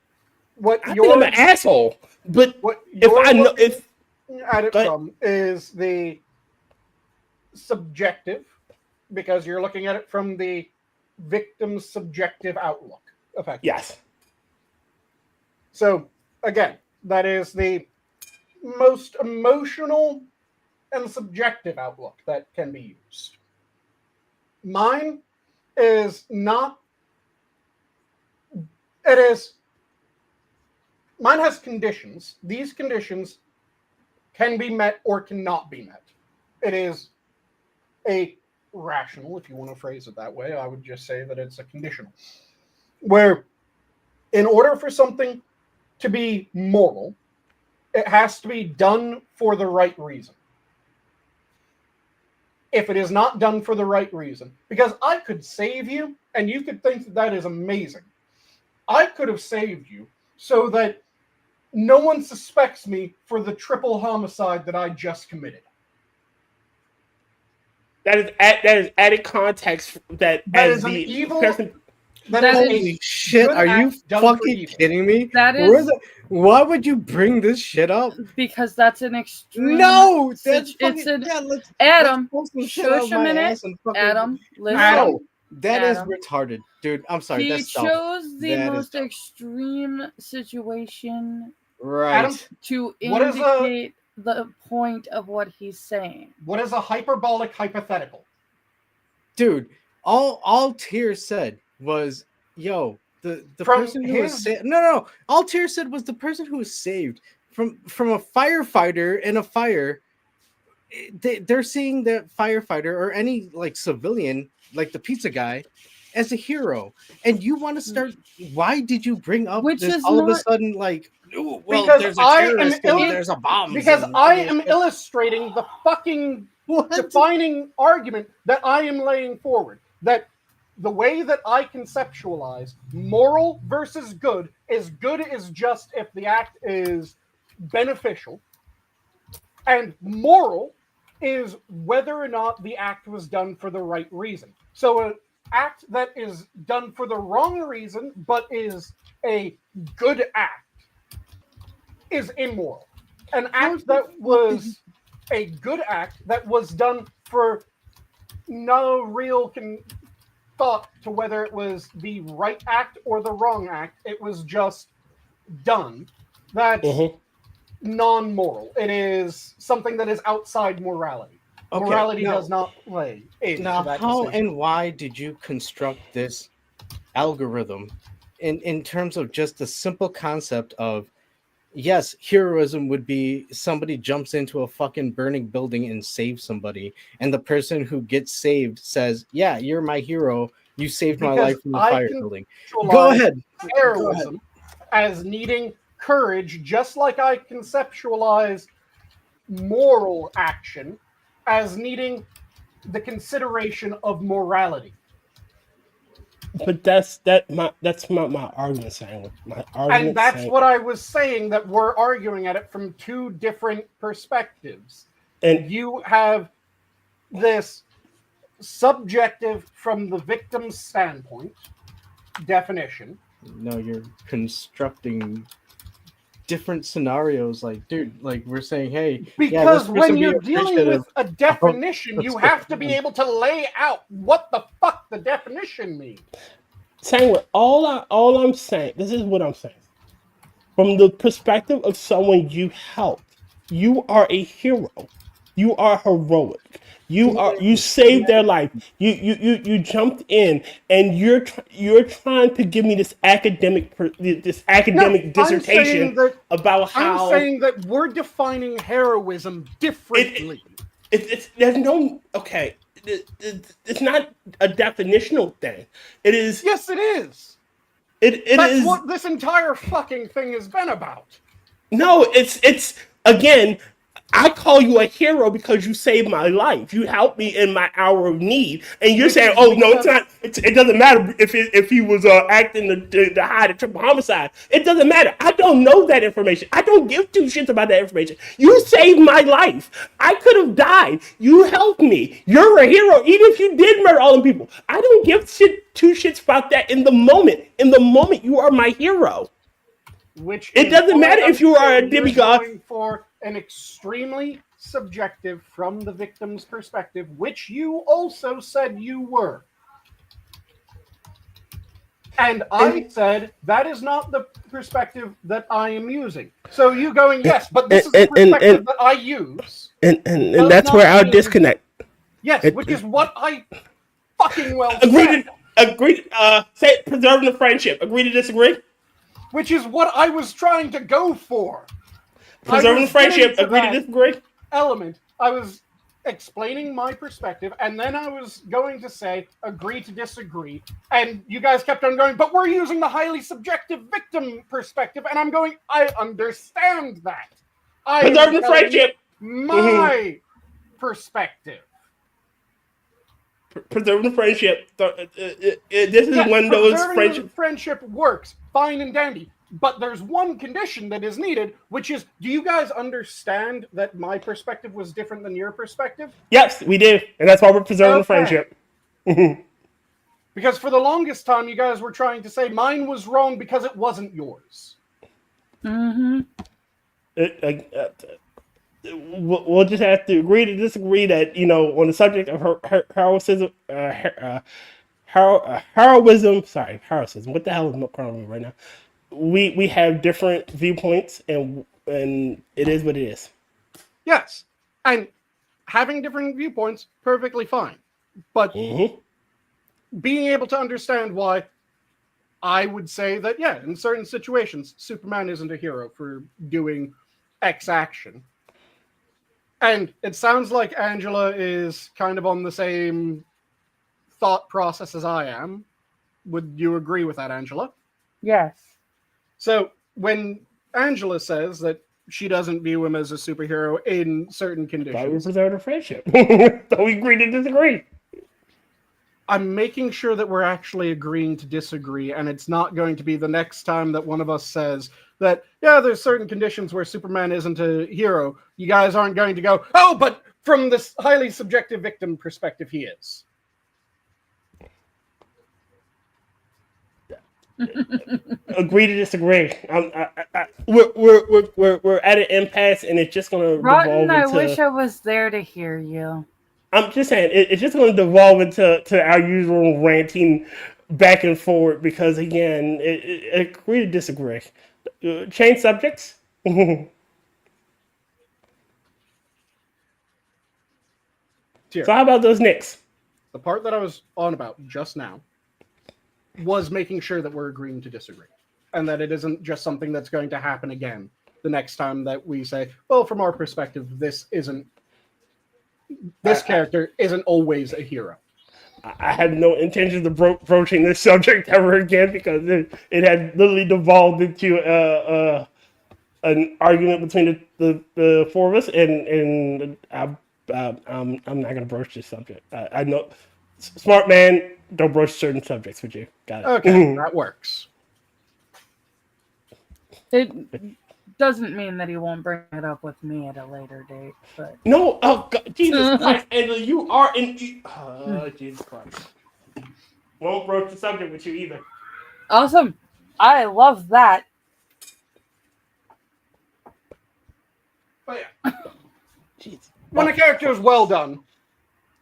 I think I'm an asshole, but if is the subjective, because you're looking at it from the victim's subjective outlook. Effectively. Yes. So again, that is the most emotional and subjective outlook that can be used. Mine is not. Mine has conditions. These conditions can be met or cannot be met. It is a rational, if you want to phrase it that way. I would just say that it's a conditional. Where, in order for something to be moral, it has to be done for the right reason. If it is not done for the right reason, because I could save you, and you could think that that is amazing. I could have saved you so that no one suspects me for the triple homicide that I just committed. That is added context. That is an evil person. Holy shit! Are you fucking kidding me? That is. Why would you bring this shit up? Because that's an extreme. No, that's it's an. Adam, shush a minute. Adam, listen. No, that is retarded, dude. I'm sorry. He that's chose the most extreme situation, right, Adam, to indicate the point of what he's saying. What is a hyperbolic hypothetical? dude, all Tears said was, "Yo, the From person who was his- saved." No. All Tears said was the person who was saved from a firefighter in a fire. They're seeing the firefighter or any like civilian, like the pizza guy, as a hero. And you want to start? Why did you bring up Which this is all of a not- sudden? Like, "Ooh, well, Because there's a I am terrorist and there's a bomb." because I am illustrating the fucking defining argument that I am laying forward. That the way that I conceptualize moral versus good is just if the act is beneficial, and moral is whether or not the act was done for the right reason. So an act that is done for the wrong reason but is a good act is immoral. An act that was a good act that was done for no real thought to whether it was the right act or the wrong act, it was just done. That's non-moral. It is something that is outside morality. Okay, Morality now- does not play into Now, that how decision. and why did you construct this algorithm in terms of just the simple concept of, yes, heroism would be somebody jumps into a fucking burning building and saves somebody, and the person who gets saved says, "Yeah, you're my hero. You saved my Because life from the I fire can building." conceptualize Go ahead. heroism as needing courage, just like I conceptualize moral action as needing the consideration of morality. But that's not my argument, Sanguine. My argument, And that's Sanguine- what I was saying, that we're arguing at it from two different perspectives. And You have this subjective from the victim's standpoint definition. No, you're constructing different scenarios. Like, dude, like we're saying, hey, Because yeah, when you're dealing with a definition, you what's have to going be on. able to lay out what the fuck the definition means. Sanguine, all I'm saying, this is what I'm saying. From the perspective of someone you helped, you are a hero. You are heroic. You saved their life. You jumped in, and you're trying to give me this academic dissertation about how I'm saying that we're defining heroism differently. it's there's no okay. It's not a definitional thing. It is. Yes, it is. It That's is. what this entire fucking thing has been about. No, it's again. I call you a hero because you saved my life. You helped me in my hour of need, and you're saying, "Oh no, it's not. It doesn't matter if he was acting to hide a triple homicide. It doesn't matter. I don't know that information. I don't give two shits about that information. You saved my life. I could have died. You helped me. You're a hero, even if you did murder all them people. I don't give two shits about that in the moment. In the moment, you are my hero. Which It doesn't matter if you are a demigod. Going for an extremely subjective from the victim's perspective, which you also said you were. And I said that is not the perspective that I am using. So you going, yes, but this is the perspective that I use. And that's where our disconnect. Yes, which is what I fucking well Agree said. say preserving the friendship. Agree to disagree? Which is what I was trying to go for. Preserving the friendship. Agree to disagree? Element. I was explaining my perspective, and then I was going to say agree to disagree, and you guys kept on going, but we're using the highly subjective victim perspective, and I'm going, I understand that. Preserving the friendship. My perspective. Preserving the friendship. This is one of those friendships. Friendship works fine and dandy, but there's one condition that is needed, which is, do you guys understand that my perspective was different than your perspective? Yes, we do, and that's why we're preserving the friendship. Because for the longest time, you guys were trying to say mine was wrong because it wasn't yours. Mm-hmm. We'll just have to agree to disagree that, on the subject of heroism, heroism. Sorry, heroism. What the hell is my problem right now? We have different viewpoints, and it is what it is. Yes, and having different viewpoints, perfectly fine. But Mm-hmm. being able to understand why, I would say that, yeah, in certain situations, Superman isn't a hero for doing X action. And it sounds like Angela is kind of on the same thought process as I am. Would you agree with that, Angela? Yes. So when Angela says that she doesn't view him as a superhero in certain Thought we conditions, preserved our friendship. So we agree to disagree. I'm making sure that we're actually agreeing to disagree, and it's not going to be the next time that one of us says that, yeah, there's certain conditions where Superman isn't a hero. You guys aren't going to go, oh, but from this highly subjective victim perspective, he is. Agree to disagree. We're at an impasse, and it's just going to Rotten, devolve I into. wish I was there to hear you. I'm just saying it's just going to devolve into our usual ranting back and forward because again, agree to disagree. Change subjects. Here, So how about those Knicks? the part that I was on about just now was making sure that we're agreeing to disagree, and that it isn't just something that's going to happen again the next time that we say, well, from our perspective, this character isn't always a hero. I had no intention of broaching this subject ever again because it had literally devolved into an argument between the four of us, and I'm not going to broach this subject. I know, smart man, don't broach certain subjects with you. Got it. Okay, that works. It doesn't mean that he won't bring it up with me at a later date, but No, oh God, Jesus Christ, Angela, you are in. Jesus Christ. Won't broach the subject with you either. awesome. I love that. But yeah, Jeez. when a character is well done,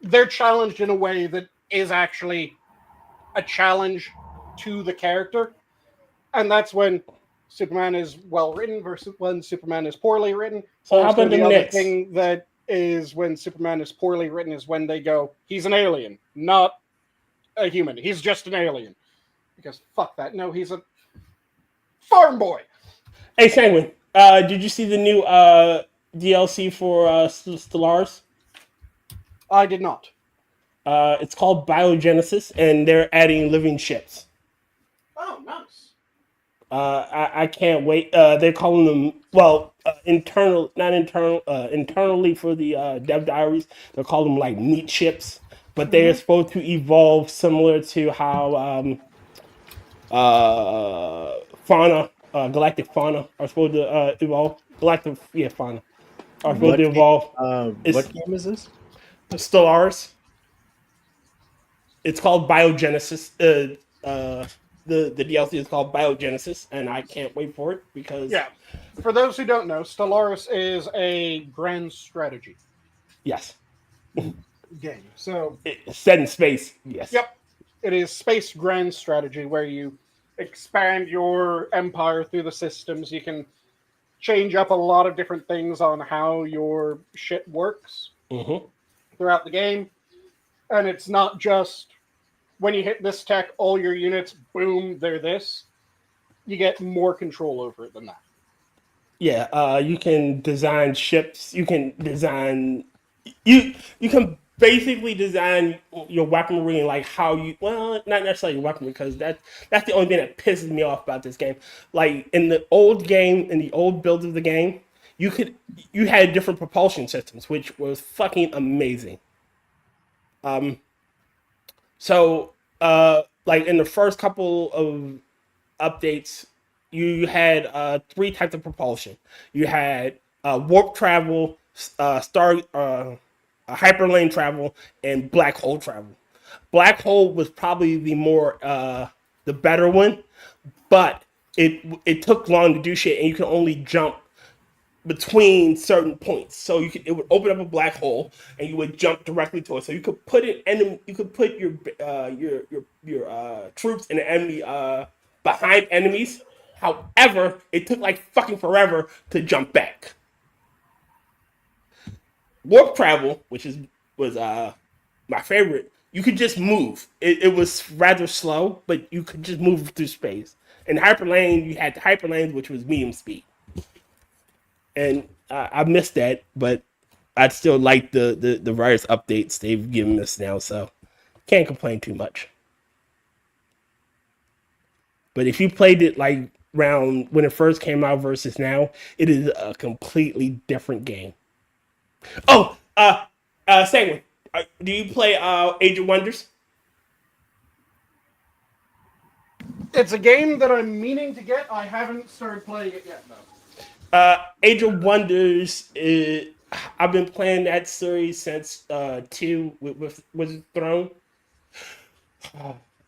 they're challenged in a way that is actually a challenge to the character. And that's when Superman is well written versus when Superman is poorly written. So how about the the other Knicks? thing that is when Superman is poorly written is when they go, he's an alien, not a human. He's just an alien. Because fuck that. No, he's a farm boy. Hey, Sanguine, did you see the new DLC for Stellaris? I did not. It's called Biogenesis, and they're adding living ships. Oh, nice. I can't wait. They're calling them internally for the dev diaries. They're calling them like meat ships, but they're supposed to evolve similar to how fauna, galactic fauna, are supposed to evolve. Galactic, fauna are supposed to evolve. What game is this? Stellaris. It's called Biogenesis. The DLC is called Biogenesis, and I can't wait for it because Yeah. For those who don't know, Stellaris is a grand strategy yes, game. So, it's set in space. Yes. yep, it is space grand strategy where you expand your empire through the systems. You can change up a lot of different things on how your shit works throughout the game. And it's not just when you hit this tech, all your units, boom, they're this. You get more control over it than that. Yeah. You can design ships. You can design. You can basically design your weaponry and like how you. Well, not necessarily your weaponry because that's the only thing that pisses me off about this game. Like in the old game, in the old builds of the game, you had different propulsion systems, which was fucking amazing. So, like in the first couple of updates, you had 3 types of propulsion. You had warp travel, hyperlane travel, and black hole travel. Black hole was probably the better one, but it took long to do shit, and you can only jump between certain points. So it would open up a black hole and you would jump directly to it. So you could put your troops in the enemy behind enemies. However, it took like fucking forever to jump back. Warp travel, which was my favorite, you could just move. It was rather slow, but you could just move through space. In Hyper Lane, you had the Hyper Lane, which was medium speed, and I missed that, but I'd still like the various updates they've given us now, so can't complain too much. But if you played it like round when it first came out versus now, it is a completely different game. Oh, Sanguine, do you play Age of Wonders? It's a game that I'm meaning to get. I haven't started playing it yet, though. Age of Wonders. I've been playing that series since 2 with Wizard Throne.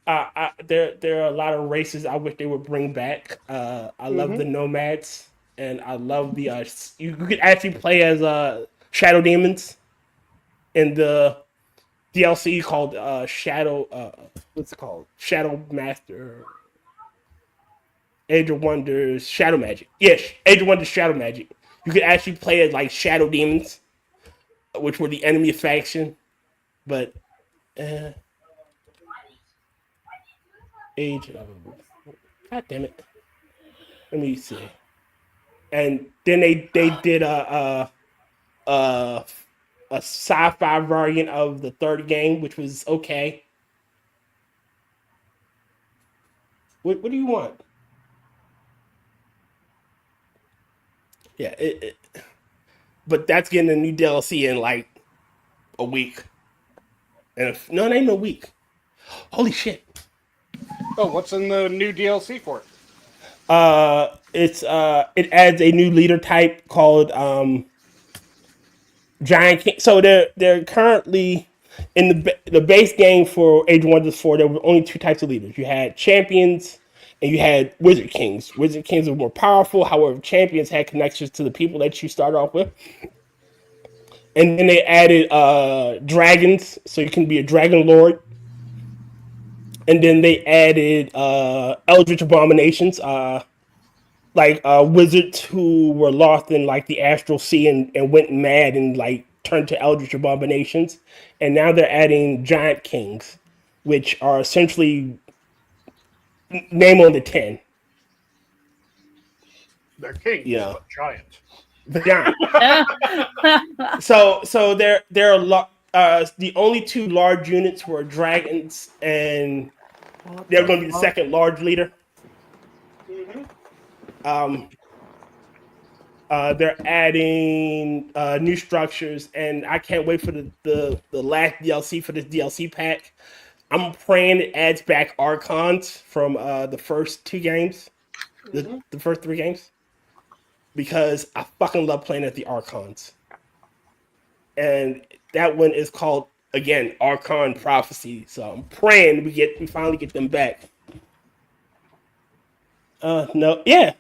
There are a lot of races I wish they would bring back. I love the nomads, and I love the you could actually play as shadow demons in the DLC called Shadow. What's it called? Shadow Master. Age of Wonders Shadow Magic. Yes, Age of Wonders Shadow Magic. You could actually play as like shadow demons, which were the enemy faction. But Age of God damn it. Let me see. And then they did a sci-fi variant of the third game, which was okay. What do you want? Yeah, but that's getting a new DLC in like a week. And no, it ain't a week. Holy shit. Oh, what's in the new DLC for it? It adds a new leader type called Giant King. So they're currently in the base game for Age of Wonders 4. There were only 2 types of leaders. You had champions and you had Wizard Kings. Wizard Kings were more powerful. However, champions had connections to the people that you start off with. And then they added dragons, so you can be a dragon lord. And then they added eldritch abominations, like wizards who were lost in like the astral sea and went mad and like turned to eldritch abominations. And now they're adding giant kings, which are essentially name on the 10. They're kings, Yeah. but giant. But giant. So there are the only 2 large units were dragons, and they're going to be the second large leader. They're adding new structures, and I can't wait for the last DLC for this DLC pack. I'm praying it adds back Archons from the first 2 games, the first 3 games, because I fucking love playing at the Archons. And that one is called, again, Archon Prophecy. So I'm praying we finally get them back. No, yeah.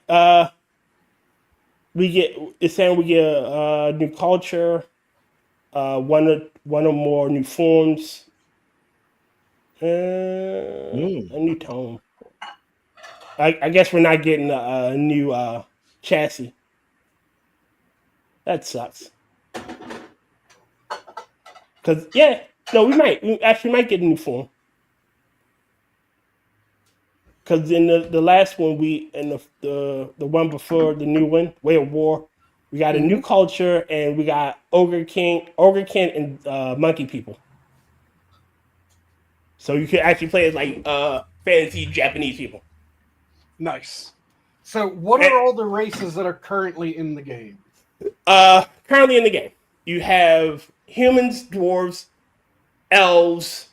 It's saying we get a new culture, one or more new forms, a new tone. I guess we're not getting a new chassis. That sucks. Cause we actually might get a new form. Cause in the last one the one before the new one, Way of War, we got a new culture and we got Ogre King, and Monkey People. So you can actually play as like fantasy Japanese people. Nice. So what are all the races that are currently in the game? Currently in the game, you have humans, dwarves, elves,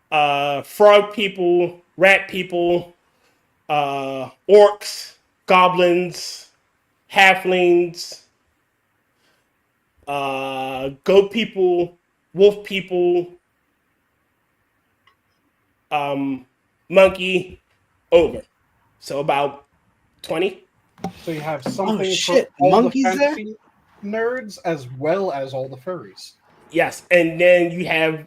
frog people, rat people, orcs, goblins, halflings, goat people, wolf people, monkey, ogre. So about 20. So you have something shit, for all monkeys the fantasy nerds as well as all the furries. Yes, and then you have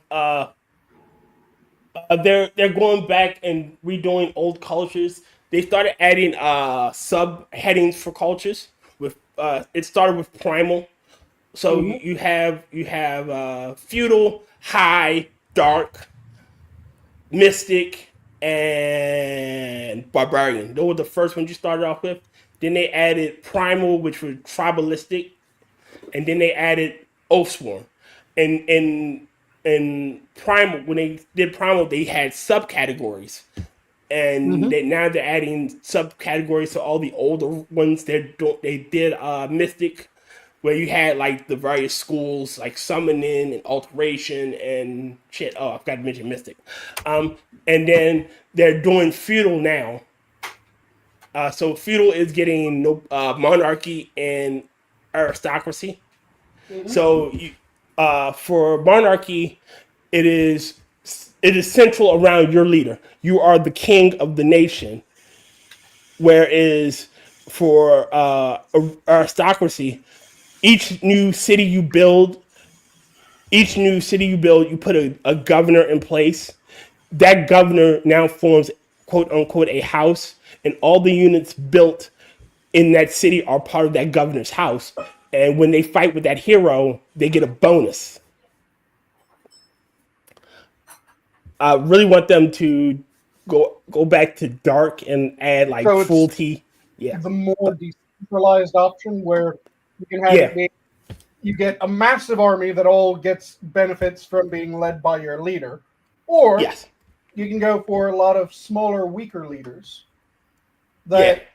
they're going back and redoing old cultures. They started adding subheadings for cultures. With it started with primal, so you have feudal, high, dark, Mystic, and Barbarian. Those were the first ones you started off with. Then they added Primal, which was tribalistic, and then they added Oathsworn. And Primal, when they did Primal, they had subcategories, and now they're adding subcategories to all the older ones. They did Mystic, where you had like the various schools like summoning and alteration and shit. Oh, I forgot to mention Mystic. And then they're doing feudal now. So feudal is getting monarchy and aristocracy. So for monarchy, it is central around your leader. You are the king of the nation. Whereas for aristocracy, each new city you build, you put a governor in place. That governor now forms, quote unquote, a house, and all the units built in that city are part of that governor's house. And when they fight with that hero, they get a bonus. I really want them to go back to dark and add like So it's cruelty. Yeah, the more decentralized option where you can have it be, you get a massive army that all gets benefits from being led by your leader, or yes, you can go for a lot of smaller, weaker leaders that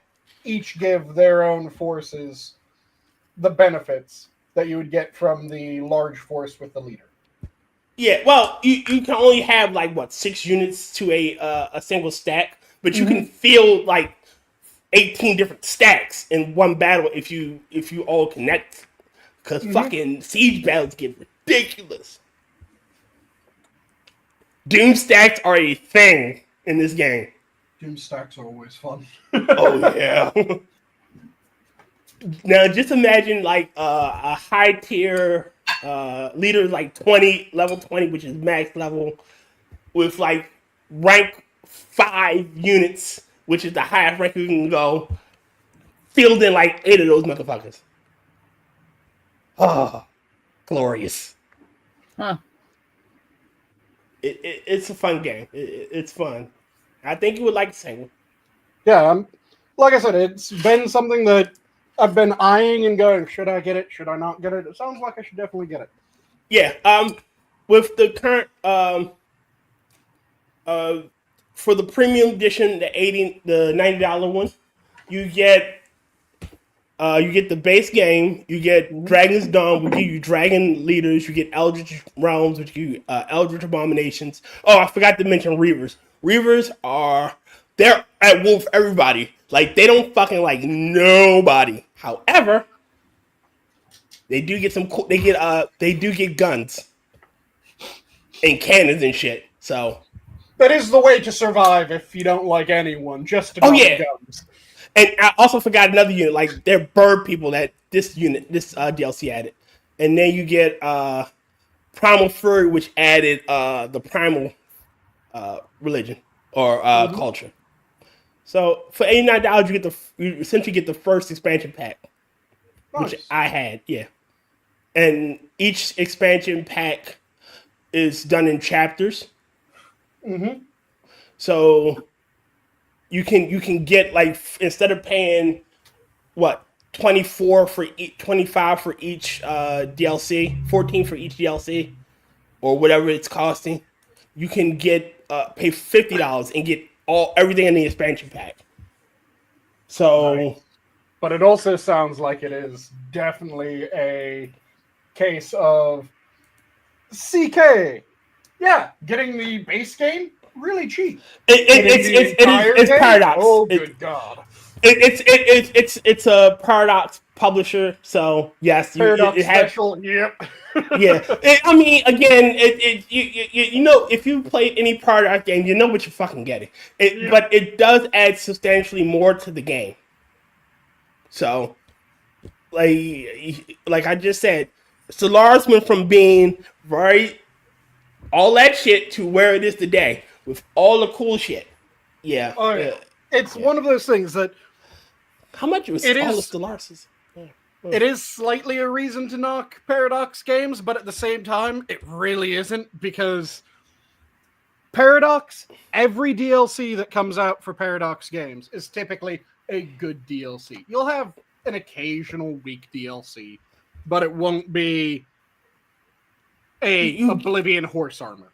each give their own forces the benefits that you would get from the large force with the leader. Yeah, well, you can only have like what 6 units to a single stack, but you can field like 18 different stacks in one battle if you all connect. Because fucking siege battles get ridiculous. Doom stacks are a thing in this game. Doom stacks are always fun. Oh yeah. Now just imagine like a high tier leader like level 20, which is max level, with like rank 5 units, which is the highest rank you can go, fielding like 8 of those motherfuckers. Oh, glorious. Huh. It's a fun game. It's fun. I think you would like Sanguine. Yeah, like I said, it's been something that I've been eyeing and going, should I get it? Should I not get it? It sounds like I should definitely get it. Yeah. With the current for the premium edition, the $90 one, you get the base game. You get Dragon's Dawn, which give you dragon leaders. You get Eldritch Realms, which give you Eldritch Abominations. Oh, I forgot to mention Reavers. Reavers they're at war with everybody. Like they don't fucking like nobody. However, they do get some cool. They do get guns and cannons and shit. So That is the way to survive if you don't like anyone, just to Oh, not yeah. guns. And I also forgot another unit. Like they're bird people that this DLC added, and then you get Primal Fury, which added the Primal religion or culture. So for $89, you essentially get the first expansion pack, which Nice. I had, yeah. And each expansion pack is done in chapters. So you can get like instead of paying what 25 for each DLC, 14 for each DLC, or whatever it's costing, you can get pay $50 and get everything in the expansion pack. So, Nice. But it also sounds like it is definitely a case of CK. Yeah, getting the base game really cheap. it's Paradox. Oh, good God. It's a Paradox publisher, so yes, Paradox it has. special. Yep. Yeah, I mean, again, you know, if you played any Paradox game, you know what you're fucking getting. But it does add substantially more to the game. So, like I just said, Stellaris went from being all that shit to where it is today with all the cool shit. Yeah. Oh, yeah. It's one of those things that How much was It all is- the Stellaris? it is slightly a reason to knock Paradox games, but at the same time, it really isn't, because Paradox, every DLC that comes out for Paradox games is typically a good DLC. You'll have an occasional weak DLC, but it won't be a Oblivion horse armor.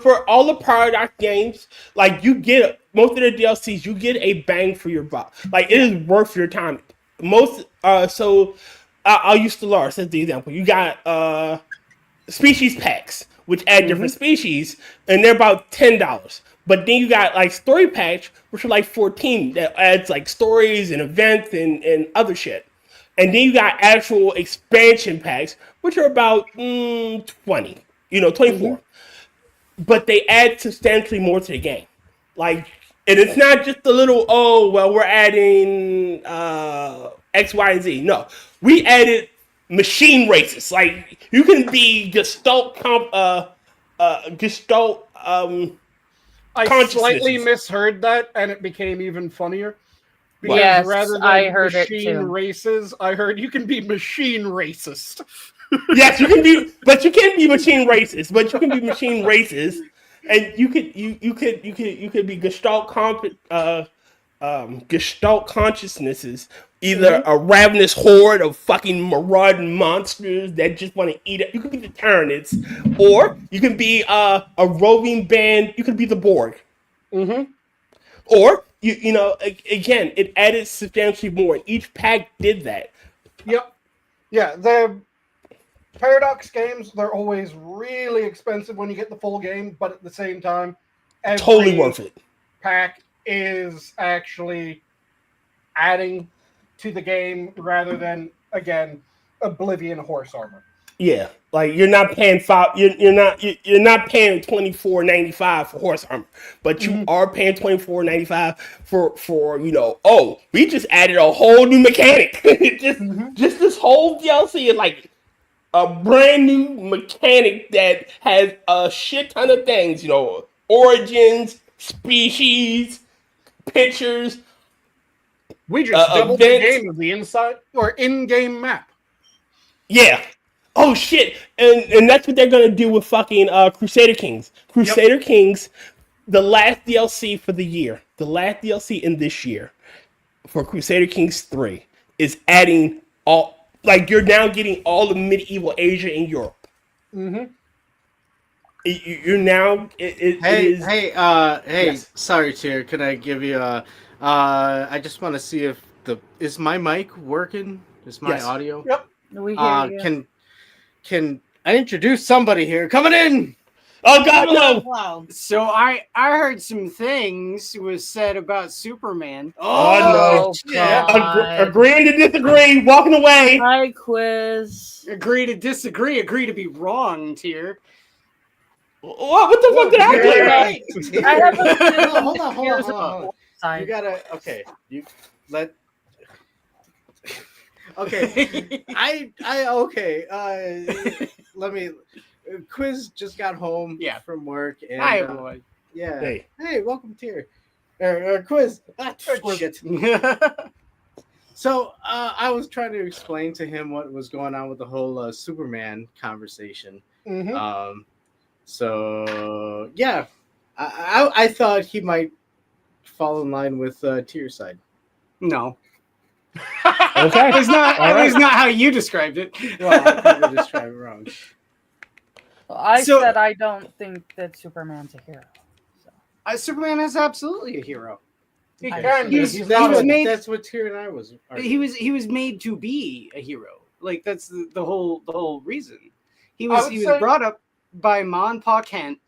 For all the Paradox games, like you get most of the DLCs, you get a bang for your buck. Like it is worth your time. Most I'll use Stellaris as the example. You got species packs, which add different species, and they're about $10. But then you got like story packs, which are like $14, that adds like stories and events and other shit. And then you got actual expansion packs, which are about 20, 24. But they add substantially more to the game. Like, and it's not just the little, we're adding X, Y, and Z. No, we added machine races. Like, you can be Gestalt I slightly misheard that, and it became even funnier. Because Yes, rather than I heard it machine too. races, I heard you can be machine racist. Yes, you can be, but you can't be machine racist. But you can be machine racist, and you could be Gestalt consciousnesses. Either a ravenous horde of fucking marauding monsters that just want to eat it. You could be the Tyranids, or you can be a roving band. You could be the Borg. Or again, it added substantially more. Each pack did that. Yep. Yeah, the Paradox games, they're always really expensive when you get the full game, but at the same time, every Totally worth it. pack is actually adding to the game rather than, again, Oblivion horse armor. Yeah, like you're not paying you're not paying $24.95 for horse armor, but you are paying $24.95 for we just added a whole new mechanic. Just this whole DLC is like a brand new mechanic that has a shit ton of things. Origins, species, pictures. We just doubled the events. game of the inside or in-game map. Yeah. Oh shit. And that's what they're gonna do with fucking Crusader Kings. Crusader Kings, the last DLC for the year, the last DLC in this year for Crusader Kings 3 is adding all, like you're now getting all of medieval Asia and Europe. You're now Hey, Yes. sorry, Tier. Can I give you a? I just want to see if is my mic working? Is my Yes. audio? Yep. We hear you. Can I introduce somebody here? Coming in. Oh god, no! Wow. So I heard some things was said about Superman. Oh, no. God. Agreeing to disagree, walking away. Hi, Quiz. Agree to disagree. Agree to be wrong, Tier. What the fuck did I do? Right. I have a feeling Hold on. here's Hold on. a You side. gotta. Okay. You let. Okay. Okay. Let me. Quiz just got home. Yeah. From work. And, Hi, everyone. Yeah. Hey. Hey, welcome, Tier. Quiz. Shit. So I was trying to explain to him what was going on with the whole Superman conversation. So yeah, I thought he might fall in line with Tier's side. No. Okay. It's not. All At right. least not how you described it. Well, I probably just tried it wrong. I So- said I don't think that Superman's a hero. So. Superman is absolutely a hero. He I can see. be. He's- He's that not was a- made- That's what Tier and I was. He was made to be a hero. Like that's the whole reason. He I was would say- brought up by Ma and Pa Kent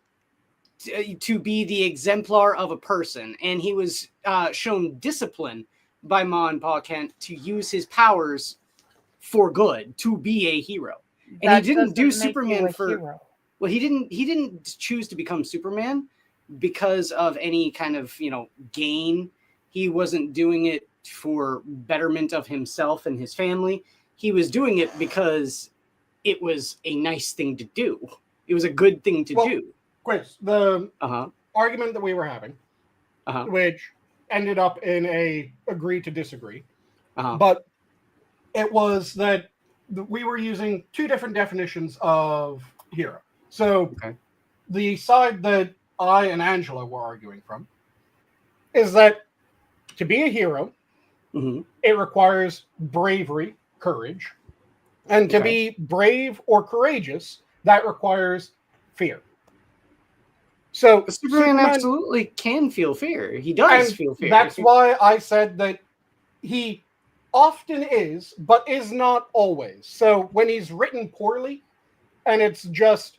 to be the exemplar of a person, and he was shown discipline by Ma and Pa Kent to use his powers for good, to be a hero. And That he didn't do doesn't make you Superman a for hero. well, he didn't choose to become Superman because of any kind of gain. He wasn't doing it for betterment of himself and his family. He was doing it because it was a nice thing to do. It was a good thing to do. Quiz, the Uh-huh. argument that we were having, Uh-huh. which ended up in a agree to disagree, Uh-huh. but it was that we were using two different definitions of hero. So Okay. the side that I and Angela were arguing from is that to be a hero, Mhm. it requires bravery, courage. And to Okay. be brave or courageous, that requires fear. So But Superman absolutely can feel fear. He does and feel fear. that's why I said that he often is, but is not always. So when he's written poorly, and it's just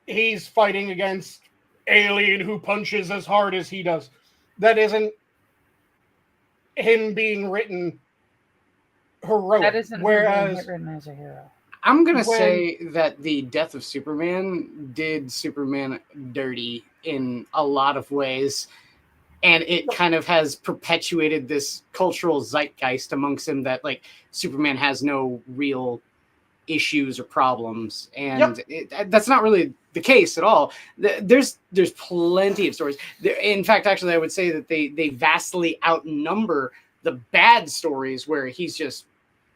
he's fighting against alien who punches as hard as he does, that isn't him being written heroic. That isn't him Whereas being written as a hero. I'm gonna when- say that the death of Superman did Superman dirty in a lot of ways, and it kind of has perpetuated this cultural zeitgeist amongst him that like Superman has no real issues or problems, and that's not really the case at all. There's plenty of stories. In fact, actually, I would say that they vastly outnumber the bad stories where he's just,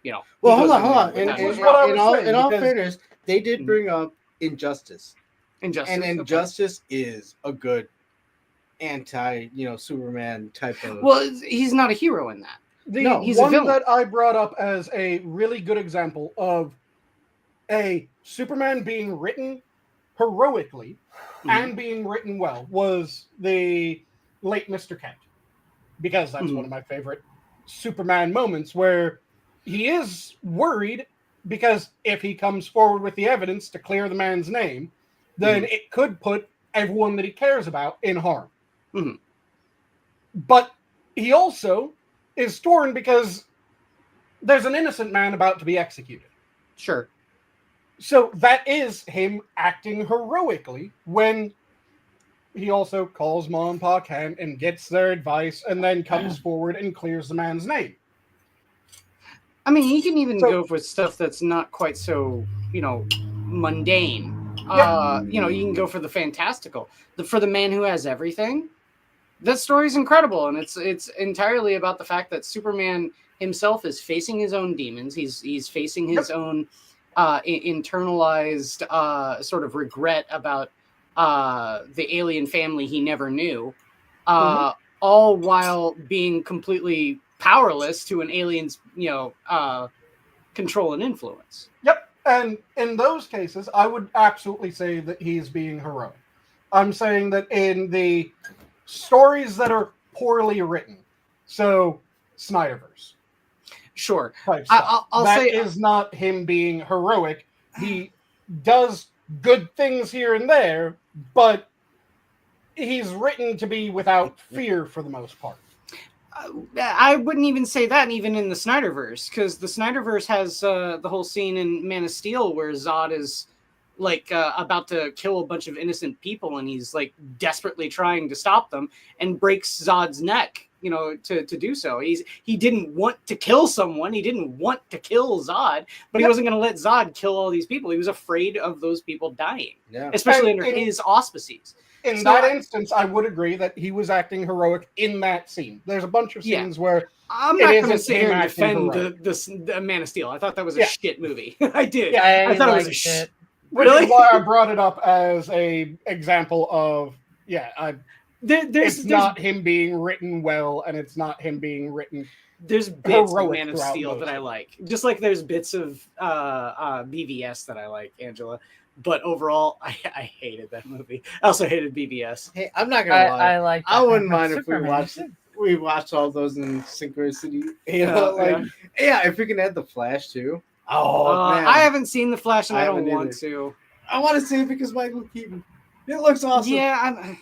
Well, he hold goes on, hold on. in there Which with is that what I was saying, In all because- fairness, they did Mhm. bring up Injustice, Injustice. and okay. Injustice is a good anti, Superman type of. Well, he's not a hero in that. The he's a one villain. that I brought up as a really good example of a Superman being written heroically and being written well was the late Mr. Kent. Because that's one of my favorite Superman moments where he is worried because if he comes forward with the evidence to clear the man's name, then it could put everyone that he cares about in harm. Mhm. But he also is torn because there's an innocent man about to be executed. Sure. So that is him acting heroically when he also calls Mom and Pa Kent and gets their advice and then comes forward and clears the man's name. I mean, he can even So- go for stuff that's not quite so, mundane. Yep. You can go for the fantastical. For the man who has everything. That story's incredible, and it's entirely about the fact that Superman himself is facing his own demons. He's facing his own internalized sort of regret about the alien family he never knew, all while being completely powerless to an alien's control and influence. Yep. And in those cases, I would absolutely say that he's being heroic. I'm saying that in the stories that are poorly written, so Snyderverse Sure. type stuff, I'll that say is not him being heroic. He does good things here and there, but he's written to be without fear for the most part. I wouldn't even say that even in the Snyderverse, because the Snyderverse has the whole scene in Man of Steel where Zod is like about to kill a bunch of innocent people, and he's like desperately trying to stop them and breaks Zod's neck, to do so. He didn't want to kill someone. He didn't want to kill Zod, but he wasn't going to let Zod kill all these people. He was afraid of those people dying, especially And under his auspices. In So that instance, I would agree that he was acting heroic in that scene. There's a bunch of scenes where I'm it not going to isn't sit here him and acting defend heroic. the Man of Steel. I thought that was a Yeah. shit movie. I did. Yeah, I thought it was a liked shit. it. Which Really? is why I brought it up as a example of There's not him being written well, and it's not him being written. there's bits of heroic Man of throughout Steel most that I of it. like, just like there's bits of BVS that I like, Angela. But overall, I hated that movie. I also hated BVS. Hey, I'm not gonna lie. I like. I wouldn't that. mind if Superman. we watched all those in synchronicity. Yeah. If we can add the Flash too. Oh man, I haven't seen The Flash, and I I don't haven't want either. to. I want to see it because Michael Keaton. It looks awesome. Yeah,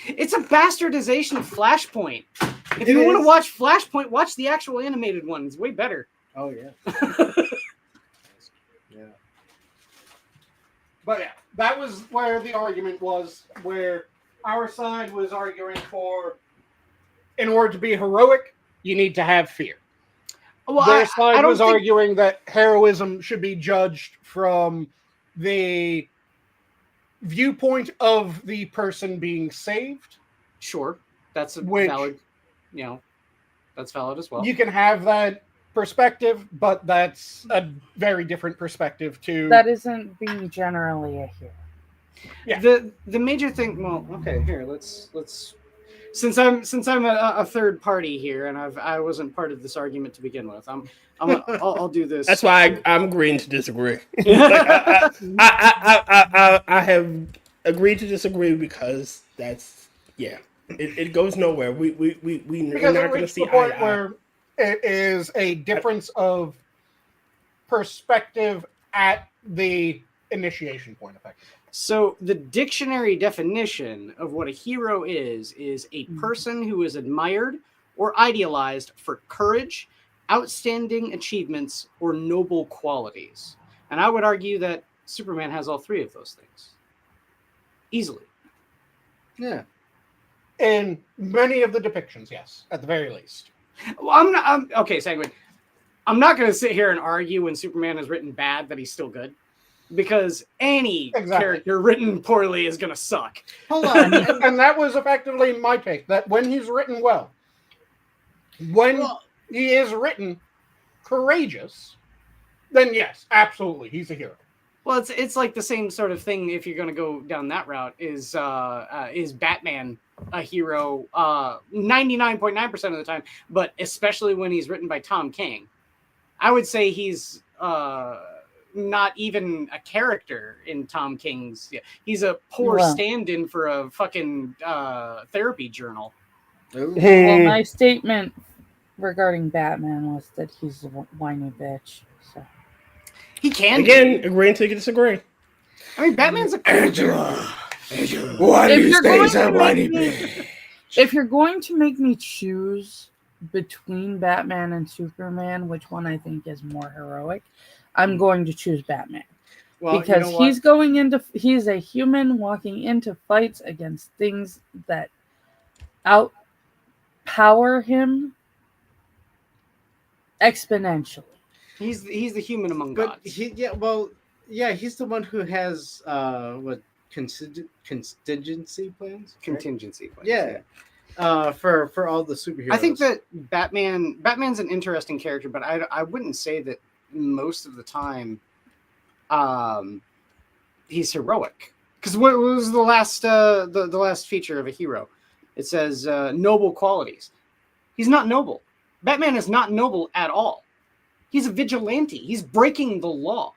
it's a bastardization of Flashpoint. If It you want to is. watch Flashpoint, watch the actual animated one. It's way better. Oh yeah. Yeah. But yeah, that was where the argument was, where our side was arguing for, in order to be heroic, you need to have fear. Well, Their I side don't was think- arguing that heroism should be judged from the viewpoint of the person being saved. Sure, that's a Which- valid. That's valid as well. You can have that perspective, but that's a very different perspective to. That isn't being generally a hero. Yeah. The major thing. Well, okay, here let's. Since I'm a third party here, and I wasn't part of this argument to begin with, I'll do this. That's why I'm agreeing to disagree. I have agreed to disagree because it goes nowhere. We're Because not it going to reached see the point eye to eye. where it is a difference of perspective at the initiation point, effectively. So the dictionary definition of what a hero is a person who is admired or idealized for courage, outstanding achievements, or noble qualities. And I would argue that Superman has all three of those things. Easily. Yeah. In many of the depictions, yes, at the very least. Well, okay, Sanguine. I'm not going to sit here and argue when Superman is written bad that he's still good. Because any character written poorly is going to suck. Hold on. And that was effectively my take, that when he's written well, when he is written courageous, then yes, absolutely, he's a hero. Well, it's like the same sort of thing if you're going to go down that route. Is Batman a hero 99.9% of the time, but especially when he's written by Tom King? I would say he's... not even a character in Tom King's. He's a poor stand-in for a fucking therapy journal. Well, my statement regarding Batman was that he's a whiny bitch. So he can agreeing to disagree. I mean, Batman's a Angela. One of these days, I'm whiny bitch. If you're going to make me choose between Batman and Superman, which one I think is more heroic, I'm going to choose Batman. Well, because he's a human walking into fights against things that outpower him exponentially. He's the human among gods. He's the one who has contingency plans. Contingency plans. Yeah. For all the superheroes. I think that Batman's an interesting character, but I wouldn't say that most of the time he's heroic. Because what was the last the last feature of a hero? It says noble qualities. He's not noble. Batman is not noble at all. He's a vigilante. He's breaking the law.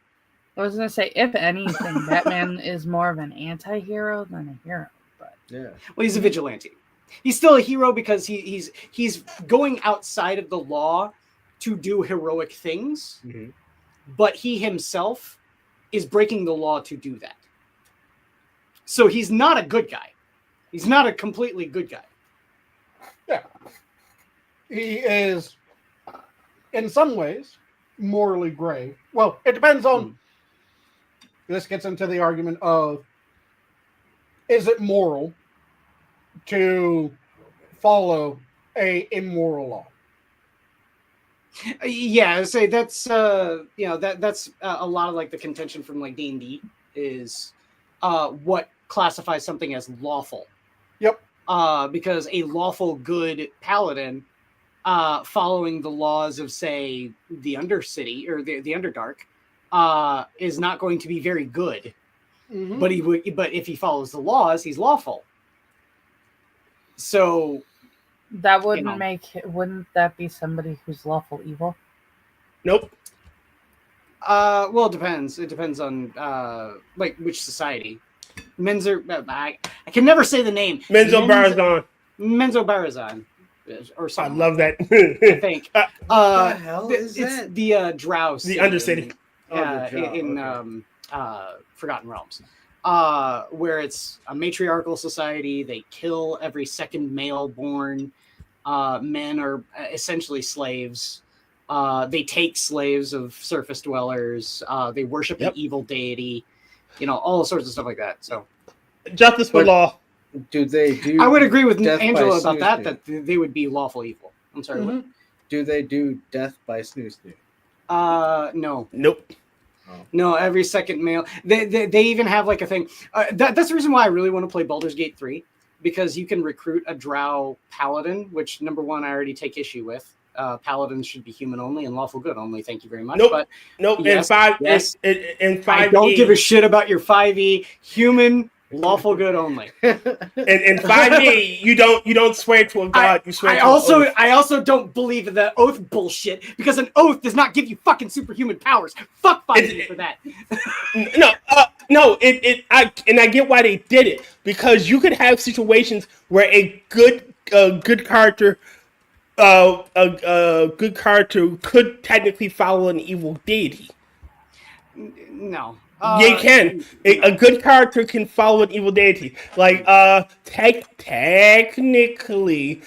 I was going to say, if anything, Batman is more of an anti-hero than a hero. But yeah. Well, he's a vigilante. He's still a hero because he's going outside of the law to do heroic things, but he himself is breaking the law to do that. So he's not a good guy. He's not a completely good guy. Yeah. He is, in some ways, morally gray. Well, it depends on... This gets into the argument of, is it moral to follow a immoral law? Yeah, say that's that's a lot of like the contention from like D&D is what classifies something as lawful. Yep. Because a lawful good paladin following the laws of say the Undercity or the Underdark is not going to be very good. But if he follows the laws, he's lawful. So that wouldn't wouldn't that be somebody who's lawful evil? Nope. Well, it depends. It depends on like which society. I can never say the name. Menzoberranzan. Menzoberranzan. Or something. I love that. I think. What the hell is it's that? the Drows. The Undercity. In Forgotten Realms. Where it's a matriarchal society. They kill every second male born. Men are essentially slaves. They take slaves of surface dwellers. They worship an evil deity. All sorts of stuff like that. So, justice for law. Do they do? I would agree with death Angela by about that. snoo-snoo? That they would be lawful evil. I'm sorry. What? Do they do death by snoo-snoo? No. Nope. No, every second male. They even have like a thing. That's the reason why I really want to play Baldur's Gate 3, because you can recruit a Drow paladin, which number one I already take issue with. paladins should be human only and lawful good only. Thank you very much. Nope. But Nope. yes, In 5e, I don't give a shit about your 5e human lawful good only. in 5e, you don't swear to a god. You swear to an oath. I also don't believe in the oath bullshit because an oath does not give you fucking superhuman powers. Fuck 5e for that. No. I get why they did it, because you could have situations where a good character. A good character could technically follow an evil deity. No. They can. A good character can follow an evil deity. Like, technically,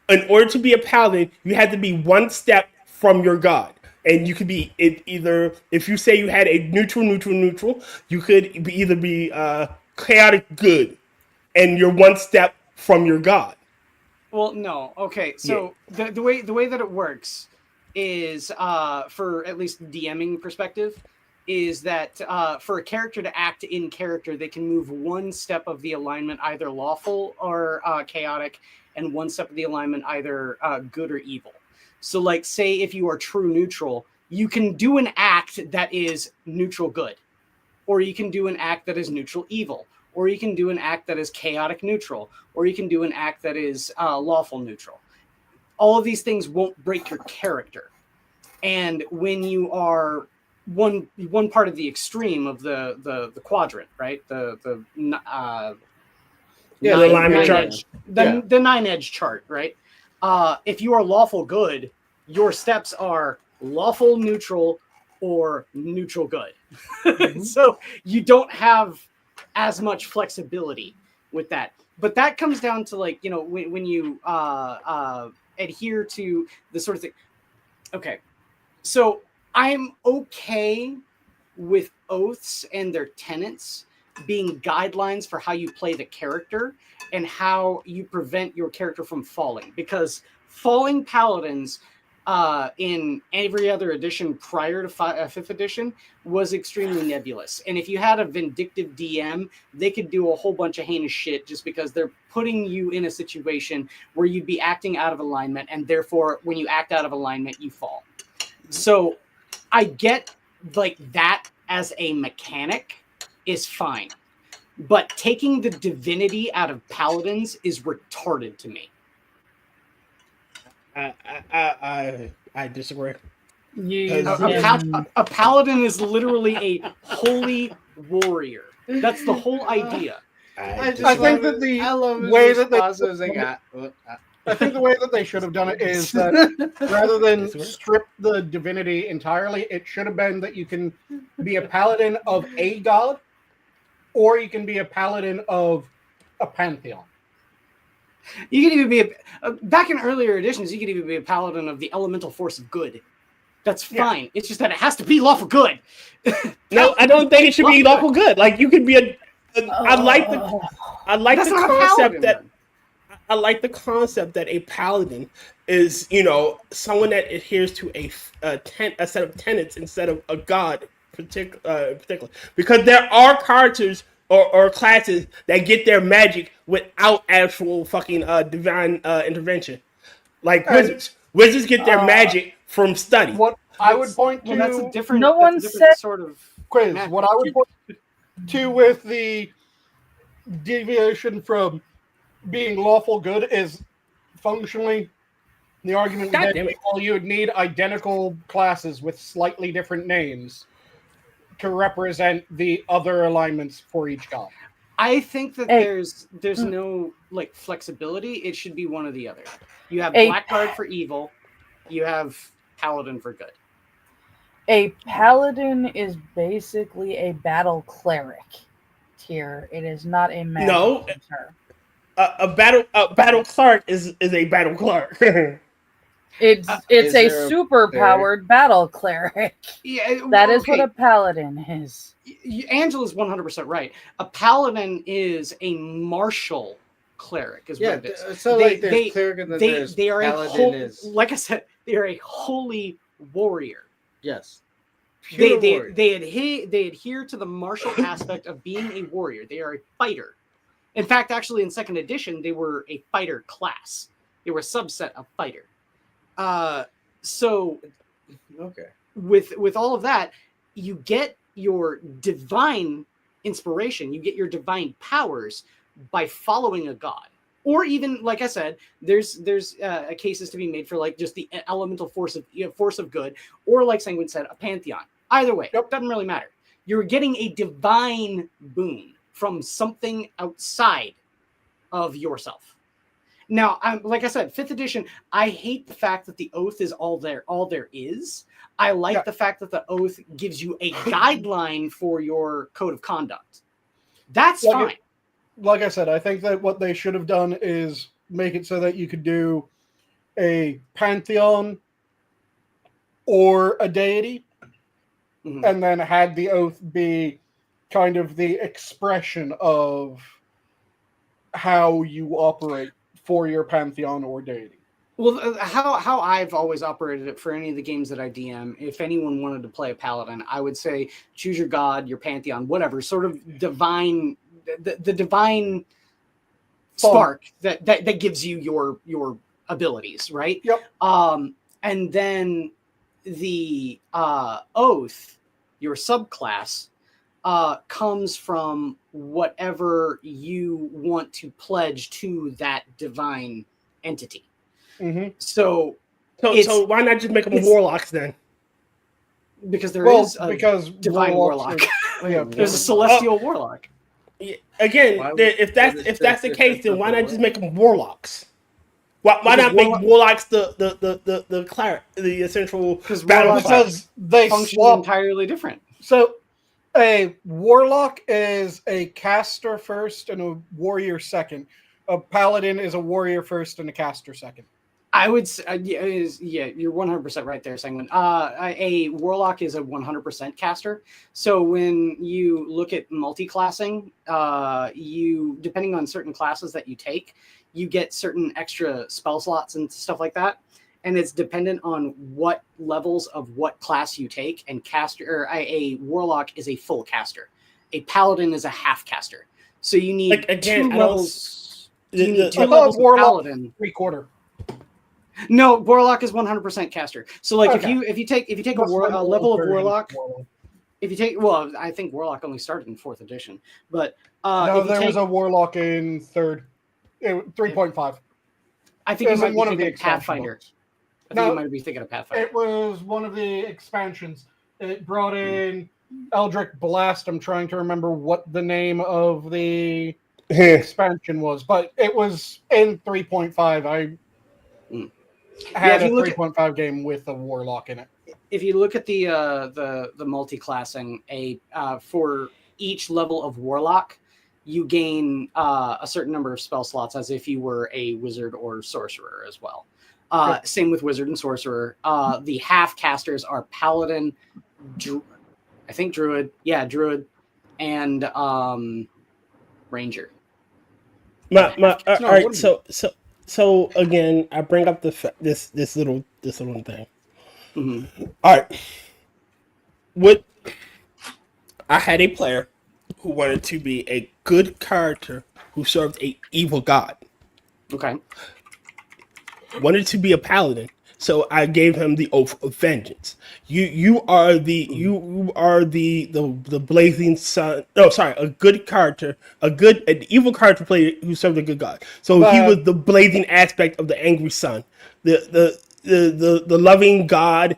in order to be a paladin, you have to be one step from your god. And you could be either, if you say you had a neutral, you could either be chaotic good, and you're one step from your god. Well, no. Okay, so the way that it works is, for at least DMing perspective, is that for a character to act in character, they can move one step of the alignment either lawful or chaotic, and one step of the alignment either good or evil. So, like, say if you are true neutral, you can do an act that is neutral good, or you can do an act that is neutral evil, or you can do an act that is chaotic neutral, or you can do an act that is lawful neutral. All of these things won't break your character. And when you are one part of the extreme of the quadrant, right? The alignment chart. The 9-edge chart, right? If you are lawful good, your steps are lawful neutral or neutral good. Mm-hmm. So you don't have as much flexibility with that. But that comes down to, like, you know, when you adhere to the sort of thing. Okay, so I'm okay with oaths and their tenets being guidelines for how you play the character and how you prevent your character from falling, because falling paladins in every other edition prior to 5th edition was extremely nebulous. And if you had a vindictive DM, they could do a whole bunch of heinous shit just because they're putting you in a situation where you'd be acting out of alignment, and therefore when you act out of alignment, you fall. So I get, like, that as a mechanic is fine, but taking the divinity out of paladins is retarded to me. I disagree. A paladin is literally a holy warrior. That's the whole idea. I think that the way that they should have done it is that rather than strip the divinity entirely, it should have been that you can be a paladin of a god, or you can be a paladin of a pantheon. You could even be back in earlier editions, you could even be a paladin of the elemental force of good. That's fine. Yeah. It's just that it has to be lawful good. No, I don't think it should be lawful good. Like, you could be I like the concept that a paladin is, you know, someone that adheres to a set of tenets instead of a god particular. Because there are characters or classes that get their magic without actual fucking divine intervention. Like wizards. Wizards get their magic from study. What I would point to... that's a different, sort of quiz. What I would point to with the deviation from being lawful good is functionally the argument that you would need identical classes with slightly different names to represent the other alignments for each god. I think that there's no, like, flexibility. It should be one or the other. You have Blackguard for evil. You have Paladin for good. A paladin is basically a battle cleric tier. It is not a magic. No, a battle cleric is a battle cleric. It's a super powered battle cleric. Yeah, that is what a paladin is. Angela's 100% right. A paladin is a martial cleric. Is what it is. So there's cleric and then there's they are paladin like I said, they are a holy warrior. Yes. They adhere to the martial aspect of being a warrior. They are a fighter. In fact, actually, in 2nd edition, they were a fighter class. They were a subset of fighter. So Okay. with all of that, you get your divine inspiration, you get your divine powers by following a god. Or even, like I said, there's cases to be made for like just the elemental force of good, or like Sanguine said, a pantheon. Either way, doesn't really matter. You're getting a divine boon from something outside of yourself. Now, like I said, 5th edition, I hate the fact that the oath is all there is. I like the fact that the oath gives you a guideline for your code of conduct. That's fine. Like I said, I think that what they should have done is make it so that you could do a pantheon or a deity, and then had the oath be kind of the expression of how you operate for your pantheon or deity. Well, how I've always operated it for any of the games that I DM, if anyone wanted to play a paladin, I would say choose your god, your pantheon, whatever, sort of divine, the divine spark that gives you your abilities, right? Yep. And then the oath, your subclass, comes from whatever you want to pledge to that divine entity. Mm-hmm. So why not just make them warlocks then? Because there is a because divine warlock. There's a celestial warlock. Again, if that's the case, then why not just make them warlocks? Why not make warlocks the essential? Because they function swap entirely different. So a warlock is a caster first and a warrior second. A paladin is a warrior first and a caster second. I would say, you're 100% right there, Sanguine. A warlock is a 100% caster. So when you look at multi-classing, depending on certain classes that you take, you get certain extra spell slots and stuff like that. And it's dependent on what levels of what class you take. And a warlock is a full caster. A paladin is a half caster. So you need two levels. You need two levels of paladin. 3/4. No, warlock is 100% caster. So like if you take a level of warlock, I think warlock only started in 4th edition, but no, there was a warlock in 3.5. I think it you might one be of the thinking Pathfinder. I think you might be thinking of Pathfinder. It was one of the expansions. It brought in Eldritch Blast. I'm trying to remember what the name of the expansion was, but it was in 3.5. I had a 3.5 game with a warlock in it. If you look at the multi-classing, for each level of warlock, you gain a certain number of spell slots as if you were a wizard or sorcerer as well. Same with wizard and sorcerer. The half casters are paladin, I think druid, and ranger. All right, so again, I bring up this little thing. Mm-hmm. All right, I had a player who wanted to be a good character who served a evil god. Okay. Wanted to be a paladin, so I gave him the oath of vengeance. You are the blazing sun. No, sorry, a good character, an evil character player who served a good god. So he was the blazing aspect of the angry sun, the loving god.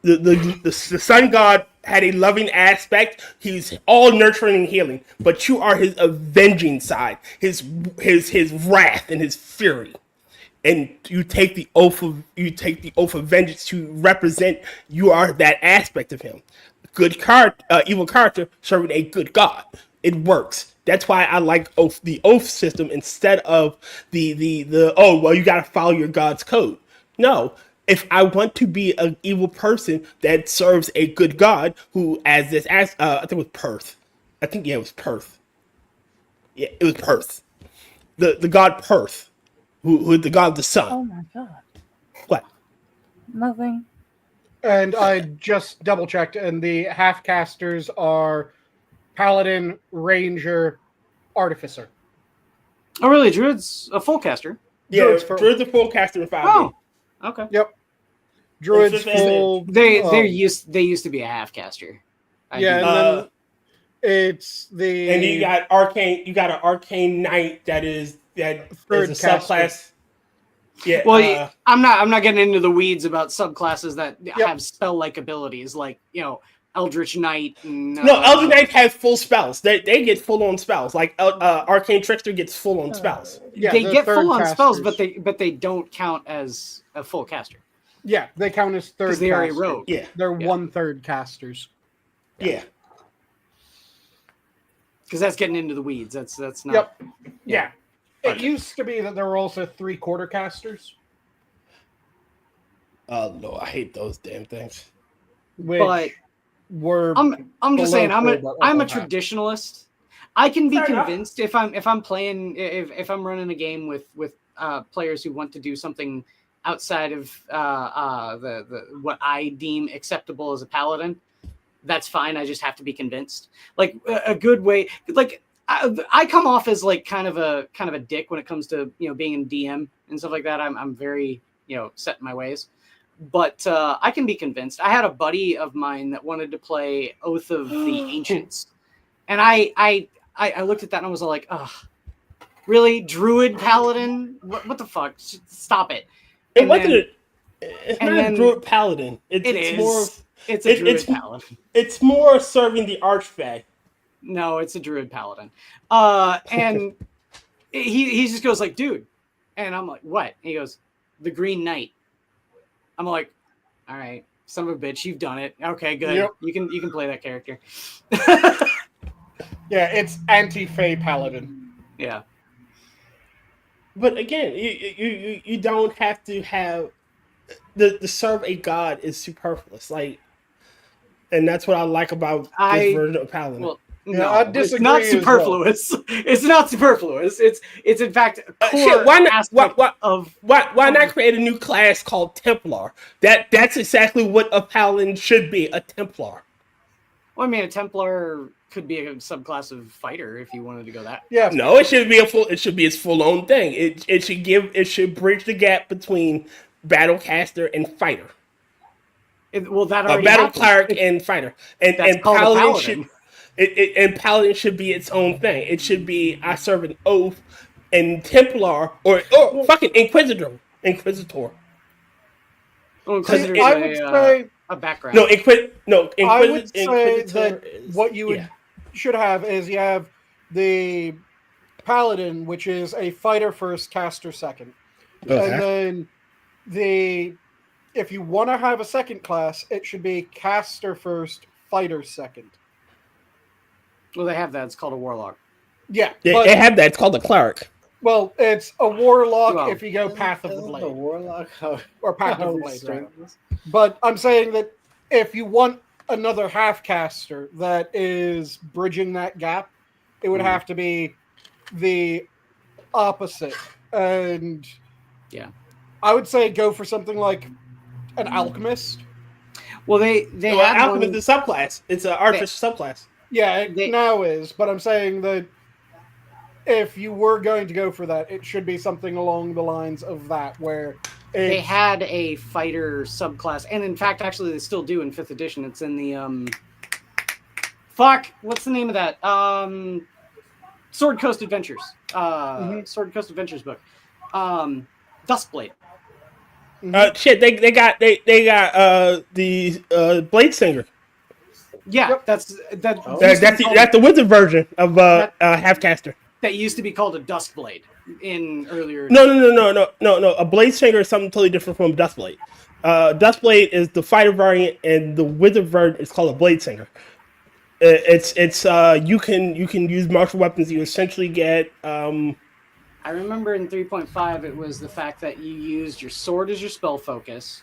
The sun god had a loving aspect. He's all nurturing and healing, but you are his avenging side, his wrath and his fury. And you take the oath of vengeance to represent you are that aspect of him. Evil character serving a good god. It works. That's why I like the oath system instead of the you gotta follow your god's code. No. If I want to be an evil person that serves a good god, who I think it was Perth. It was Perth. Yeah, it was Perth. The god Perth. Who the god of the sun. Oh my god. What? Nothing. And I just double checked, and the half casters are paladin, ranger, artificer. Oh, really? Druid's a full caster? Yeah, Druid's a full caster in 5 games. Okay. Yep. Druid's It's just- full. They used to be a half caster. Yeah, and then it's the and you got arcane. You got an arcane knight that is a Third subclass. caster. Yeah. Well, I'm not getting into the weeds about subclasses that Yep. have spell-like abilities, like Eldritch Knight. And, no, Eldritch Knight has full spells. They get full on spells. Like Arcane Trickster gets full on spells. Yeah, they they're get third full on spells, casters. but they don't count as a full caster Yeah, they count as third because they are a caster. rogue. Yeah. They're Yeah. 1/3 casters. Yeah. Because that's getting into the weeds. That's not. Yep. Yeah. It Okay. used to be that there were also 3/4 casters, Oh no, I hate those damn things. which But were I'm just below saying I'm full, a but I'm a also half. traditionalist. I can be Fair enough. convinced if I'm playing if I'm running a game with players who want to do something outside of the what I deem acceptable as a paladin. That's fine. I just have to be convinced. Like a good way, like I come off as like kind of a dick when it comes to being in DM and stuff like that. I'm very set in my ways, but I can be convinced. I had a buddy of mine that wanted to play Oath of the Ancients, and I looked at that and I was like, ugh, really, Druid Paladin? What the fuck? Stop it! It And wasn't. then- It's and not then- a druid paladin. It It's is. more. It's a it- Druid it's- Paladin. It's more serving the archfey. No, it's a Druid Paladin. And he just goes like, dude. And I'm like, what? And he goes, the Green Knight. I'm like, all right, son of a bitch, you've done it. Okay, good. Yep. You can play that character. Yeah, it's anti-Fey paladin. Yeah. But again, you don't have to have the serve a god is superfluous. Like, and that's what I like about this version of paladin. Well, Yeah, no, I it's disagree not as well. superfluous. It's not superfluous. It's in fact a core shit, why not- aspect why- of. Why not create a new class called Templar? That's exactly what a paladin should be, a Templar. Well, I mean, a Templar could be a subclass of fighter if you wanted to go that. Yeah, No, it should be its full own thing. It should bridge the gap between battlecaster and fighter. Well, that already Battle happened. cleric and fighter. And That's called a paladin paladin. and paladin should be its own thing. It should be I serve an oath and Templar or fucking Inquisitor. Well, Inquisitor's I would say a background. No, Inquisitor. I would say that is- what you would yeah. should have is you have the paladin, which is a fighter first, caster second, and then if you want to have a second class, it should be caster first, fighter second. Well, they have that. It's called a warlock. Yeah, They but have that. It's called a cleric. well, it's a warlock Well, if you go path of the The blade warlock. or path of the blade. Rather. But I'm saying that if you want another half caster that is bridging that gap, it would have to be the opposite. And Yeah. I would say go for something like an alchemist. Well, they Well, have alchemist one. is a subclass. It's an artificial subclass. Yeah, it They- now is, but I'm saying that if you were going to go for that, it should be something along the lines of that, where They it's, had a fighter subclass, and in fact, actually, they still do in 5th edition. It's in the Fuck, what's the name of that? Sword Coast Adventures. Sword Coast Adventures book. Duskblade. Shit, they got the Blade Singer. Yeah, Yep. that's That's the wizard version of Halfcaster. that used to be called a Duskblade in earlier. No. A Blade Singer is something totally different from a Dustblade. Dustblade is the fighter variant, and the wizard variant is called a Blade Singer. It's you can use martial weapons. You essentially get I remember in 3.5 it was the fact that you used your sword as your spell focus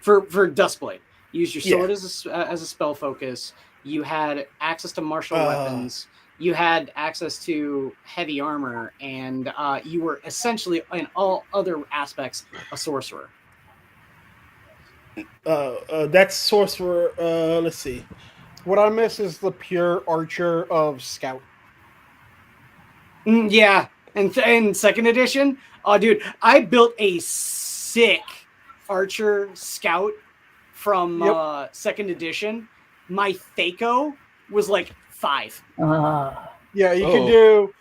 for Duskblade. You used your sword as a spell focus. You had access to martial weapons. You had access to heavy armor, and you were essentially in all other aspects a sorcerer. that's sorcerer. Let's see. what I miss is the pure archer of scout. Yeah, and in 2nd edition, oh dude, I built a sick Archer Scout from Yep. second edition, my Thaco was like 5. Yeah, you can Oh. do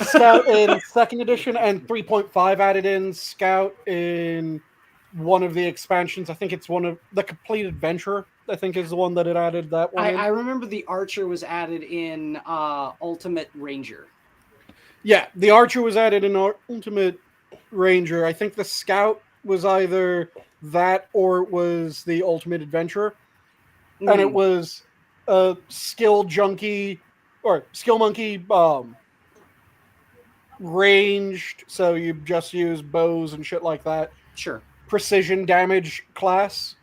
Scout in second edition and 3.5 added in Scout in one of the expansions. I think it's one of the Complete Adventure. I think is the one that it added that one in. I remember the Archer was added in Ultimate Ranger. Yeah, the Archer was added in Ultimate Ranger. I think the Scout was either that or it was the Ultimate Adventurer. And it was a skill junkie or skill monkey ranged, so you just use bows and shit like that. Sure. Precision damage class.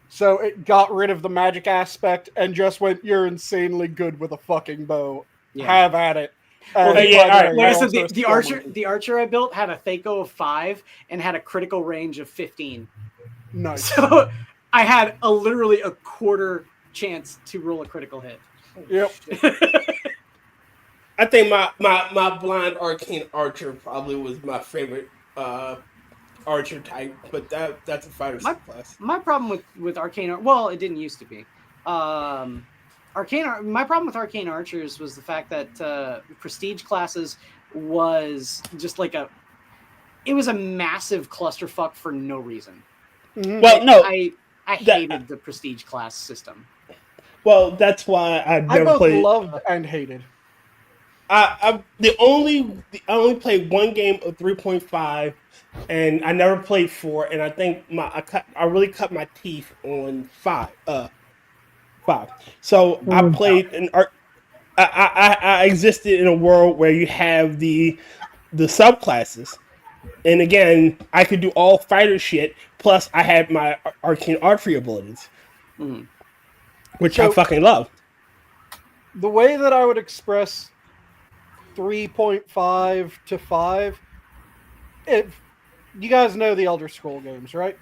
So it got rid of the magic aspect and just went, you're insanely good with a fucking bow. Yeah. Have at it. Well, yeah, all right. Like I said, the Archer I built had a Thaco of 5 and had a critical range of 15. Nice. So I had literally a quarter chance to roll a critical hit. Yep. I think my blind arcane archer probably was my favorite archer type, but that's a fighter class. My problem with arcane, well, it didn't used to be. My problem with arcane archers was the fact that prestige classes was just like it was a massive clusterfuck for no reason. Mm-hmm. Well, no, I hated the prestige class system. Well, that's why I never both played. Loved and hated. I only played one game of 3.5, and I never played 4. And I think I really cut my teeth on 5. 5. So I played an art. I existed in a world where you have the subclasses, and again, I could do all fighter shit. Plus, I had my arcane archery abilities, which I fucking love. The way that I would express 3.5 to 5, if you guys know the Elder Scroll games, right?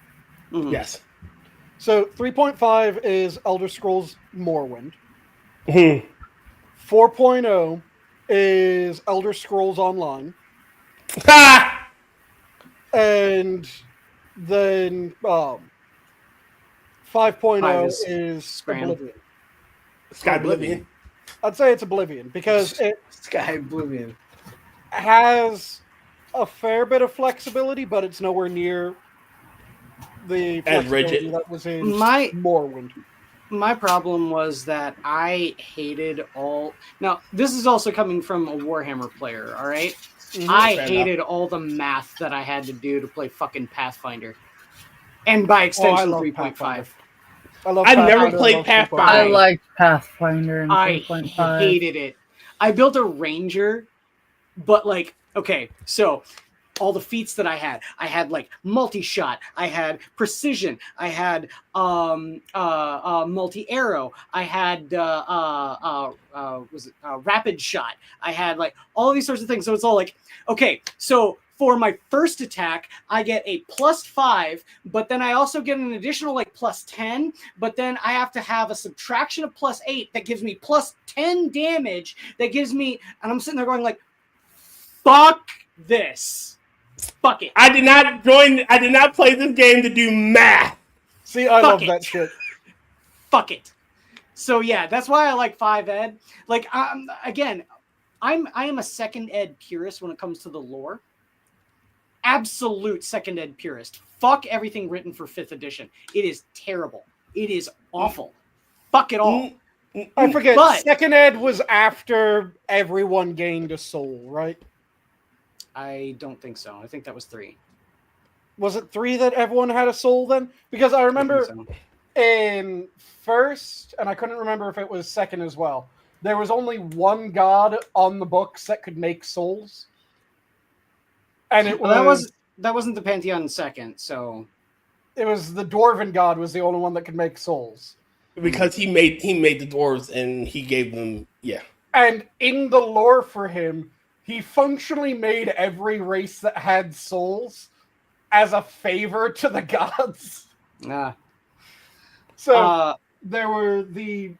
Mm-hmm. Yes. So 3.5 is Elder Scrolls Morrowind. Mm-hmm. 4.0 is Elder Scrolls Online. Ha! And then 5.0 is Oblivion. Sky Oblivion. I'd say it's Oblivion because it Sky Oblivion has a fair bit of flexibility, but it's nowhere near the As flexibility rigid. that was in My- Morrowind. My problem was that I hated all. Now, this is also coming from a Warhammer player, all right? I Fair hated all the math that I had to do to play fucking Pathfinder. And by extension, love 3.5. Pathfinder. I never played Pathfinder. I liked Pathfinder and I 3.5. hated it. I built a ranger, but like, okay, so all the feats that I had like multi-shot, I had precision, I had multi-arrow, I had rapid shot, I had like all these sorts of things. So it's all like, okay, so for my first attack, I get a +5, but then I also get an additional like +10, but then I have to have a subtraction of +8 that gives me +10 damage. That gives me, and I'm sitting there going like, fuck this. Fuck it. I did not play this game to do math. See, I Fuck love it. that shit. Fuck it. So yeah, that's why I like 5 ed. Like again, I am a second ed purist when it comes to the lore. Absolute second ed purist. Fuck everything written for 5th edition. It is terrible. It is awful. Fuck it all. I forget. But- Second ed was after everyone gained a soul, right? I don't think so. I think that was 3. Was it 3 that everyone had a soul then? Because I remember in first, and I couldn't remember if it was second as well, there was only one god on the books that could make souls. And it that wasn't the Pantheon second, so it was the Dwarven god was the only one that could make souls. Because he made the dwarves and he gave them And in the lore for him, he functionally made every race that had souls as a favor to the gods. So there were the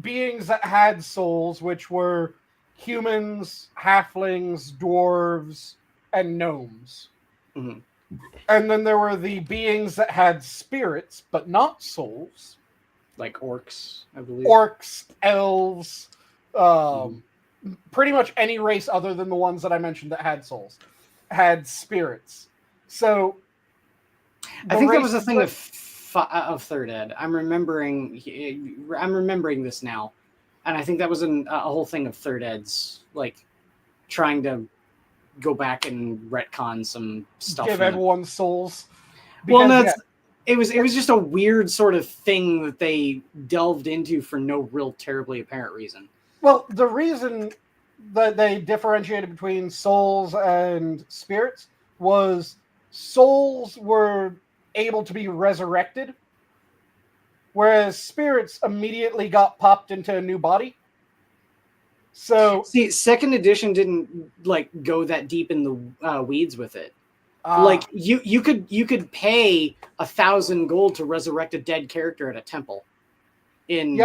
beings that had souls, which were humans, halflings, dwarves, and gnomes. Mhm. And then there were the beings that had spirits, but not souls. Like orcs, I believe. Orcs, elves, pretty much any race other than the ones that I mentioned that had souls, had spirits. So I think that was a thing of third ed. I'm remembering this now, and I think that was a whole thing of third ed's, like trying to go back and retcon some stuff. Give everyone souls. Well, no, it was just a weird sort of thing that they delved into for no real terribly apparent reason. Well, the reason that they differentiated between souls and spirits was souls were able to be resurrected, whereas spirits immediately got popped into a new body. So, see, second edition didn't like go that deep in the weeds with it. Like you could pay 1,000 gold to resurrect a dead character at a temple in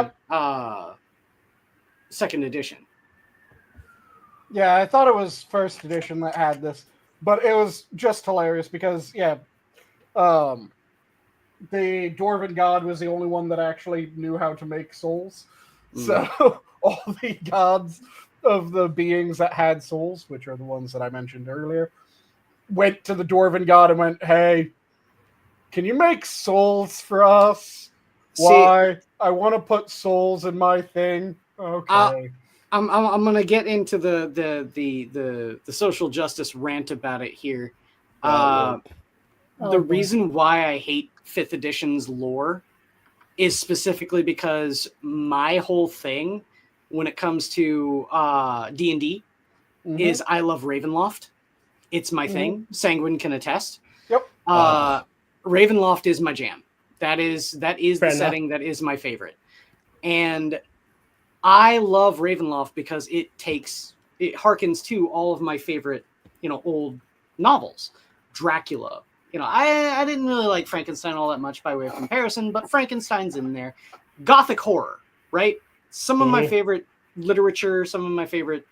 second edition. Yeah, I thought it was first edition that had this, but it was just hilarious because the Dwarven god was the only one that actually knew how to make souls. So all the gods of the beings that had souls, which are the ones that I mentioned earlier, went to the Dwarven god and went, "Hey, can you make souls for us? Why? I want to put souls in my thing." Okay. I'm gonna get into the social justice rant about it here. The reason why I hate 5th edition's lore is specifically because my whole thing when it comes to D&D is I love Ravenloft. It's my thing. Sanguine can attest. Yep. Ravenloft is my jam. That is the setting that is my favorite. And I love Ravenloft because it harkens to all of my favorite, old novels. Dracula. I didn't really like Frankenstein all that much by way of comparison, but Frankenstein's in there. Gothic horror, right? Some of my favorite literature, some of my favorite,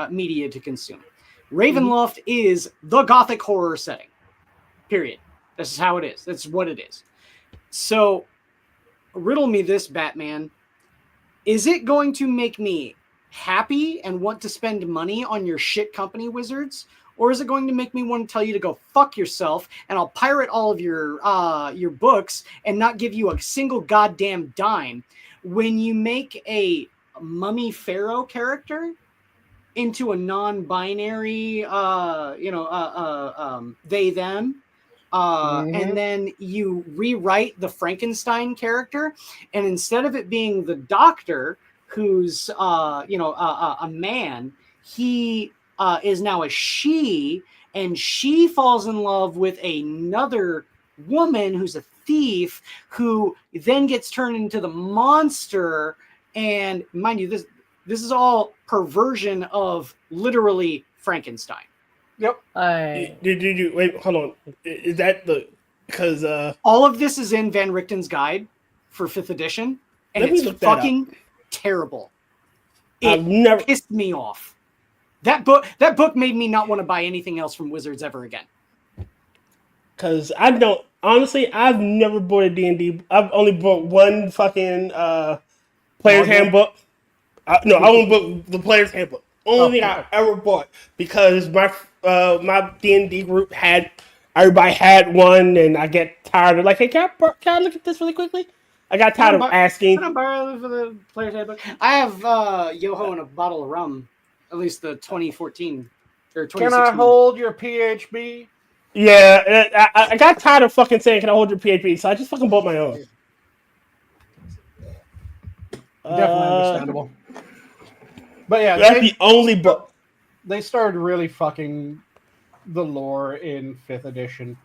media to consume. Ravenloft is the Gothic horror setting. Period. This is how it is. That's what it is. So, riddle me this, Batman. Is it going to make me happy and want to spend money on your shit company, Wizards? Or is it going to make me want to tell you to go fuck yourself and I'll pirate all of your books and not give you a single goddamn dime when you make a mummy pharaoh character into a non-binary, they, them, and then you rewrite the Frankenstein character, and instead of it being the doctor who's, a man, he is now a she, and she falls in love with another woman who's a thief who then gets turned into the monster. And mind you, this is all perversion of literally Frankenstein. Yep. Did you wait? Hold on. Is that because all of this is in Van Richten's guide for 5th edition, and it's fucking terrible. It pissed me off. That book made me not want to buy anything else from Wizards ever again. Because I've never bought a D&D. I've only bought one fucking player's handbook. I only bought the player's handbook. Only thing I ever bought, because my D&D group everybody had one, and I get tired of hey, can I look at this really quickly? I got tired of asking. Can I borrow for the player's handbook? I have Yoho and a bottle of rum, at least the 2014 or 2016. Can I hold your PHB? Yeah, I got tired of fucking saying, "Can I hold your PHB?" So I just fucking bought my own. Definitely understandable. But yeah, that's the only book. They started really fucking the lore in 5th edition,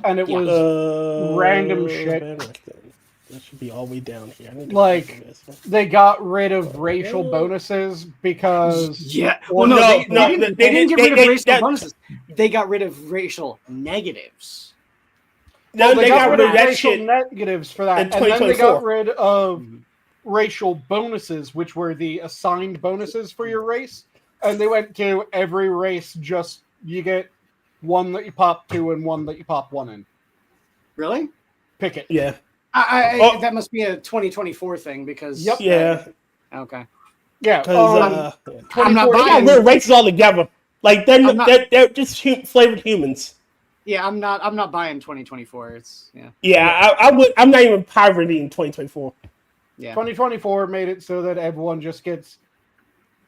and it was random shit. That should be all the way down here. They got rid of racial bonuses because they didn't get rid of racial bonuses. They got rid of racial negatives. No, they got rid of racial negatives for that, and then they got rid of racial bonuses, which were the assigned bonuses for your race, and they went to every race. Just you get one that you pop 2 and one that you pop 1 in. Really? Pick it. Yeah. That must be a 2024 thing because. Yep. Yeah. Okay. Yeah. Because I'm not they got buying. rid of races altogether. Like they're just flavored humans. Yeah, I'm not buying 2024. It's yeah. Yeah, I would. I'm not even pirating 2024. Yeah. 2024 made it so that everyone just gets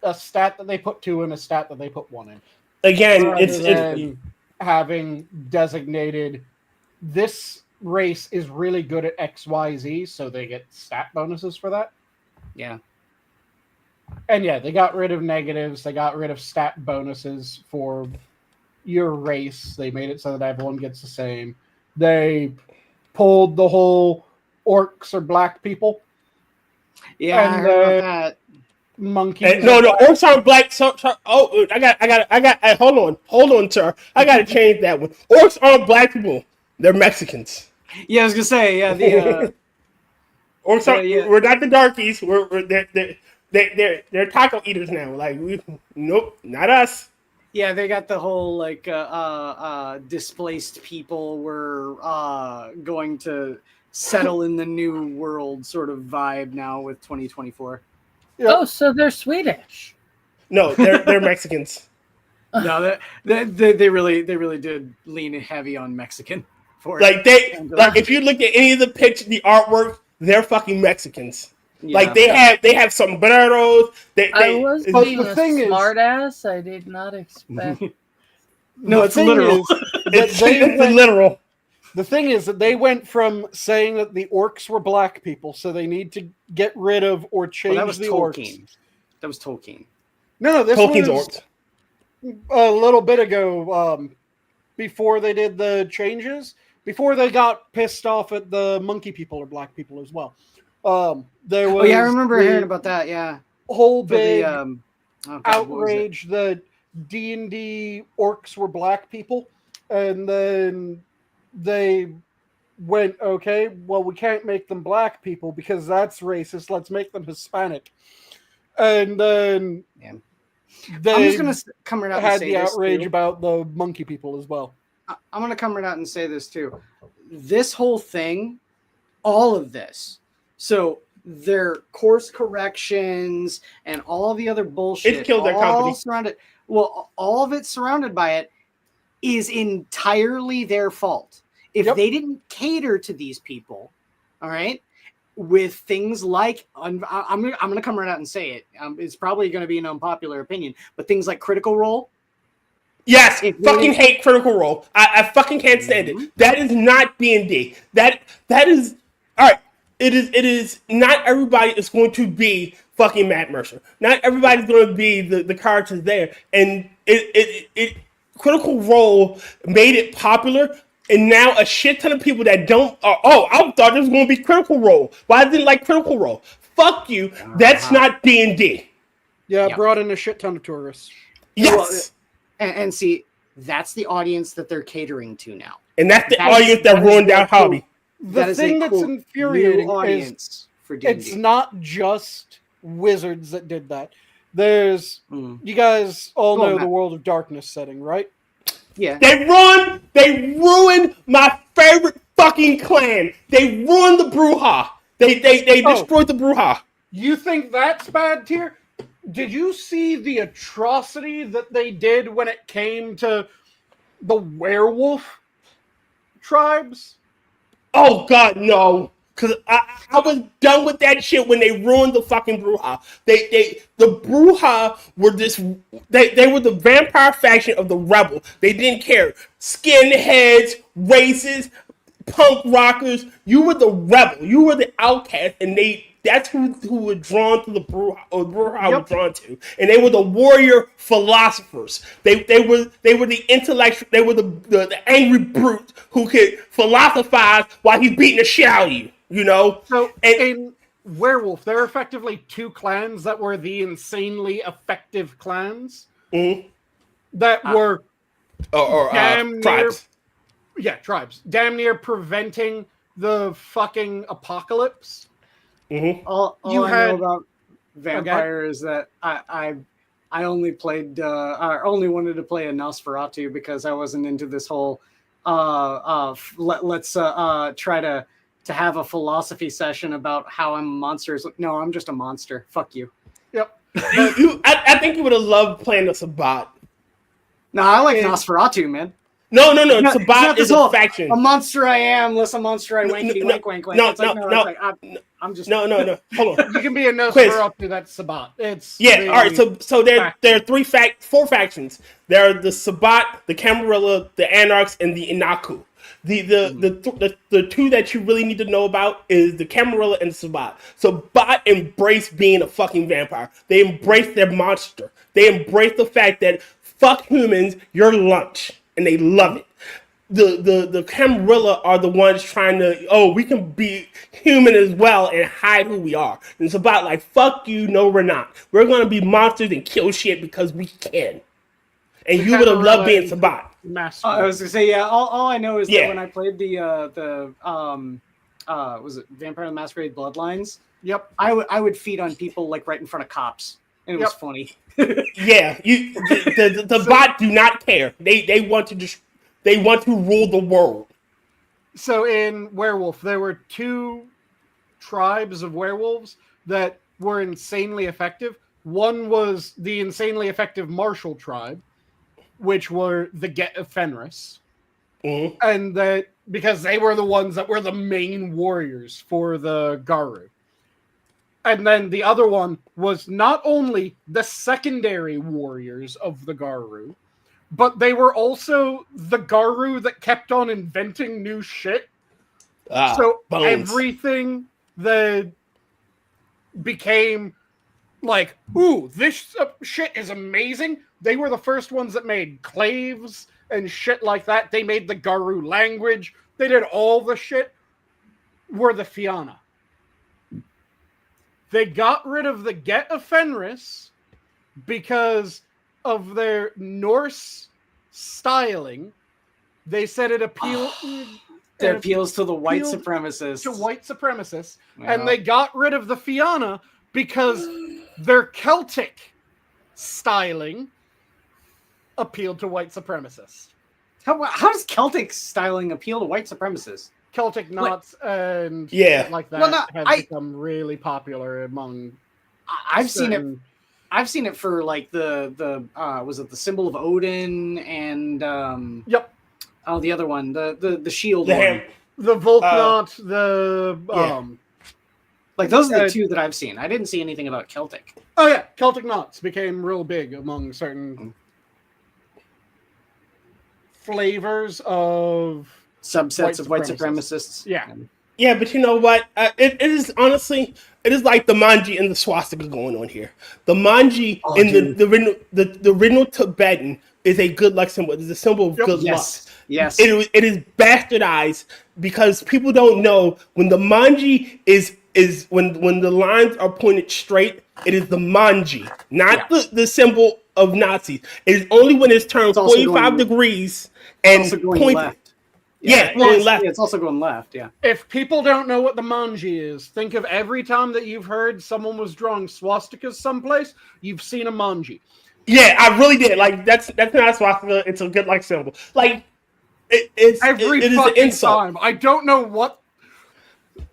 a stat that they put 2 and a stat that they put 1 in. Again, Rather it's than having designated this race is really good at XYZ, so they get stat bonuses for that. Yeah. And yeah, they got rid of negatives. They got rid of stat bonuses for your race. They made it so that everyone gets the same. They pulled the whole orcs are black people. Yeah, I heard about that. Monkeys. no, orcs aren't black. I got. Hold on, sir. I got to change that one. Orcs aren't black people. They're Mexicans. Yeah, I was gonna say the. Orcs aren't. We're not the darkies. They're taco eaters now. Like nope, not us. Yeah, they got the whole like displaced people were going to settle in the new world sort of vibe now with 2024. Yep. Oh, so they're Swedish. No, they're Mexicans. No, they really did lean heavy on Mexican for like it. Like if you look at any of the pictures, the artwork, they're fucking Mexicans. Yeah. Like they have sombreros. I was being a smart ass. I did not expect. No, it's literal. It's literal. The thing is that they went from saying that the orcs were black people, so they need to get rid of or change the orcs. That was Tolkien. No, this Tolkien's was orcs. A little bit ago, before they did the changes, before they got pissed off at the monkey people or black people as well. There was I remember hearing about that. Yeah, whole big outrage that D&D orcs were black people, and then they went, okay, well, we can't make them black people because that's racist. Let's make them Hispanic. And then they I'm just gonna come right out and had say the this outrage too. about the monkey people as well. I'm gonna come right out and say this too. This whole thing, all of this, so their course corrections and all the other bullshit, it's killed their company. All of it surrounded by it is entirely their fault. If they didn't cater to these people, all right, with things like I'm gonna come right out and say it. It's probably going to be an unpopular opinion, but things like Critical Role. Yes, hate Critical Role. I fucking can't stand it. That is not D&D. That is all right. It is not everybody is going to be fucking Matt Mercer. Not everybody's going to be the characters there, and it Critical Role made it popular. And now a shit ton of people that don't I thought it was going to be Critical Role. Why didn't like Critical Role? Fuck you. That's not D&D. Yeah, brought in a shit ton of tourists. Yes. Well, and see, that's the audience that they're catering to now. And that's the audience that ruined our hobby. The thing that's infuriating is it's not just wizards that did that. There's you guys all know the World of Darkness setting, right? Yeah. They ruined my favorite fucking clan. They ruined the Bruja. They destroyed the Bruja. You think that's bad tier? Did you see the atrocity that they did when it came to the werewolf tribes? Oh God, no. Cause I was done with that shit when they ruined the fucking Bruja. The Bruja were they were the vampire faction of the rebel. They didn't care. Skinheads, racists, punk rockers. You were the rebel. You were the outcast, and that's who were drawn to the Bruja, or the Bruja were drawn to. And they were the warrior philosophers. They were the intellectual. They were the angry brute who could philosophize while he's beating the shit out of you. You know? So in Werewolf, there are effectively two clans that were the insanely effective clans that were damn tribes. near, tribes, damn near preventing the fucking apocalypse. All I know about vampire is that I I only played, I only wanted to play a Nosferatu because I wasn't into this whole, let's try to have a philosophy session about how I'm a monster. It's like, no, I'm just a monster. Fuck you. Yep. I think you would have loved playing the Sabat. No, I like Nosferatu, man. No. It's Sabat not is this a whole, faction. a monster I am, less a monster I wankety wank wank wank. No, It's like, no. it's like, I'm just No. Hold on. You can be a Nosferatu, that's Sabat. It's Yeah, all right. So there are four factions. There are the Sabat, the Camarilla, the Anarchs, and the Inaku. The two that you really need to know about is the Camarilla and the Sabat. So Sabat embrace being a fucking vampire. They embrace their monster. They embrace the fact that fuck humans, you're lunch, and they love it. The Camarilla are the ones trying to, we can be human as well and hide who we are. And it's about like, fuck you, no we're not. We're gonna be monsters and kill shit because we can. And you would have loved being Sabat. I was gonna say, yeah. All I know is that when I played was it Vampire the Masquerade Bloodlines? Yep. I would feed on people like right in front of cops, and it was funny. Yeah, the bot do not care. They want to rule the world. So in Werewolf, there were two tribes of werewolves that were insanely effective. One was the insanely effective martial tribe, which were the Get of Fenris. Mm-hmm. And that because they were the ones that were the main warriors for the Garu. And then the other one was not only the secondary warriors of the Garu, but they were also the Garu that kept on inventing new shit. So bones. Everything that became like, ooh, this shit is amazing. They were the first ones that made claves and shit like that. They made the Garu language. They did all the shit. Were the Fianna. They got rid of the Get of Fenris because of their Norse styling. They said it appealed. It appeals to the white supremacists. To white supremacists. Wow. And they got rid of the Fianna because their Celtic styling appealed to white supremacists. How does Celtic styling appeal to white supremacists? Celtic knots and like that have become really popular among. I've seen it for like the was it the symbol of Odin and the other one the shield one. The Volknot, like those are the two that I've seen. I didn't see anything about Celtic. Oh yeah, Celtic knots became real big among certain flavors of subsets of white supremacists. Yeah, but you know what? It is honestly, it is like the manji and the swastika going on here. The manji in the original Tibetan is a good luck symbol. It is a symbol of good luck. Yes. It is bastardized because people don't know when the manji is when the lines are pointed straight. It is the manji, not the symbol of Nazis. It is only when it's turned 45 degrees and pointed left. Going left. It's also going left, yeah. If people don't know what the manji is, think of every time that you've heard someone was drawing swastikas someplace, you've seen a manji. Yeah, I really did. Like, that's not a swastika, it's a good luck symbol. Like, it is an insult. Time. I don't know what...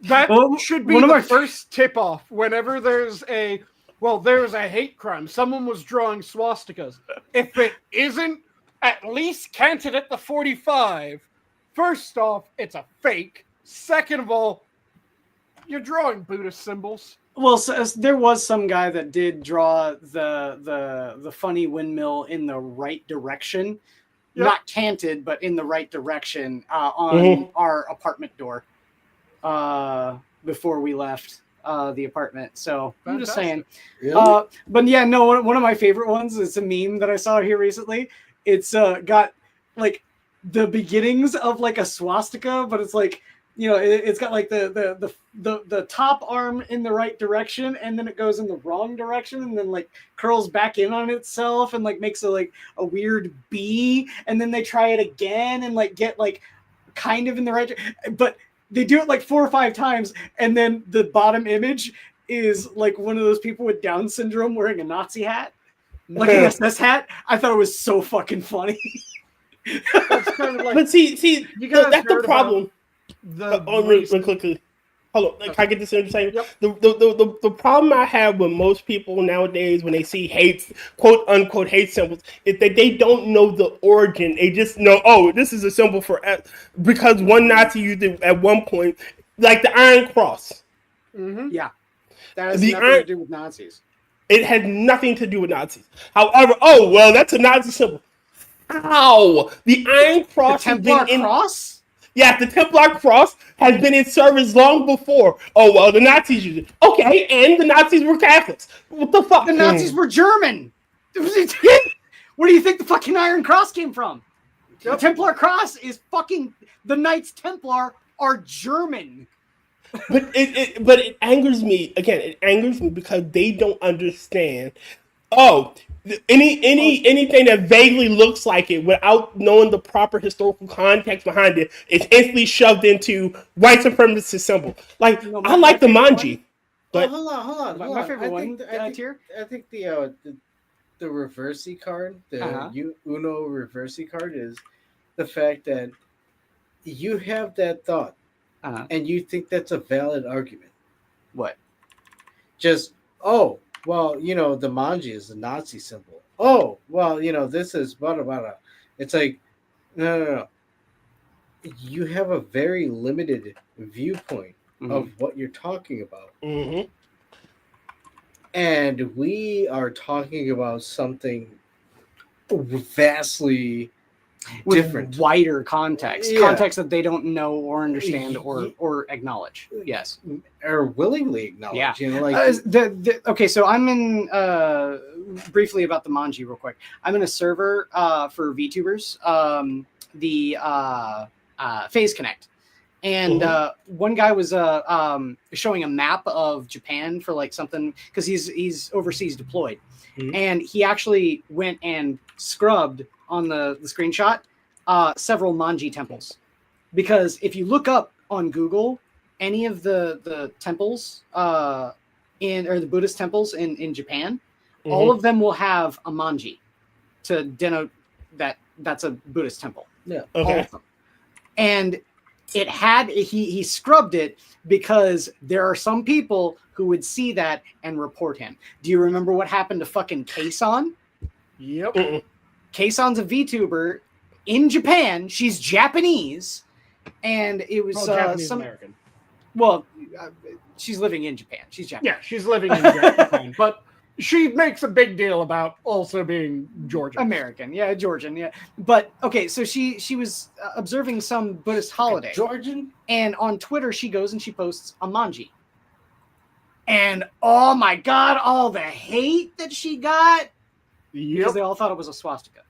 That should be the first tip-off whenever there's a hate crime. Someone was drawing swastikas. If it isn't at least counted at the 45... First off, it's a fake. Second of all, you're drawing Buddhist symbols. Well, so, there was some guy that did draw the funny windmill in the right direction, not canted, but in the right direction on our apartment door before we left the apartment. So I'm just saying. Really? But yeah, no. One of my favorite ones is a meme that I saw here recently. It's got like the beginnings of like a swastika, but it's like, you know, it's got like the top arm in the right direction, and then it goes in the wrong direction, and then like curls back in on itself, and like makes a weird B, and then they try it again and like get like kind of in the right, but they do it like 4 or 5 times, and then the bottom image is like one of those people with Down syndrome wearing a Nazi hat. like an SS hat. I thought it was so fucking funny. That's kind of like, But see, you guys that's the heard problem. the Real quickly. Hold on, can I get this in? Yep. The problem I have with most people nowadays when they see hate, quote unquote hate symbols, is that they don't know the origin. They just know, oh, this is a symbol for because one Nazi used it at one point, like the Iron Cross. Mm-hmm. Yeah, that has The nothing to do with Nazis. It had nothing to do with Nazis. However, oh well, that's a Nazi symbol. How the Iron Cross The has Templar been in. Cross? Yeah, the Templar Cross has been in service long before. Oh, well, the Nazis used it. Okay, and the Nazis were Catholics. What the fuck? The Nazis were German. Where do you think the fucking Iron Cross came from? The Templar Cross is fucking... The Knights Templar are German. But it angers me. Again, it angers me because they don't understand. Oh, anything that vaguely looks like it without knowing the proper historical context behind it is instantly shoved into white supremacist symbol. Like, I like the manji, but hold on. My favorite one, tier? I think the reversey card, the Uno reversey card, is the fact that you have that thought and you think that's a valid argument. What? Just, oh, well, the manji is a Nazi symbol. Oh, well, this is blah, blah, blah. It's like, no. You have a very limited viewpoint of what you're talking about. Mm-hmm. And we are talking about something vastly different. Wider context. Yeah. Context that they don't know or understand or acknowledge. Yes. Or willingly acknowledge. Yeah. Okay, so I'm in briefly about the manji real quick. I'm in a server for VTubers, the Phase Connect. And one guy was showing a map of Japan for like something because he's overseas deployed. And he actually went and scrubbed on the screenshot several manji temples. Because if you look up on Google any of the temples or the Buddhist temples in Japan, all of them will have a manji to denote that that's a Buddhist temple. Yeah. Okay. All of them. And it had he scrubbed it because there are some people who would see that and report him. Do you remember what happened to fucking Kason? Yep. Kason's a VTuber in Japan. She's Japanese, and it was Japanese American. Well, she's living in Japan. She's Japanese. Yeah, she's living in Japan, but she makes a big deal about also being Georgian. American, yeah, Georgian, yeah. But okay, so she was observing some Buddhist holiday. Georgian? And on Twitter, she goes and she posts a manji. And oh my god, all the hate that she got because they all thought it was a swastika.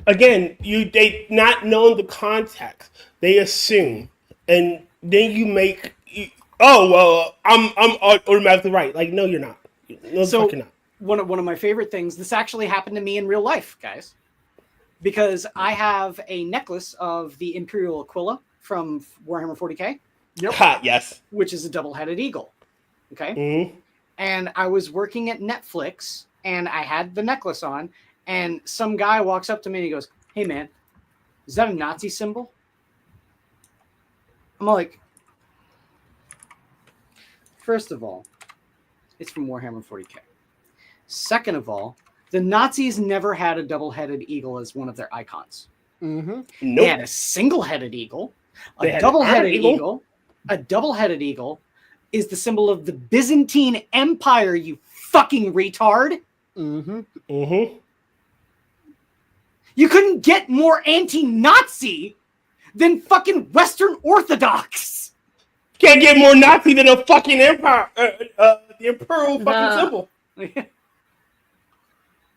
Again, they not knowing the context, they assume, and then you make. Oh well, I'm automatically right. Like, no, you're not. No, So fucking not. one of my favorite things. This actually happened to me in real life, guys, because I have a necklace of the Imperial Aquila from Warhammer 40k. Yep. Ha, yes. Which is a double-headed eagle. Okay. Mm-hmm. And I was working at Netflix and I had the necklace on, and some guy walks up to me and he goes, "Hey man, is that a Nazi symbol?" I'm like, first of all, it's from Warhammer 40k. Second of all, the Nazis never had a double-headed eagle as one of their icons. Nope. They had a single-headed eagle, a double-headed eagle. A double-headed eagle is the symbol of the Byzantine Empire, you fucking retard. Mm-hmm. You couldn't get more anti-Nazi than fucking Western Orthodox. Can't get more Nazi than a fucking empire, the imperial fucking symbol.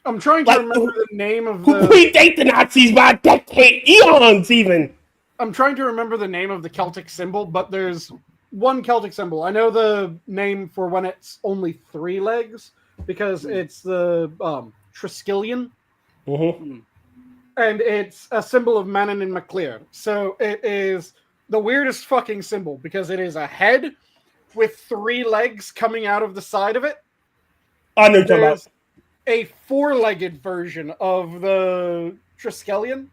I'm trying to remember the name of Who predate the Nazis by a decade, eons even. I'm trying to remember the name of the Celtic symbol, but there's one Celtic symbol. I know the name for when it's only 3 legs because it's the Triskelion. Mm-hmm. And it's a symbol of Manon and MacLear. So it is the weirdest fucking symbol because it is a head with 3 legs coming out of the side of it. I know what you're talking about. a four-legged version of the Triskelion.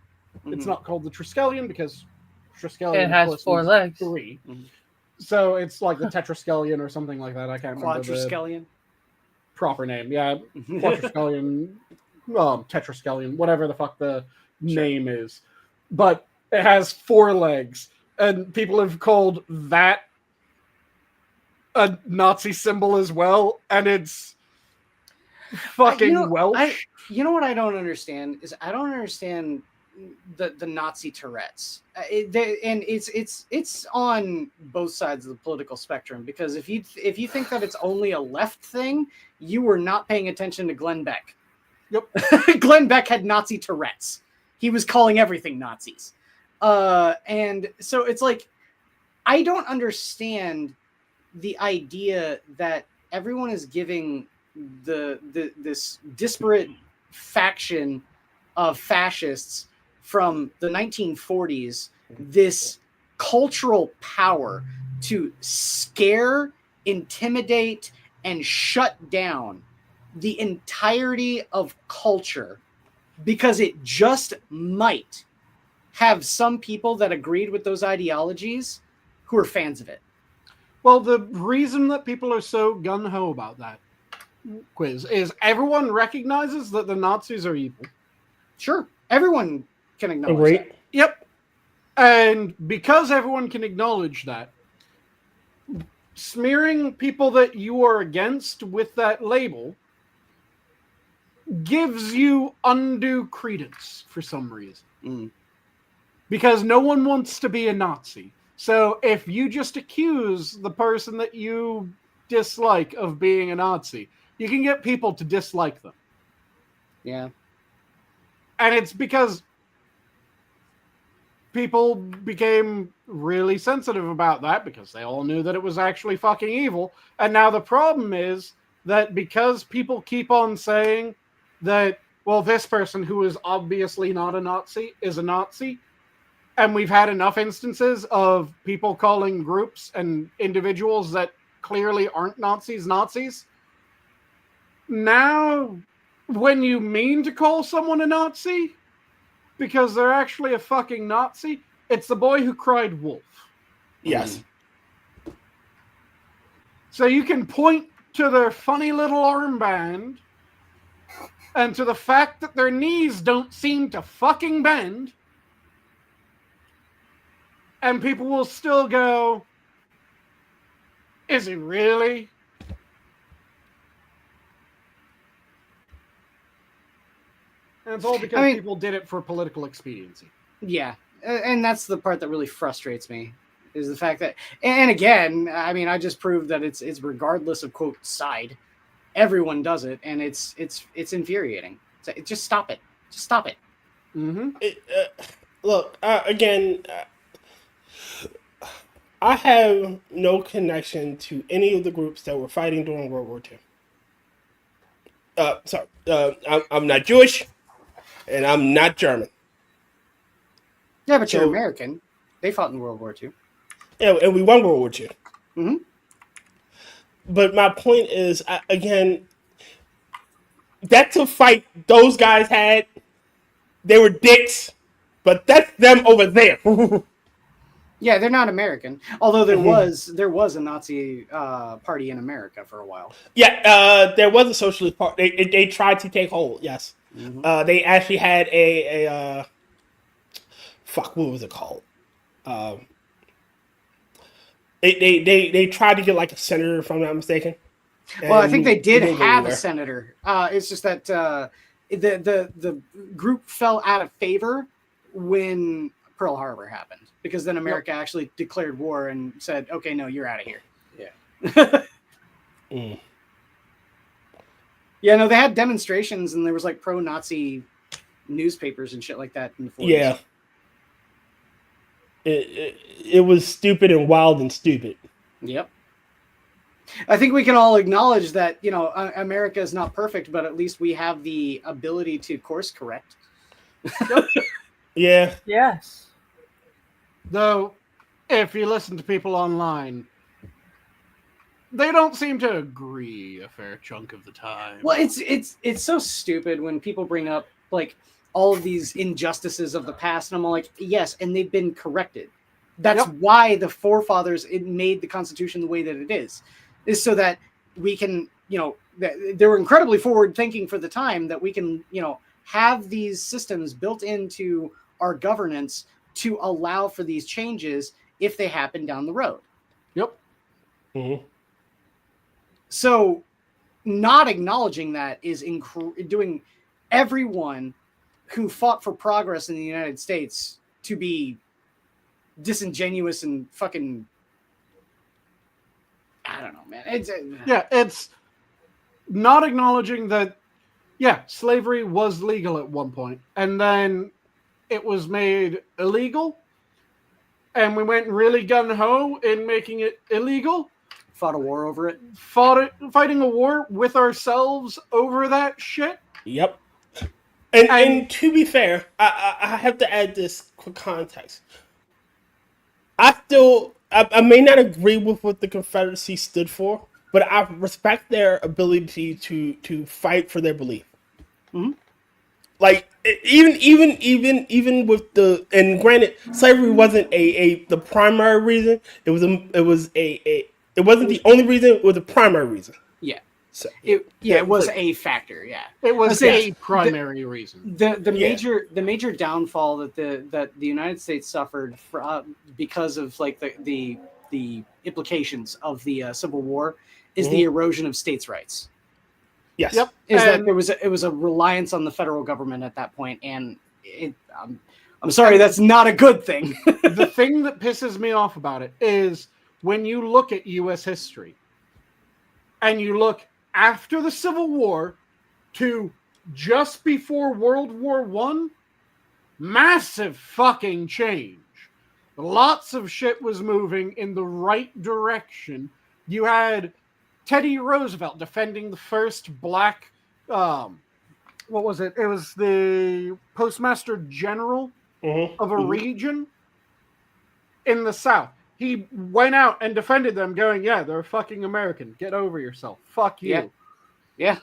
It's Mhm. not called the Triskelion because Triskelion It has plus 4 is legs. 3. Mhm. So it's like the Tetraskelion or something like that. I can't remember the Quadriskelion. proper name. Yeah, Quadriskelion, Tetraskelion, whatever the fuck the name is. But it has 4 legs, and people have called that a Nazi symbol as well, and it's fucking Welsh. You know what I don't understand is I don't understand the Nazi Tourette's. And it's on both sides of the political spectrum, because if you think that it's only a left thing, you were not paying attention to Glenn Beck. Yep. Glenn Beck had Nazi Tourette's. He was calling everything Nazis. And so it's like, I don't understand the idea that everyone is giving this disparate faction of fascists from the 1940s this cultural power to scare, intimidate, and shut down the entirety of culture, because it just might have some people that agreed with those ideologies who are fans of it. Well, the reason that people are so gung-ho about that quiz is everyone recognizes that the Nazis are evil. Sure, everyone can acknowledge Agreed. that. Yep. And because everyone can acknowledge that, smearing people that you are against with that label gives you undue credence for some reason. Mm. Because no one wants to be a Nazi. So if you just accuse the person that you dislike of being a Nazi, you can get people to dislike them. Yeah. And it's because people became really sensitive about that because they all knew that it was actually fucking evil. And now the problem is that because people keep on saying that, well, this person who is obviously not a Nazi is a Nazi, and we've had enough instances of people calling groups and individuals that clearly aren't Nazis, Nazis. Now, when you mean to call someone a Nazi, because they're actually a fucking Nazi, it's the boy who cried wolf. Yes. So you can point to their funny little armband and to the fact that their knees don't seem to fucking bend, and people will still go, is it really? And it's all because people did it for political expediency. Yeah, and that's the part that really frustrates me, is the fact that, and again, I mean, I just proved that it's regardless of quote side, everyone does it, and it's infuriating. So just stop it. Just stop it. Mm-hmm. Look, again, I have no connection to any of the groups that were fighting during World War II. Sorry, I'm not Jewish, and I'm not German. Yeah, but you're American. They fought in World War II. Yeah, and we won World War II. Mm-hmm. But my point is, again, that's a fight those guys had. They were dicks, but that's them over there. Yeah, they're not American. Although there was a Nazi party in America for a while. Yeah, there was a socialist party. They tried to take hold. Yes, they actually had a fuck. What was it called? They tried to get like a senator, if I'm not mistaken. Well, I think they did have a senator. It's just that the group fell out of favor when Pearl Harbor happened, because then America actually declared war and said, "Okay, no, you're out of here." Yeah. Yeah, no, they had demonstrations and there was like pro-Nazi newspapers and shit like that in the 40s. Yeah. It was stupid and wild and stupid. Yep. I think we can all acknowledge that, you know, America is not perfect, but at least we have the ability to course correct. Yeah. Yes. Though, if you listen to people online, they don't seem to agree a fair chunk of the time. Well, it's so stupid when people bring up like all of these injustices of the past, and I'm all like, yes, and they've been corrected. That's why the forefathers made the Constitution the way that it is so that we can, they were incredibly forward thinking for the time, that we can, have these systems built into our governance to allow for these changes if they happen down the road. Yep. Mm-hmm. So not acknowledging that is doing everyone who fought for progress in the United States to be disingenuous and fucking, I don't know, man. It's not acknowledging that, slavery was legal at one point, and then it was made illegal, and we went really gun-ho in making it illegal. Fought a war over it. Fighting a war with ourselves over that shit. Yep. And to be fair, I have to add this quick context. I may not agree with what the Confederacy stood for, but I respect their ability to fight for their belief. Mm-hmm. Like even with and granted, slavery wasn't the primary reason. It wasn't the only reason. It was the primary reason. Yeah. So it was a factor. Yeah, it was a primary reason. The major downfall that the United States suffered because of like the implications of the Civil War is the erosion of states' rights. Yes. Yep. That it was a reliance on the federal government at that point, and I'm sorry, that's not a good thing. The thing that pisses me off about it is when you look at U.S. history and you look after the Civil War to just before World War I, massive fucking change. Lots of shit was moving in the right direction. You had Teddy Roosevelt defending the first black, what was it? It was the Postmaster General of a region in the South. He went out and defended them, going, they're fucking American. Get over yourself. Fuck you. Yeah.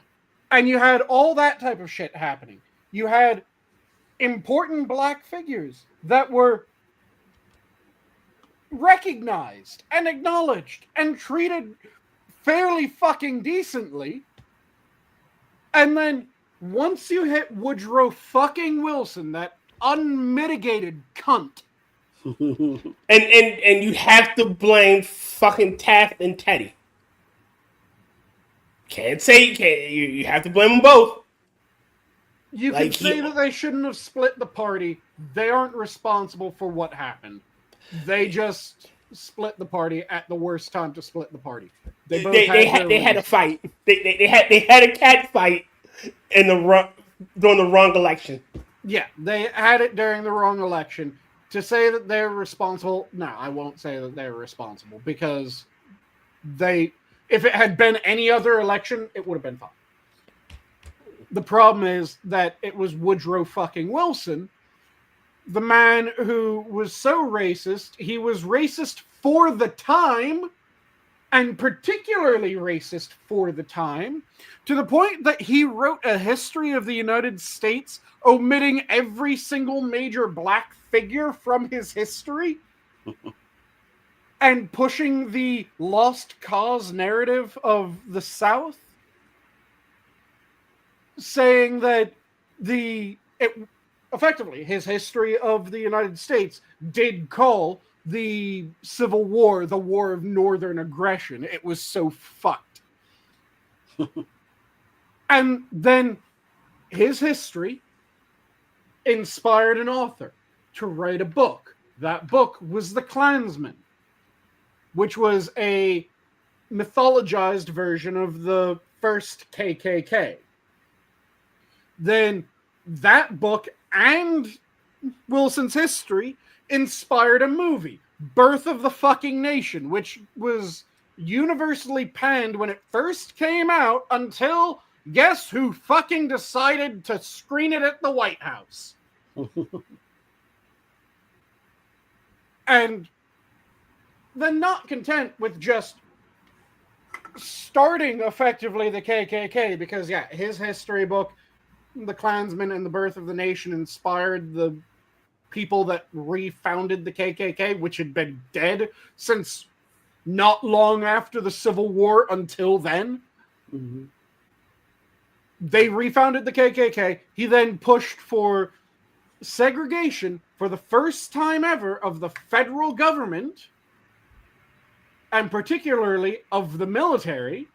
And you had all that type of shit happening. You had important black figures that were recognized and acknowledged and treated fairly fucking decently. And then once you hit Woodrow fucking Wilson, that unmitigated cunt, and you have to blame fucking Taft and Teddy. You have to blame them both. You can say that they shouldn't have split the party. They aren't responsible for what happened. They just split the party at the worst time to split the party. They had a fight. They had a cat fight during the wrong election. Yeah, they had it during the wrong election. To say that they're responsible, no, I won't say that they're responsible, because if it had been any other election, it would have been fine. The problem is that it was Woodrow fucking Wilson, the man who was so racist. He was racist for the time, and particularly racist for the time, to the point that he wrote a history of the United States omitting every single major black figure from his history and pushing the lost cause narrative of the South, saying that effectively his history of the United States did call the Civil War the War of Northern Aggression. It was so fucked. And then his history inspired an author to write a book. That book was The Klansman, which was a mythologized version of the first KKK. Then that book and Wilson's history inspired a movie, Birth of the Fucking Nation, which was universally panned when it first came out until guess who fucking decided to screen it at the White House? And then, not content with just starting effectively the KKK, because yeah, his history book, The Klansman and the Birth of the Nation, inspired the people that refounded the KKK, which had been dead since not long after the Civil War until then. Mm-hmm. They refounded the KKK. He then pushed for segregation for the first time ever of the federal government, and particularly of the military,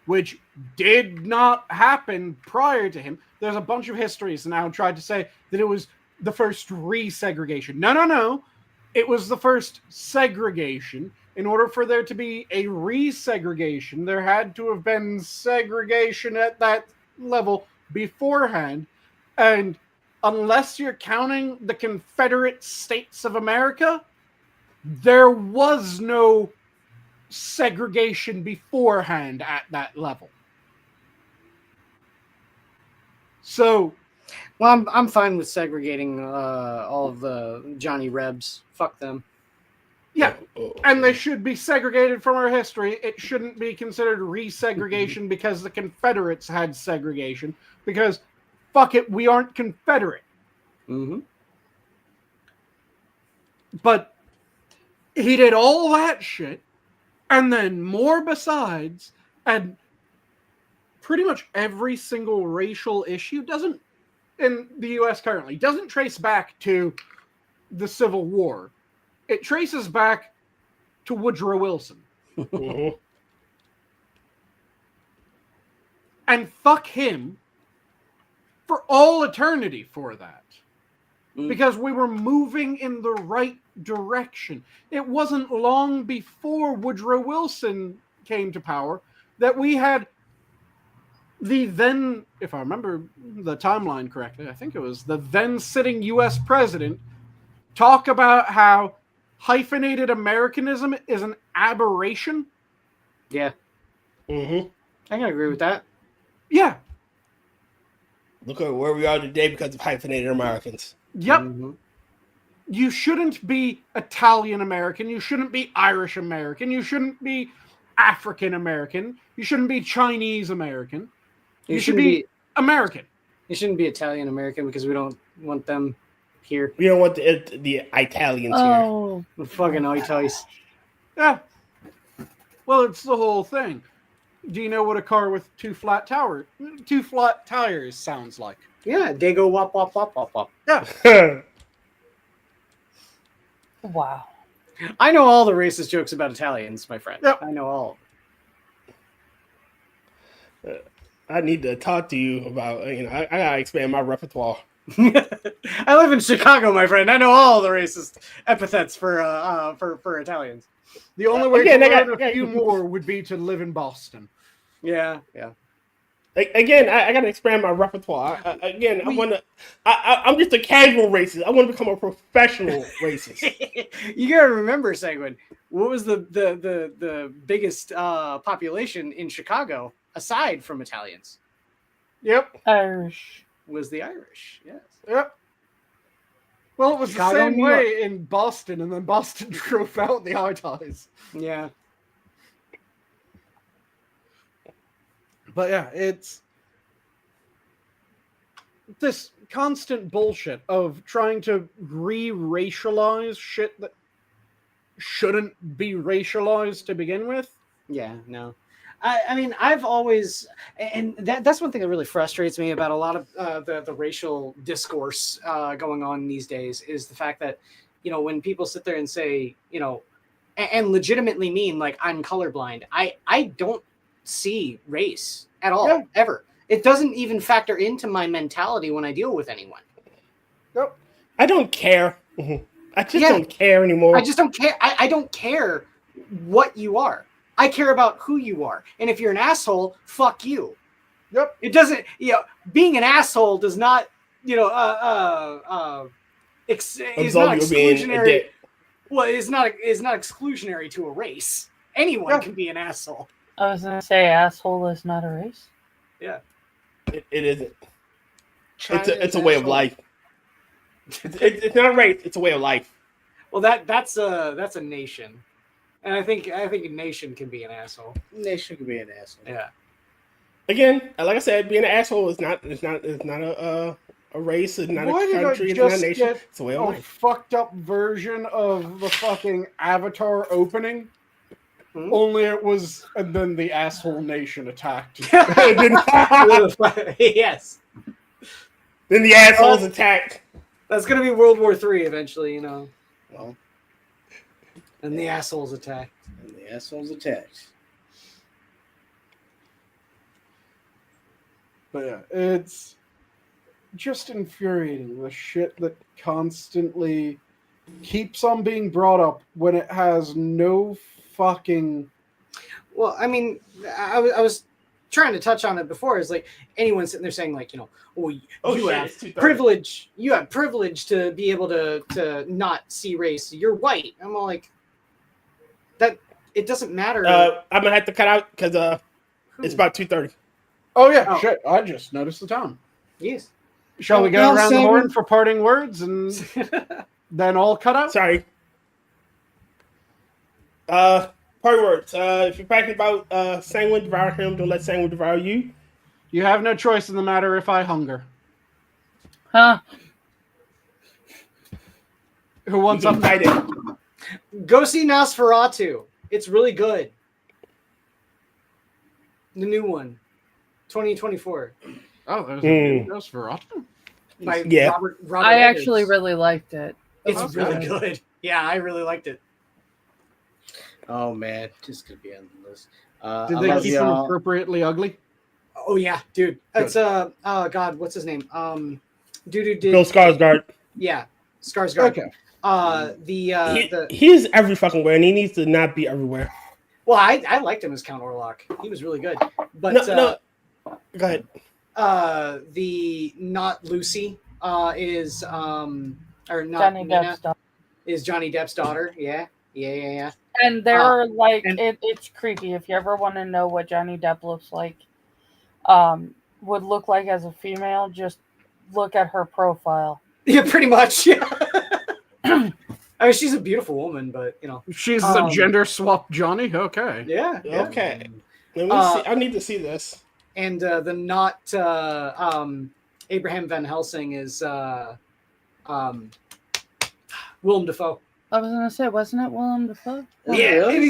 which did not happen prior to him. There's a bunch of histories now tried to say that it was the first resegregation. No. It was the first segregation. In order for there to be a resegregation, there had to have been segregation at that level beforehand. And unless you're counting the Confederate States of America, there was no segregation beforehand at that level. So, well, I'm fine with segregating all of the Johnny Rebs. Fuck them. Yeah, and they should be segregated from our history. It shouldn't be considered resegregation because the Confederates had segregation. Because, fuck it, we aren't Confederate. Mm-hmm. But he did all that shit, and then more besides, and pretty much every single racial issue doesn't, in the U.S. currently, doesn't trace back to the Civil War. It traces back to Woodrow Wilson. Mhm. And fuck him for all eternity for that. Because we were moving in the right direction. It wasn't long before Woodrow Wilson came to power that we had the then, if I remember the timeline correctly, I think it was the then sitting U.S. president talk about how hyphenated Americanism is an aberration. Yeah. Mm-hmm. I can agree with that. Yeah. Look at where we are today because of hyphenated Americans. Yep. Mm-hmm. You shouldn't be Italian American. You shouldn't be Irish American. You shouldn't be African American. You shouldn't be Chinese American. You should be American. You shouldn't be Italian American because we don't want them here. We don't want the Italians Oh, The fucking Italians. Yeah. Well, it's the whole thing. Do you know what a car with two flat tires sounds like? Yeah, they go wop wop wop wop wop. Yeah. here. wow. I know all the racist jokes about Italians, my friend. Yep. I know all. I need to talk to you about, I gotta expand my repertoire. I live in Chicago, my friend. I know all the racist epithets for Italians. The only way Again, to I learn got- a few more would be to live in Boston. Yeah. Again, I gotta expand my repertoire. I'm just a casual racist. I want to become a professional racist. You gotta remember, Sanguine, what was the biggest population in Chicago aside from Italians? Yep. Irish. Was the Irish? Yes. Yep. Well, it was Chicago, the same New way in Boston, and then Boston drove out the Italians. Yeah. But yeah, it's this constant bullshit of trying to re-racialize shit that shouldn't be racialized to begin with. Yeah, no. I mean, I've always, and that's one thing that really frustrates me about a lot of the racial discourse going on these days is the fact that, when people sit there and say, and legitimately mean like I'm colorblind, I don't see race at all, ever. It doesn't even factor into my mentality when I deal with anyone. Nope. I don't care. I just don't care anymore. I just don't care. I don't care what you are. I care about who you are. And if you're an asshole, fuck you. Yep. It doesn't, being an asshole does not, is not Absolve you of being a exclusionary. dick. Well, is not exclusionary to a race. Anyone can be an asshole. I was gonna say asshole is not a race. Yeah. It isn't. It's a way of life. It's not a race. It's a way of life. Well, that's a nation. And I think Nation can be an asshole. Nation could be an asshole. Yeah. Again, like I said, being an asshole is not a race, it's not Why a did country, I it's not a just nation. get It's a way of a life. fucked up version of the fucking Avatar opening? Hmm? Only it was, and then the asshole nation attacked. Yes. Then the assholes attacked. That's gonna be World War III eventually, you know. Well, And the assholes attack. and the assholes attacked. But yeah, it's just infuriating, the shit that constantly keeps on being brought up when it has no fucking... Well, I mean, I was trying to touch on it before. Is like anyone sitting there saying like, you know, oh, you have It's 2:30. privilege. You have privilege to be able to not see race. You're white. I'm all like, that. It doesn't matter. I'm gonna have to cut out because it's about 2:30. Oh yeah, Oh. shit, I just noticed the time. Yes. Shall we go Well, around the Simon- horn for parting words and then all cut out? Sorry. Party words. If you're passionate about Sanguine, devour him. Don't let Sanguine devour you. You have no choice in the matter if I hunger. Huh? Who wants You up? can fight it. Go see Nosferatu. It's really good. The new one, 2024. Oh, there's a new Nosferatu. By Yeah. Robert I Eggers. actually really liked it. It's Okay. really good. Yeah, I really liked it. Oh man, this could be on the list. Did I they love keep him y'all. appropriately ugly? Oh yeah, dude. It's oh god, what's his name? Dude did Bill Skarsgård. yeah, Skarsgård. Okay. He is every fucking where, and he needs to not be everywhere. Well, I liked him as Count Orlok. He was really good. But No. Go ahead. the not Lucy is or not Johnny Nina, Depp's daughter. is Johnny Depp's daughter. Yeah. And they're like, and- it's creepy. If you ever want to know what Johnny Depp looks like, would look like as a female, just look at her profile. Yeah, pretty much. Yeah. I mean, she's a beautiful woman, but you know. She's a gender swap Johnny? Okay. Yeah. Okay. Let me Uh, see. I need to see this. And the not Abraham Van Helsing is Willem Dafoe. I was gonna say, wasn't it Willem Dafoe? Yeah, and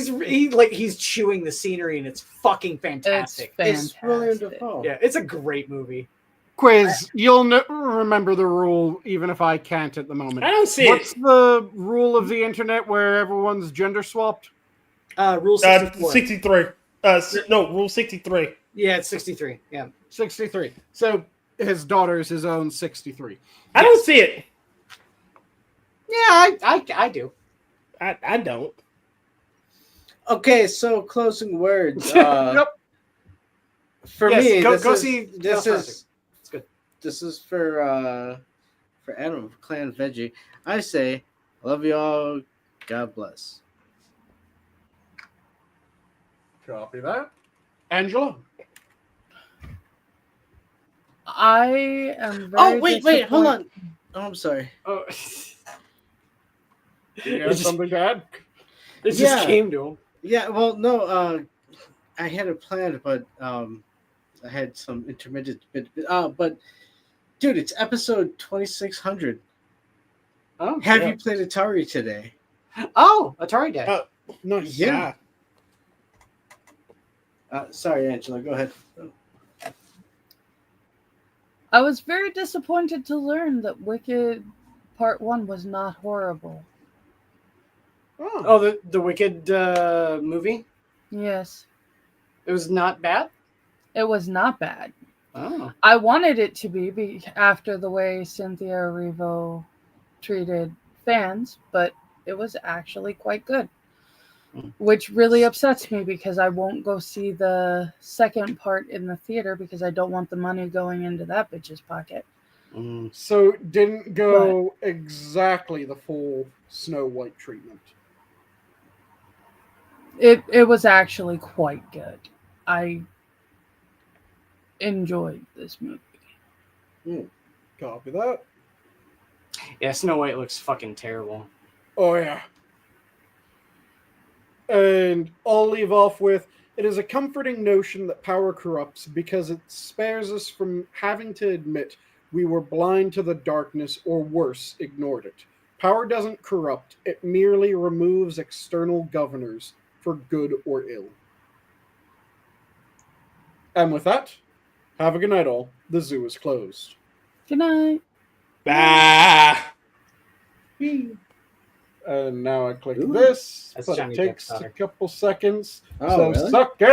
he's chewing the scenery, and it's fucking fantastic. It's It's William fantastic. Dafoe. Yeah, it's a great movie. Quiz, you'll remember the rule even if I can't at the moment. I don't see What's it. the rule of the internet where everyone's gender swapped? Rule 64. 63. No, Rule 63. Yeah, it's 63. Yeah. 63. So his daughter's his own 63. I don't see it. Yeah, I do. I don't. Okay, so closing words. Yep. For Yes, me, go this see is Nosferatu. It's good. this is for Animal Clan Veggie. I say, love you all. God bless. Copy that. Angela? I am very Oh wait, hold disappointed- on. Oh, I'm sorry. Oh, You It got just- something to add? it just Yeah. came to him. Yeah, well, no. I had it planned, but I had some intermittent. But dude, it's episode 2600. Oh, Have yeah. you played Atari today? Oh, Atari Day. Nice. Yeah. Sorry, Angela. Go ahead. I was very disappointed to learn that Wicked Part 1 was not horrible. Oh, the Wicked movie. Yes, It was not bad. it was not bad. Oh, I wanted it to be after the way Cynthia Erivo treated fans, but it was actually quite good. Which really upsets me because I won't go see the second part in the theater because I don't want the money going into that bitch's pocket. So didn't go exactly the full Snow White treatment. It was actually quite good. I enjoyed this movie. Copy that. yeah. Snow White looks fucking terrible. Oh yeah. And I'll leave off with, it is a comforting notion that power corrupts because it spares us from having to admit we were blind to the darkness or worse, ignored it. Power doesn't corrupt, it merely removes external governors for good or ill. And with that, have a good night, all. The zoo is closed. Good night. Bye. And now I click Ooh, this, that's but Johnny it takes Depp's a daughter. couple seconds. Oh, so really? suck it!